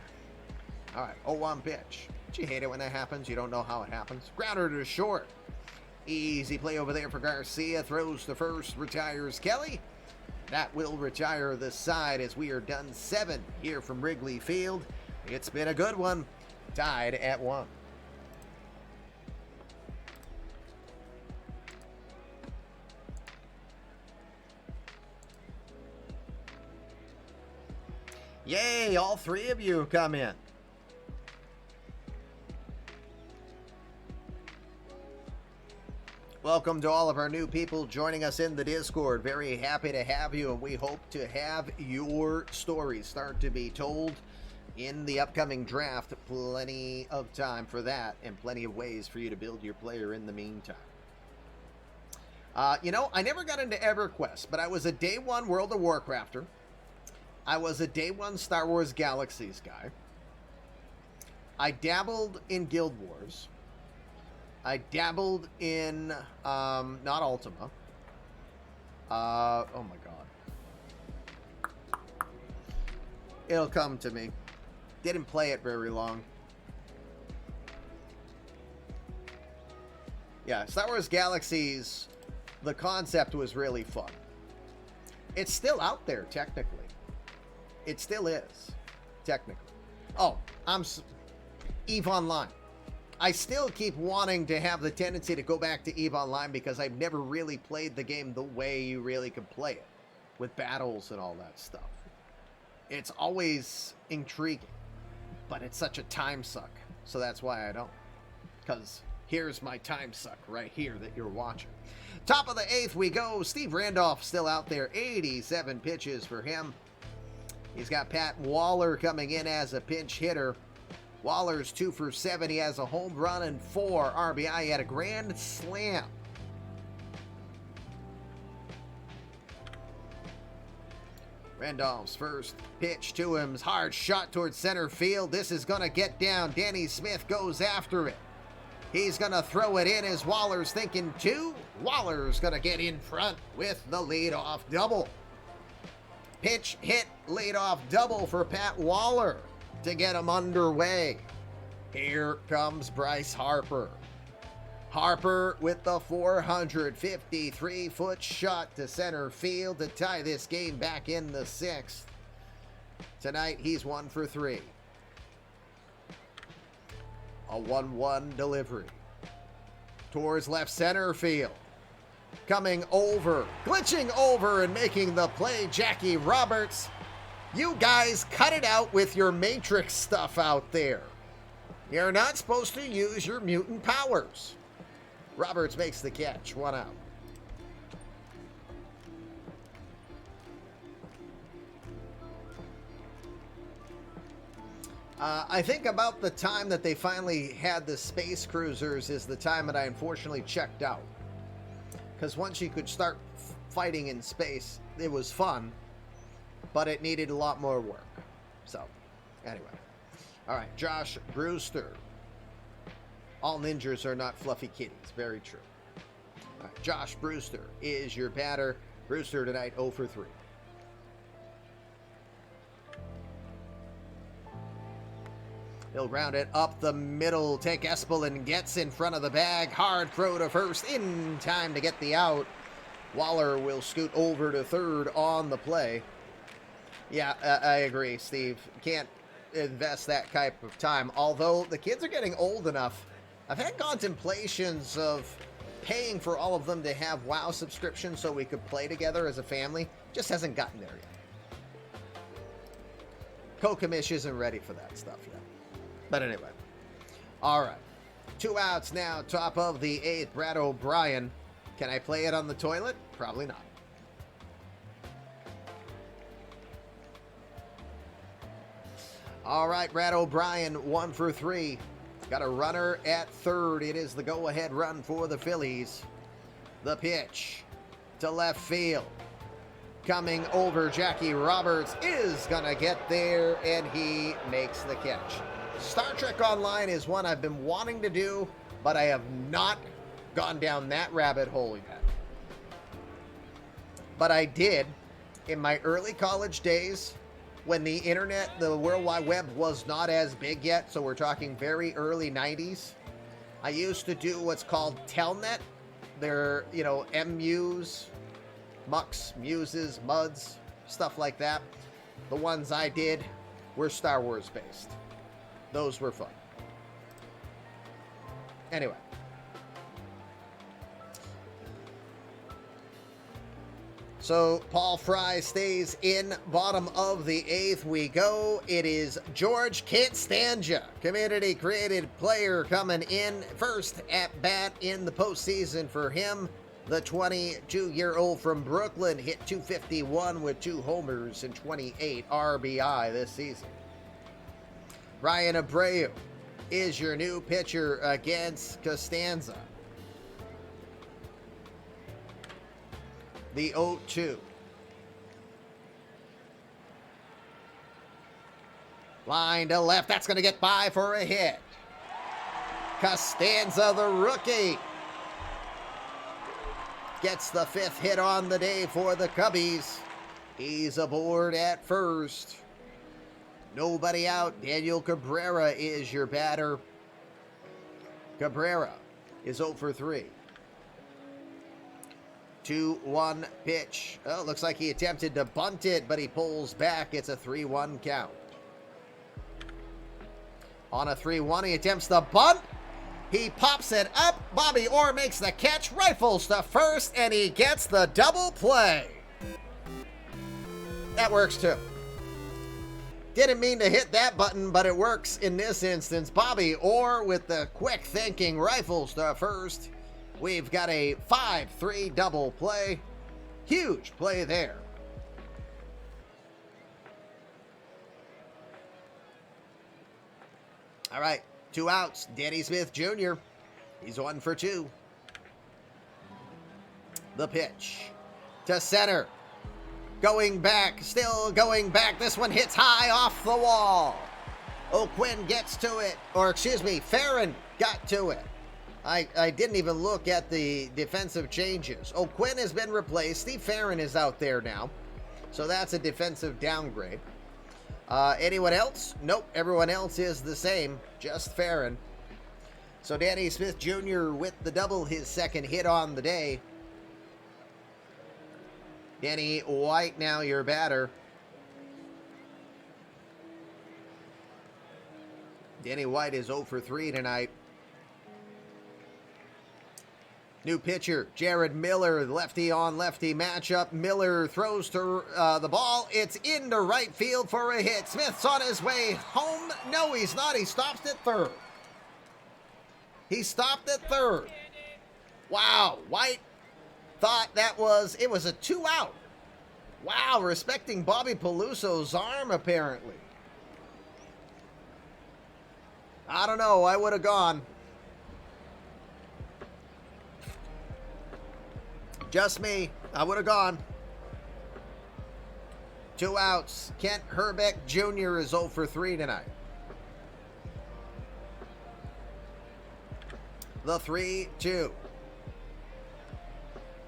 All right, 0-1 pitch. Don't you hate it when that happens? You don't know how it happens. Grounder to short. Easy play over there for Garcia. Throws to first, retires Kelly. That will retire the side as we are done 7 here from Wrigley Field. It's been a good one. Tied at 1. Yay, all 3 of you come in. Welcome to all of our new people joining us in the Discord. Very happy to have you, and we hope to have your stories start to be told in the upcoming draft. Plenty of time for that, and plenty of ways for you to build your player in the meantime. You know, I never got into EverQuest, but I was a day 1 World of Warcrafter. I was a day 1 Star Wars Galaxies guy. I dabbled in Guild Wars. I dabbled in, not Ultima. Oh my god. It'll come to me. Didn't play it very long. Yeah, Star Wars Galaxies, the concept was really fun. It's still out there, technically. It still is, technically. Oh, EVE Online. I still keep wanting to have the tendency to go back to EVE Online because I've never really played the game the way you really can play it, with battles and all that stuff. It's always intriguing, but it's such a time suck, so that's why I don't. Because here's my time suck right here that you're watching. Top of the 8th we go. Steve Randolph still out there. 87 pitches for him. He's got Pat Waller coming in as a pinch hitter. Waller's 2 for 7. He has a home run and 4 RBI. He had a grand slam. Randolph's first pitch to him. Hard shot towards center field. This is going to get down. Danny Smith goes after it. He's going to throw it in as Waller's thinking 2. Waller's going to get in front with the leadoff double. Pitch hit, leadoff double for Pat Waller to get him underway. Here comes Bryce Harper. Harper with the 453-foot shot to center field to tie this game back in the 6th. Tonight, he's 1 for 3. A 1-1 delivery towards left center field. Coming over, glitching over and making the play, Jackie Roberts. You guys cut it out with your Matrix stuff out there. You're not supposed to use your mutant powers. Roberts makes the catch, 1 out. I think about the time that they finally had the space cruisers is the time that I unfortunately checked out. Because once you could start fighting in space, it was fun, but it needed a lot more work. So, anyway. All right, Josh Brewster. All ninjas are not fluffy kitties. Very true. All right, Josh Brewster is your batter. Brewster tonight 0 for 3. He'll ground it up the middle. Take Espelin gets in front of the bag. Hard throw to first in time to get the out. Waller will scoot over to third on the play. Yeah, I agree, Steve. Can't invest that type of time. Although the kids are getting old enough. I've had contemplations of paying for all of them to have WoW subscriptions so we could play together as a family. Just hasn't gotten there yet. Kokamish isn't ready for that stuff yet. But anyway. All right. 2 outs now. Top of the 8th. Brad O'Brien. Can I play it on the toilet? Probably not. All right. Brad O'Brien 1 for 3. Got a runner at third. It is the go-ahead run for the Phillies. The pitch to left field. Coming over, Jackie Roberts is going to get there, and he makes the catch. Star Trek Online is one I've been wanting to do, but I have not gone down that rabbit hole yet. But I did in my early college days when the internet, the World Wide Web was not as big yet, so we're talking very early 90s. I used to do what's called Telnet. They're, MUs, Mucks, Muses, Muds, stuff like that. The ones I did were Star Wars based. Those were fun. Anyway. So Paul Fry stays in. Bottom of the 8th we go. It is George Kitstanja, community created player, coming in first at bat in the postseason for him. The 22-year-old from Brooklyn hit .251 with 2 homers and 28 RBI this season. Ryan Abreu is your new pitcher against Costanza. The 0-2. Line to left. That's going to get by for a hit. Costanza, the rookie, gets the 5th hit on the day for the Cubbies. He's aboard at first. Nobody out. Daniel Cabrera is your batter. Cabrera is 0 for 3. 2-1 pitch. Oh, looks like he attempted to bunt it, but he pulls back. It's a 3-1 count. On a 3-1, he attempts the bunt. He pops it up. Bobby Orr makes the catch, rifles to first, and he gets the double play. That works too. Didn't mean to hit that button, but it works in this instance. Bobby Orr with the quick thinking rifles to first. We've got a 5-3 double play. Huge play there. All right, 2 outs. Danny Smith Jr. He's 1 for 2. The pitch to center. Going back, still going back. This one hits high off the wall. O'Quinn gets to it, or excuse me, Farron got to it. I didn't even look at the defensive changes. O'Quinn has been replaced. Steve Farron is out there now. So that's a defensive downgrade. Anyone else? Nope, everyone else is the same, just Farron. So Danny Smith Jr. with the double, his 2nd hit on the day. Danny White now your batter. Danny White is 0 for 3 tonight. New pitcher, Jared Miller, lefty on lefty matchup. Miller throws to the ball. It's into right field for a hit. Smith's on his way home. No, he's not. He stops at third. He stopped at third. Wow, White thought it was a 2 out. Wow, respecting Bobby Peluso's arm apparently. I don't know, I would have gone. Just me, I would have gone. 2 outs. Kent Herbeck Jr. is 0 for 3 tonight. The 3-2.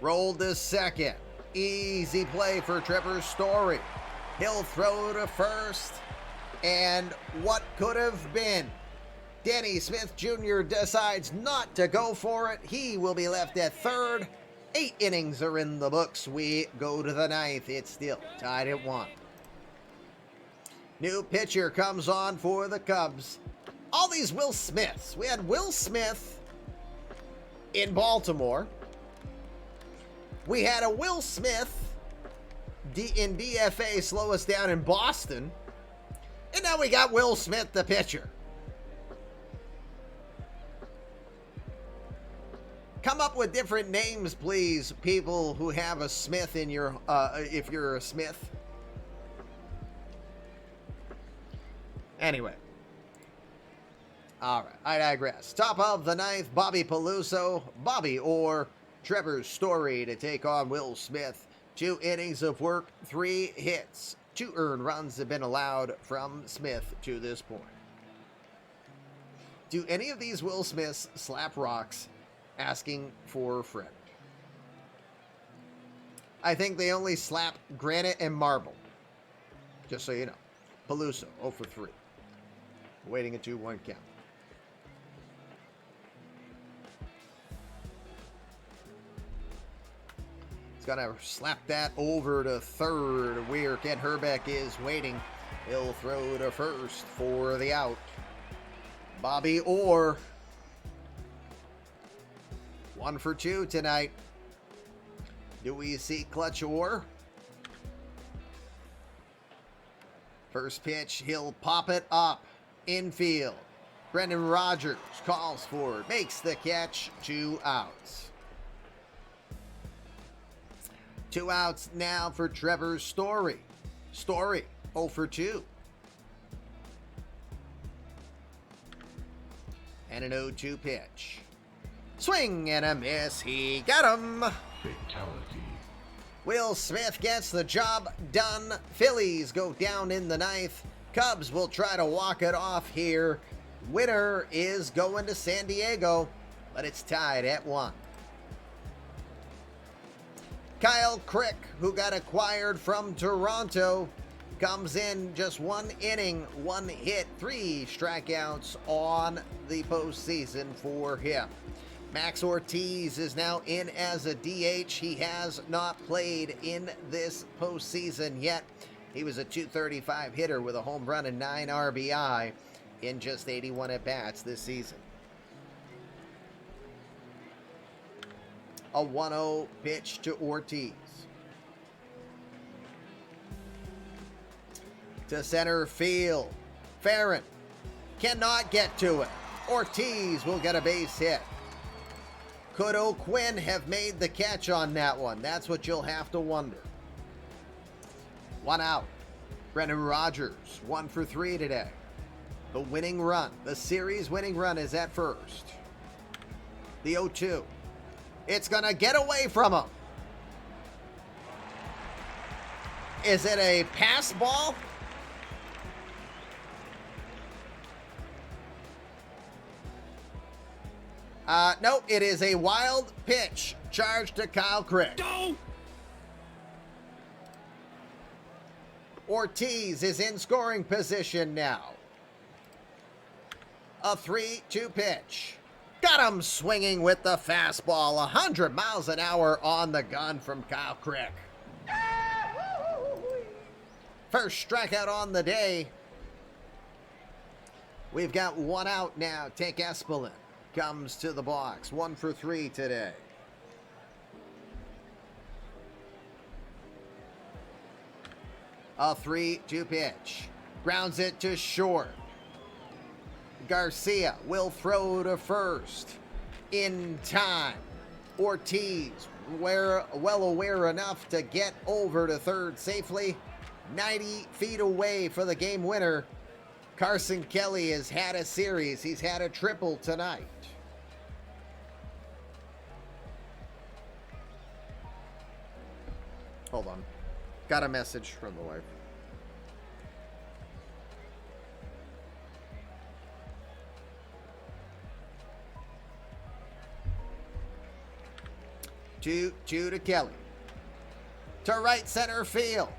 Rolled to second. Easy play for Trevor Story. He'll throw to first. And what could have been? Danny Smith Jr. decides not to go for it. He will be left at third. 8 innings are in the books. We go to the 9th. It's still tied at 1. New pitcher comes on for the Cubs. All these Will Smiths. We had Will Smith in Baltimore. We had a Will Smith in DFA slow us down in Boston. And now we got Will Smith, the pitcher. Come up with different names, please, people who have a Smith in your, if you're a Smith. Anyway. All right, I digress. Top of the 9th, Bobby Peluso, Bobby Orr, Trevor Story to take on Will Smith. 2 innings of work, 3 hits. 2 earned runs have been allowed from Smith to this point. Do any of these Will Smiths slap rocks asking for a friend? I think they only slap granite and marble. Just so you know. Peluso, 0 for 3. Waiting a 2-1 count. He's gonna slap that over to third, where Kent Herbeck is waiting. He'll throw to first for the out. Bobby Orr, 1 for 2 tonight. Do we see Clutch Orr? First pitch, he'll pop it up. Infield. Brendan Rodgers calls for it, makes the catch. 2 outs. 2 outs now for Trevor Story. Story, 0 for 2. And an 0-2 pitch. Swing and a miss. He got him. Fatality. Will Smith gets the job done. Phillies go down in the 9th. Cubs will try to walk it off here. Winner is going to San Diego, but it's tied at 1. Kyle Crick, who got acquired from Toronto, comes in just 1 inning, 1 hit, 3 strikeouts on the postseason for him. Max Ortiz is now in as a DH. He has not played in this postseason yet. He was a .235 hitter with a home run and 9 RBI in just 81 at-bats this season. A 1-0 pitch to Ortiz. To center field. Farron cannot get to it. Ortiz will get a base hit. Could O'Quinn have made the catch on that one? That's what you'll have to wonder. 1 out. Brendan Rodgers, 1 for 3 today. The winning run, the series winning run is at first. The 0-2. It's going to get away from him. Is it a pass ball? No, it is a wild pitch charged to Kyle Crick. Go! Ortiz is in scoring position now. A 3-2 pitch. Got him swinging with the fastball. 100 miles an hour on the gun from Kyle Crick. First strikeout on the day. We've got 1 out now. Tank Espelin comes to the box. 1 for 3 today. A 3-2 pitch. Grounds it to short. Garcia will throw to first in time. Ortiz, well aware enough to get over to third safely. 90 feet away for the game winner. Carson Kelly has had a series. He's had a triple tonight. Hold on. Got a message from the wife. Two to Kelly. To right center field.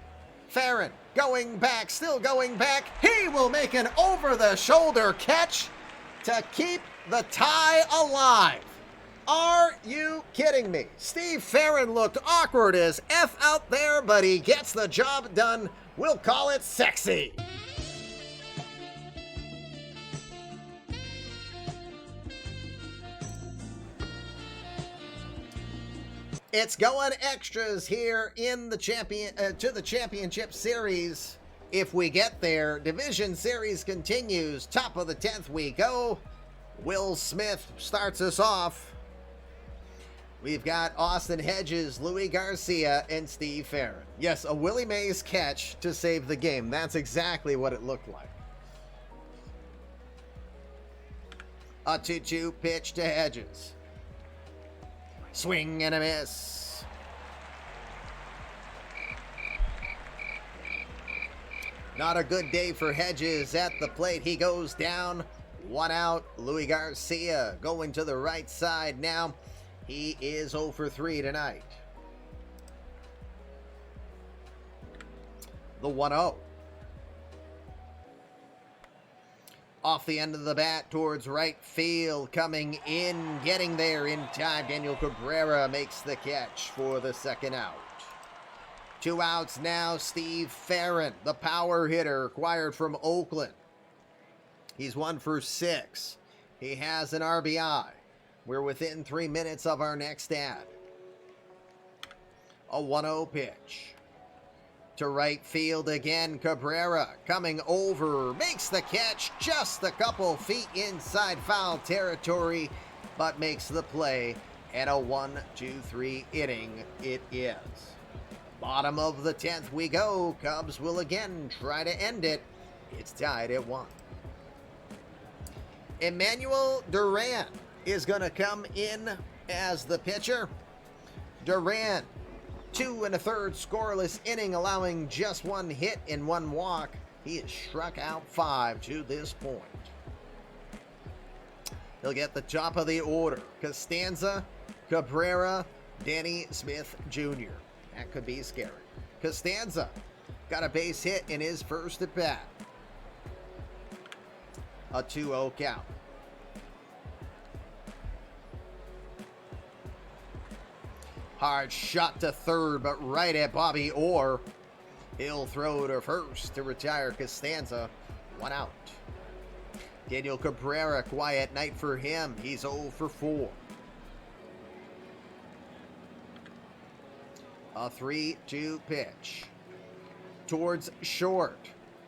Farron going back, still going back. He will make an over-the-shoulder catch to keep the tie alive. Are you kidding me? Steve Farron looked awkward as F out there, but he gets the job done. We'll call it sexy. It's going extras here in the championship series. If we get there, division series continues. Top of the 10th we go. Will Smith starts us off. We've got Austin Hedges, Louis Garcia, and Steve Farron. Yes, a Willie Mays catch to save the game. That's exactly what it looked like. A 2-2 pitch to Hedges. Swing and a miss. Not a good day for Hedges at the plate. He goes down. 1 out. Louis Garcia going to the right side now. He is 0 for 3 tonight. The 1-0. Off the end of the bat towards right field, coming in, getting there in time. Daniel Cabrera makes the catch for the second out. 2 outs now. Steve Farron, the power hitter acquired from Oakland. He's 1 for 6. He has an RBI. We're within 3 minutes of our next ad. A 1-0 pitch. To right field again, Cabrera coming over, makes the catch just a couple feet inside foul territory, but makes the play, and a 1-2-3 inning it is. Bottom of the 10th we go. Cubs will again try to end it. It's tied at 1. Emmanuel Duran is going to come in as the pitcher. Duran, 2 1/3 scoreless inning, allowing just 1 hit and 1 walk. He has struck out 5 to this point. He'll get the top of the order. Costanza, Cabrera, Danny Smith Jr. That could be scary. Costanza got a base hit in his first at bat. A 2-0 count. Hard shot to third, but right at Bobby Orr. He'll throw to first to retire Costanza. 1 out. Daniel Cabrera, quiet night for him. He's 0 for 4. A 3-2 pitch. Towards short.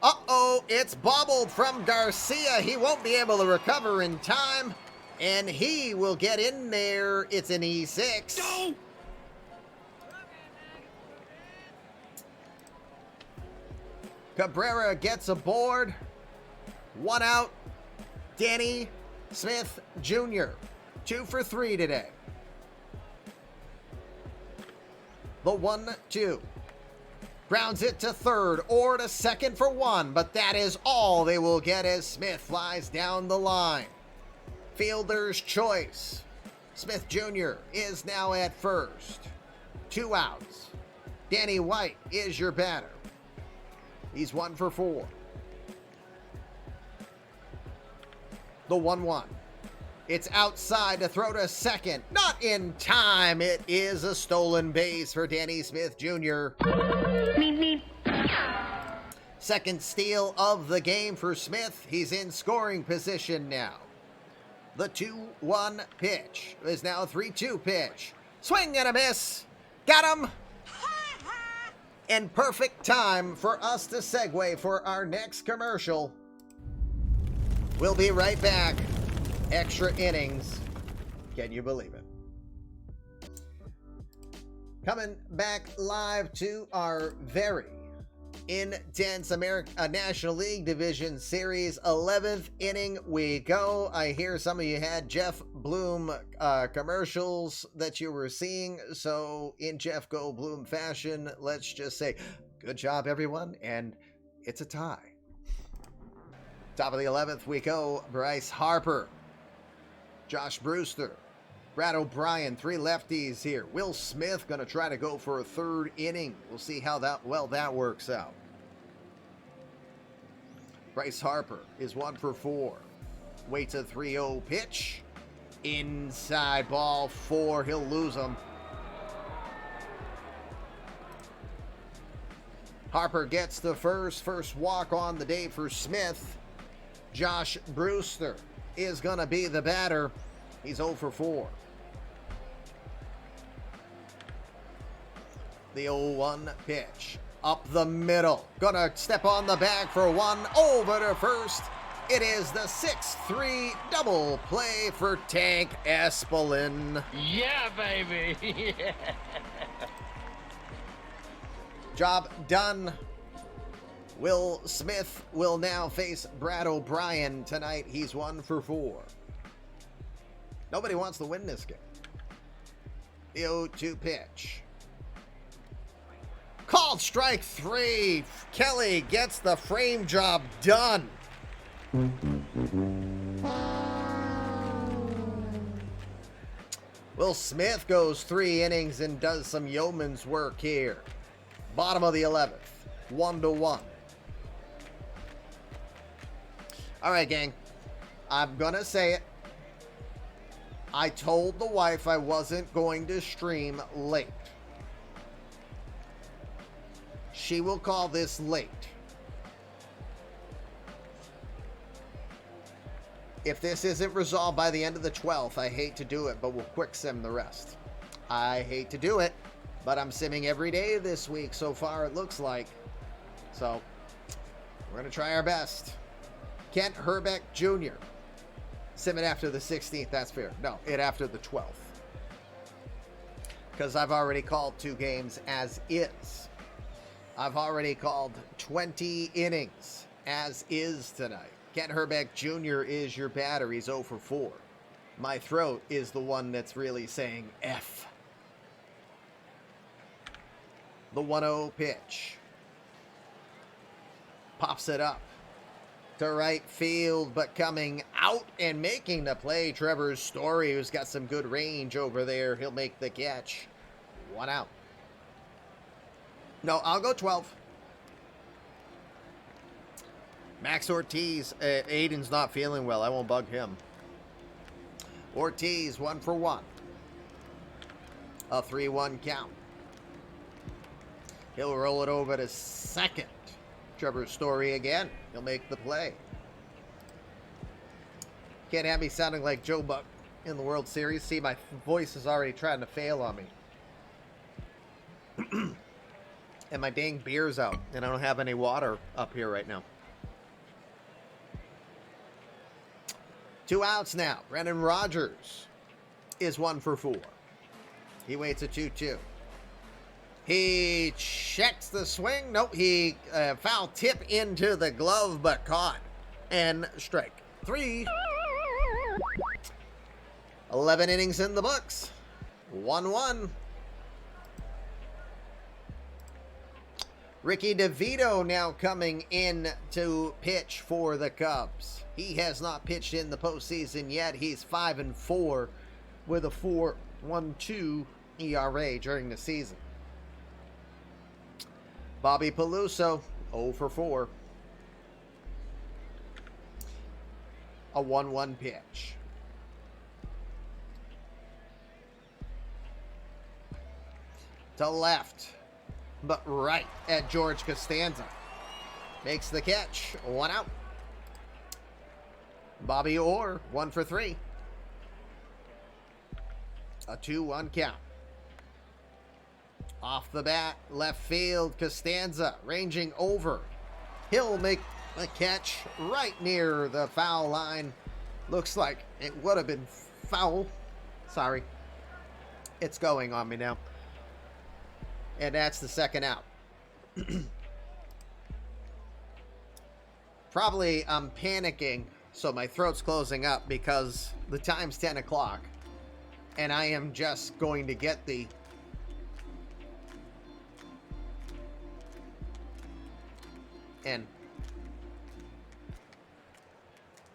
Uh-oh, it's bobbled from Garcia. He won't be able to recover in time. And he will get in there. It's an E6. No! Cabrera gets aboard. 1 out. Danny Smith Jr. 2 for 3 today. The 1-2. Grounds it to third or to second for 1, but that is all they will get as Smith flies down the line. Fielder's choice. Smith Jr. is now at first. 2 outs. Danny White is your batter. He's 1 for 4. The 1-1. It's outside to throw to second. Not in time. It is a stolen base for Danny Smith Jr. Second steal of the game for Smith. He's in scoring position now. The 2-1 pitch is now a 3-2 pitch. Swing and a miss. Got him. And perfect time for us to segue for our next commercial. We'll be right back. Extra innings. Can you believe it? Coming back live to our very intense National League Division Series 11th inning we go. I hear some of you had Jeff Bloom commercials that you were seeing. So in Jeff Go Bloom fashion, let's just say good job, everyone. And it's a tie. Top of the 11th we go. Bryce Harper, Josh Brewster, Brad O'Brien, 3 lefties here. Will Smith going to try to go for a 3rd inning. We'll see how that works out. Bryce Harper is 1 for 4. Waits a 3-0 pitch. Inside ball 4. He'll lose him. Harper gets the first walk on the day for Smith. Josh Brewster is going to be the batter. He's 0 for 4. The 0-1 pitch. Up the middle. Gonna step on the bag for 1. Over to first. It is the 6-3 double play for Tank Espelin. Yeah, baby. Yeah. Job done. Will Smith will now face Brad O'Brien tonight. He's 1 for 4. Nobody wants to win this game. The 0-2 pitch. Called strike 3. Kelly gets the frame job done. Will Smith goes 3 innings and does some yeoman's work here. Bottom of the 11th. 1-1. All right, gang. I'm going to say it. I told the wife I wasn't going to stream late. She will call this late. If this isn't resolved by the end of the 12th, I hate to do it, but we'll quick sim the rest. I hate to do it, but I'm simming every day this week so far, it looks like. So, we're going to try our best. Kent Herbeck Jr. Sim it after the 16th, that's fair. No, it after the 12th. Because I've already called 2 games as is. I've already called 20 innings as is tonight. Kent Herbeck Jr. is your batter. He's 0 for 4. My throat is the one that's really saying F. The 1-0 pitch. Pops it up to right field, but coming out and making the play, Trevor Story, who's got some good range over there. He'll make the catch. 1 out. No, I'll go 12. Max Ortiz. Aiden's not feeling well. I won't bug him. Ortiz, 1 for 1. A 3-1 count. He'll roll it over to second. Trevor Story again. He'll make the play. Can't have me sounding like Joe Buck in the World Series. See, my voice is already trying to fail on me. And my dang beer's out. And I don't have any water up here right now. 2 outs now. Brendan Rodgers is 1 for 4. He waits a 2-2. He checks the swing. Nope, he foul tip into the glove, but caught. And strike 3. 11 innings in the books. 1-1. Ricky DeVito now coming in to pitch for the Cubs. He has not pitched in the postseason yet. He's 5-4 with a 4.12 ERA during the season. Bobby Peluso, 0 for 4. A 1-1 pitch. To left, but right at George Costanza. Makes the catch. 1 out. Bobby Orr, 1 for 3. A 2-1 count. Off the bat, left field, Costanza ranging over. He'll make a catch right near the foul line. Looks like it would have been foul. Sorry. It's going on me now. And that's the second out. Probably I'm panicking, so my throat's closing up because the time's 10 o'clock. And I am just going to get the and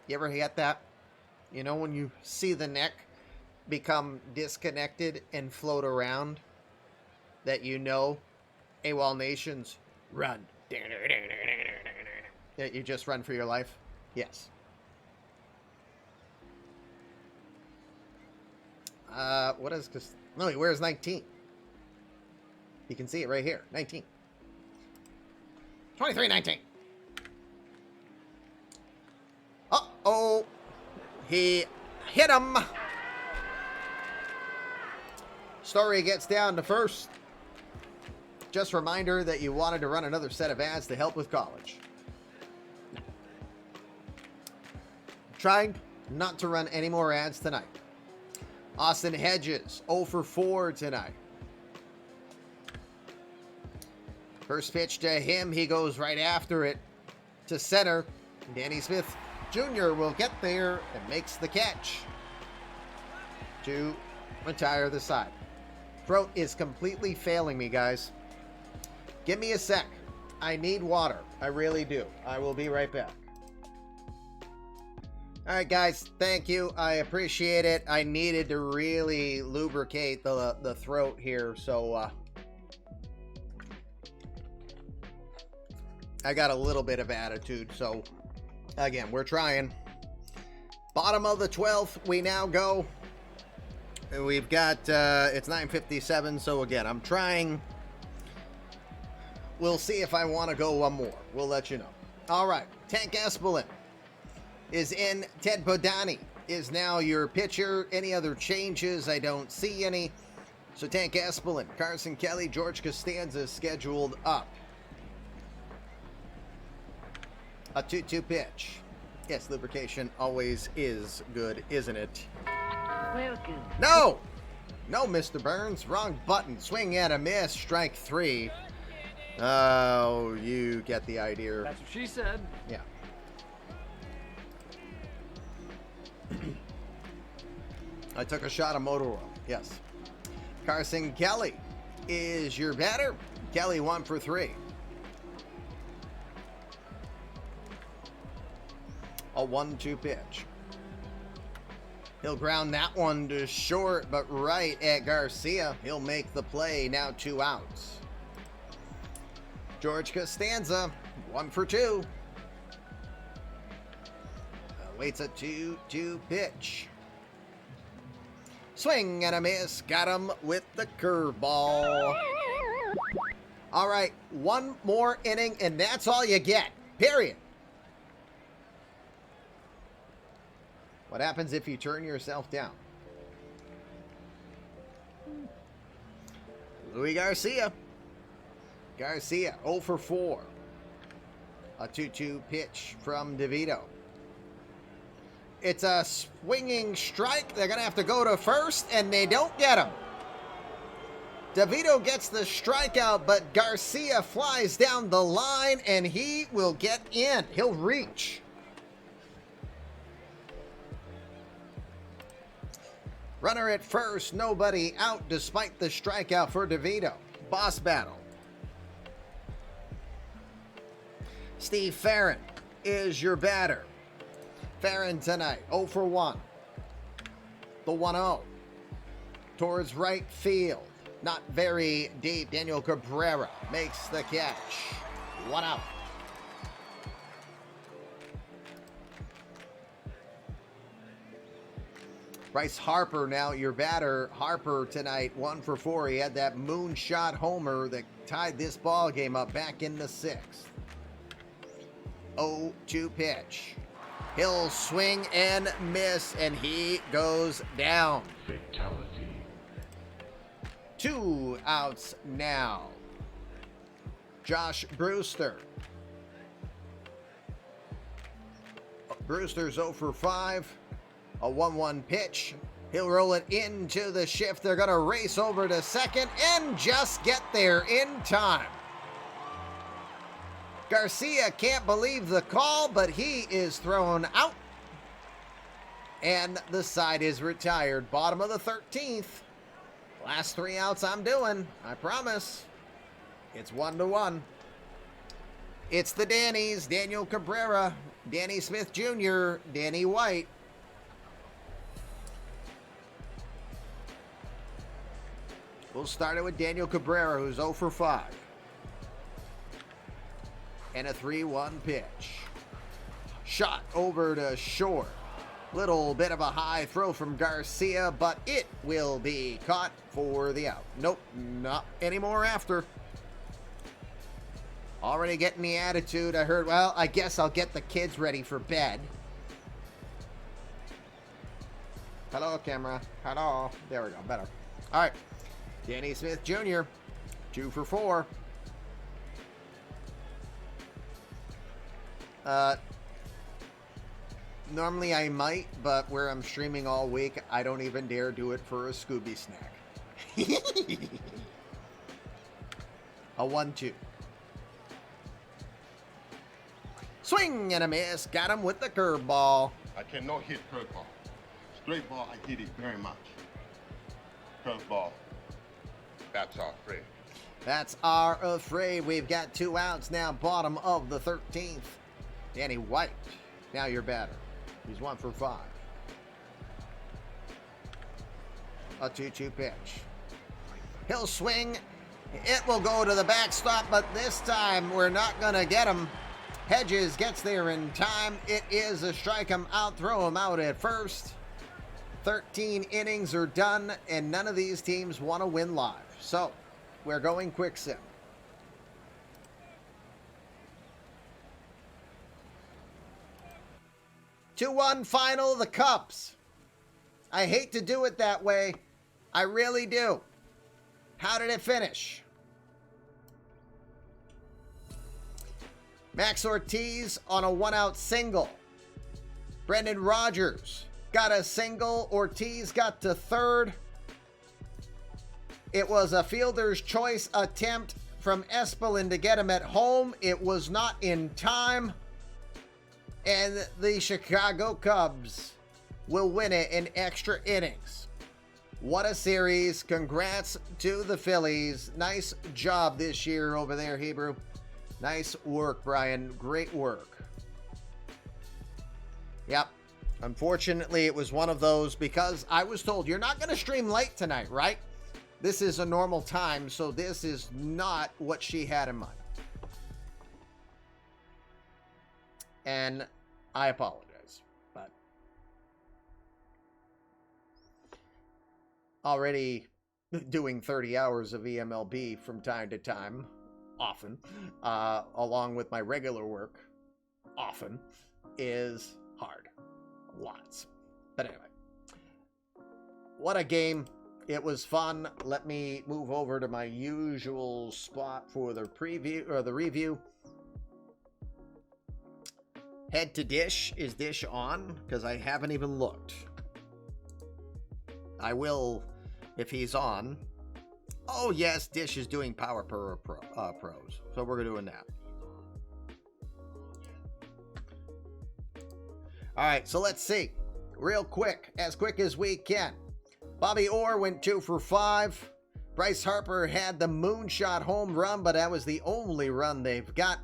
you ever get that? You know, when you see the neck become disconnected and float around, that you know AWOL Nation's run. That you just run for your life? Yes. What is this? No, he wears 19. You can see it right here. 19. 23-19. Uh-oh. He hit him. Story gets down to first. Just a reminder that you wanted to run another set of ads to help with college. Trying not to run any more ads tonight. Austin Hedges, 0 for 4 tonight. First pitch to him, he goes right after it to center. Danny Smith Jr. will get there and makes the catch to retire the side. Throat is completely failing me, guys. Give me a sec. I need water. I really do. I will be right back. All right, guys. Thank you. I appreciate it. I needed to really lubricate the throat here, so I got a little bit of attitude. So again, we're trying. Bottom of the 12th, we now go. We've got it's 9:57. So again, I'm trying. We'll see if I want to go one more. We'll let you know. All right, Tank Espelin is in. Ted Bodani is now your pitcher. Any other changes? I don't see any. So Tank Espelin, Carson Kelly, George Costanza scheduled up. A 2-2 pitch. Yes, lubrication always is good, isn't it? Welcome. No! No, Mr. Burns. Wrong button. Swing and a miss. Strike 3. Oh, you get the idea. That's what she said. Yeah. I took a shot of motor oil. Yes. Carson Kelly is your batter. Kelly 1 for 3. A 1-2 pitch. He'll ground that one to short, but right at Garcia. He'll make the play. Now 2 outs. George Costanza, 1 for 2. Waits a 2-2 pitch. Swing and a miss. Got him with the curveball. All right, 1 more inning, and that's all you get. Period. What happens if you turn yourself down? Luis Garcia. Garcia, 0 for 4. A 2-2 pitch from DeVito. It's a swinging strike. They're going to have to go to first, and they don't get him. DeVito gets the strikeout, but Garcia flies down the line, and he will get in. He'll reach. Runner at first, nobody out despite the strikeout for DeVito. Boss battle. Steve Farron is your batter. Farron tonight, 0 for 1. The 1-0. Towards right field. Not very deep. Daniel Cabrera makes the catch. 1 out. Bryce Harper now your batter. Harper tonight, 1 for 4. He had that moonshot homer that tied this ball game up back in the 6th. 0-2 pitch. He'll swing and miss, and he goes down. Fatality. 2 outs now. Josh Brewster. Brewster's 0 for 5. A 1-1 pitch. He'll roll it into the shift. They're going to race over to second and just get there in time. Garcia can't believe the call, but he is thrown out. And the side is retired. Bottom of the 13th. Last 3 outs I'm doing. I promise. It's 1-1. It's the Dannies. Daniel Cabrera, Danny Smith Jr., Danny White. We'll start it with Daniel Cabrera, who's 0 for 5. And a 3-1 pitch. Shot over to short. Little bit of a high throw from Garcia, but it will be caught for the out. Nope, not anymore after. Already getting the attitude. I heard, well, I guess I'll get the kids ready for bed. Hello, camera. Hello. There we go, better. All right. Danny Smith Jr., 2 for 4. Normally I might, but where I'm streaming all week, I don't even dare do it for a Scooby snack. A 1-2. Swing and a miss. Got him with the curveball. I cannot hit curveball. Straight ball, I hit it very much. Curveball, that's our afraid. That's our afraid. We've got 2 outs now. Bottom of the 13th. Danny White, now your batter. He's 1 for 5. A 2-2 pitch. He'll swing. It will go to the backstop, but this time we're not going to get him. Hedges gets there in time. It is a strike him out, throw him out at first. 13 innings are done, and none of these teams want to win live. So, we're going quick sim. Two 2-1 final, the Cubs. I hate to do it that way. I really do. How did it finish? Max Ortiz on a 1-out single. Brendan Rodgers got a single. Ortiz got to third. It was a fielder's choice attempt from Espelin to get him at home. It was not in time. And the Chicago Cubs will win it in extra innings. What a series. Congrats to the Phillies. Nice job this year over there, Hebrew. Nice work, Brian. Great work. Yep. Unfortunately, it was one of those because I was told you're not going to stream late tonight, right? This is a normal time, so this is not what she had in mind. And I apologize, but already doing 30 hours of eMLB from time to time, often, along with my regular work, often, is hard. Lots. But anyway, what a game. It was fun. Let me move over to my usual spot for the preview or the review. Head to Dish. Is Dish on? Because I haven't even looked. I will if he's on. Oh yes, Dish is doing Power Pros. So we're doing that. All right, so let's see. Real quick as we can. Bobby Orr went 2 for 5. Bryce Harper had the moonshot home run, but that was the only run they've got.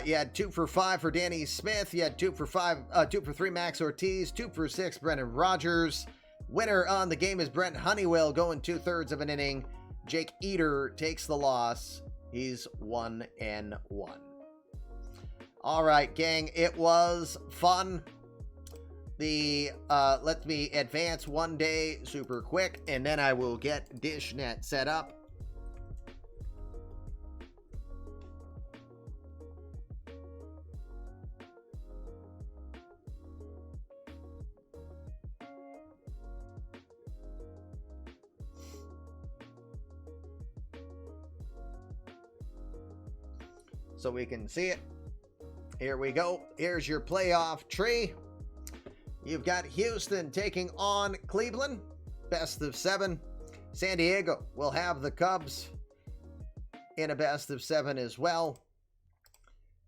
You had 2 for 5 for Danny Smith. You had 2 for 3 Max Ortiz. 2 for 6 Brendan Rodgers. Winner on the game is Brent Honeywell going 2/3 of an inning. Jake Eater takes the loss. He's 1-1. All right, gang, it was fun. Let me advance one day super quick, and then I will get DishNet set up. So we can see it. Here we go. Here's your playoff tree. You've got Houston taking on Cleveland. Best of 7. San Diego will have the Cubs in a best of 7 as well.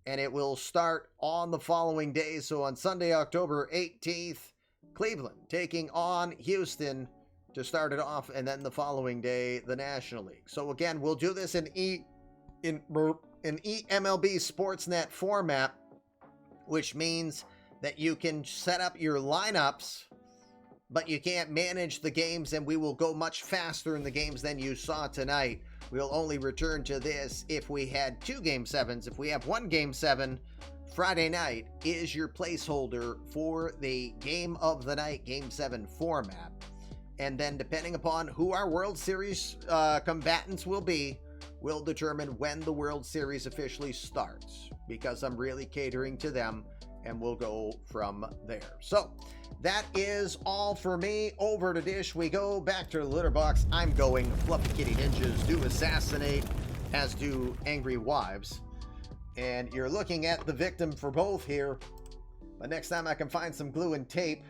And it will start on the following day. So on Sunday, October 18th, Cleveland taking on Houston to start it off. And then the following day, the National League. So again, we'll do this in eMLB Sportsnet format, which means that you can set up your lineups, but you can't manage the games, and we will go much faster in the games than you saw tonight. We'll only return to this if we had 2 Game 7s. If we have 1 Game 7, Friday night is your placeholder for the Game of the Night Game 7 format. And then depending upon who our World Series combatants will be, will determine when the World Series officially starts, because I'm really catering to them, and we'll go from there. So that is all for me. Over to Dish we go. Back to the litter box. I'm going. Fluffy Kitty Ninjas do assassinate, as do Angry Wives. And you're looking at the victim for both here. But next time I can find some glue and tape,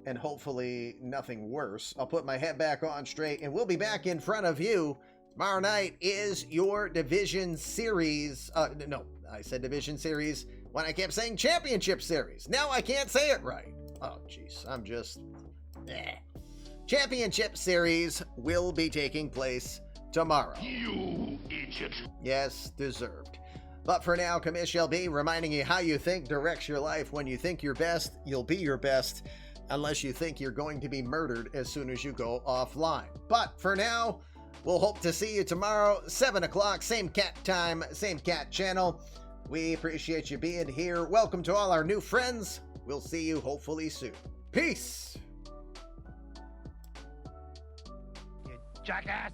and hopefully nothing worse, I'll put my head back on straight, and we'll be back in front of you. Tomorrow night is your Division Series. No, I said Division Series when I kept saying Championship Series. Now I can't say it right. Oh, jeez. I'm just... Championship Series will be taking place tomorrow. You idiot. Yes, deserved. But for now, Commish LB reminding you how you think directs your life. When you think your best, you'll be your best, unless you think you're going to be murdered as soon as you go offline. But for now, we'll hope to see you tomorrow, 7 o'clock, same cat time, same cat channel. We appreciate you being here. Welcome to all our new friends. We'll see you hopefully soon. Peace! You jackass!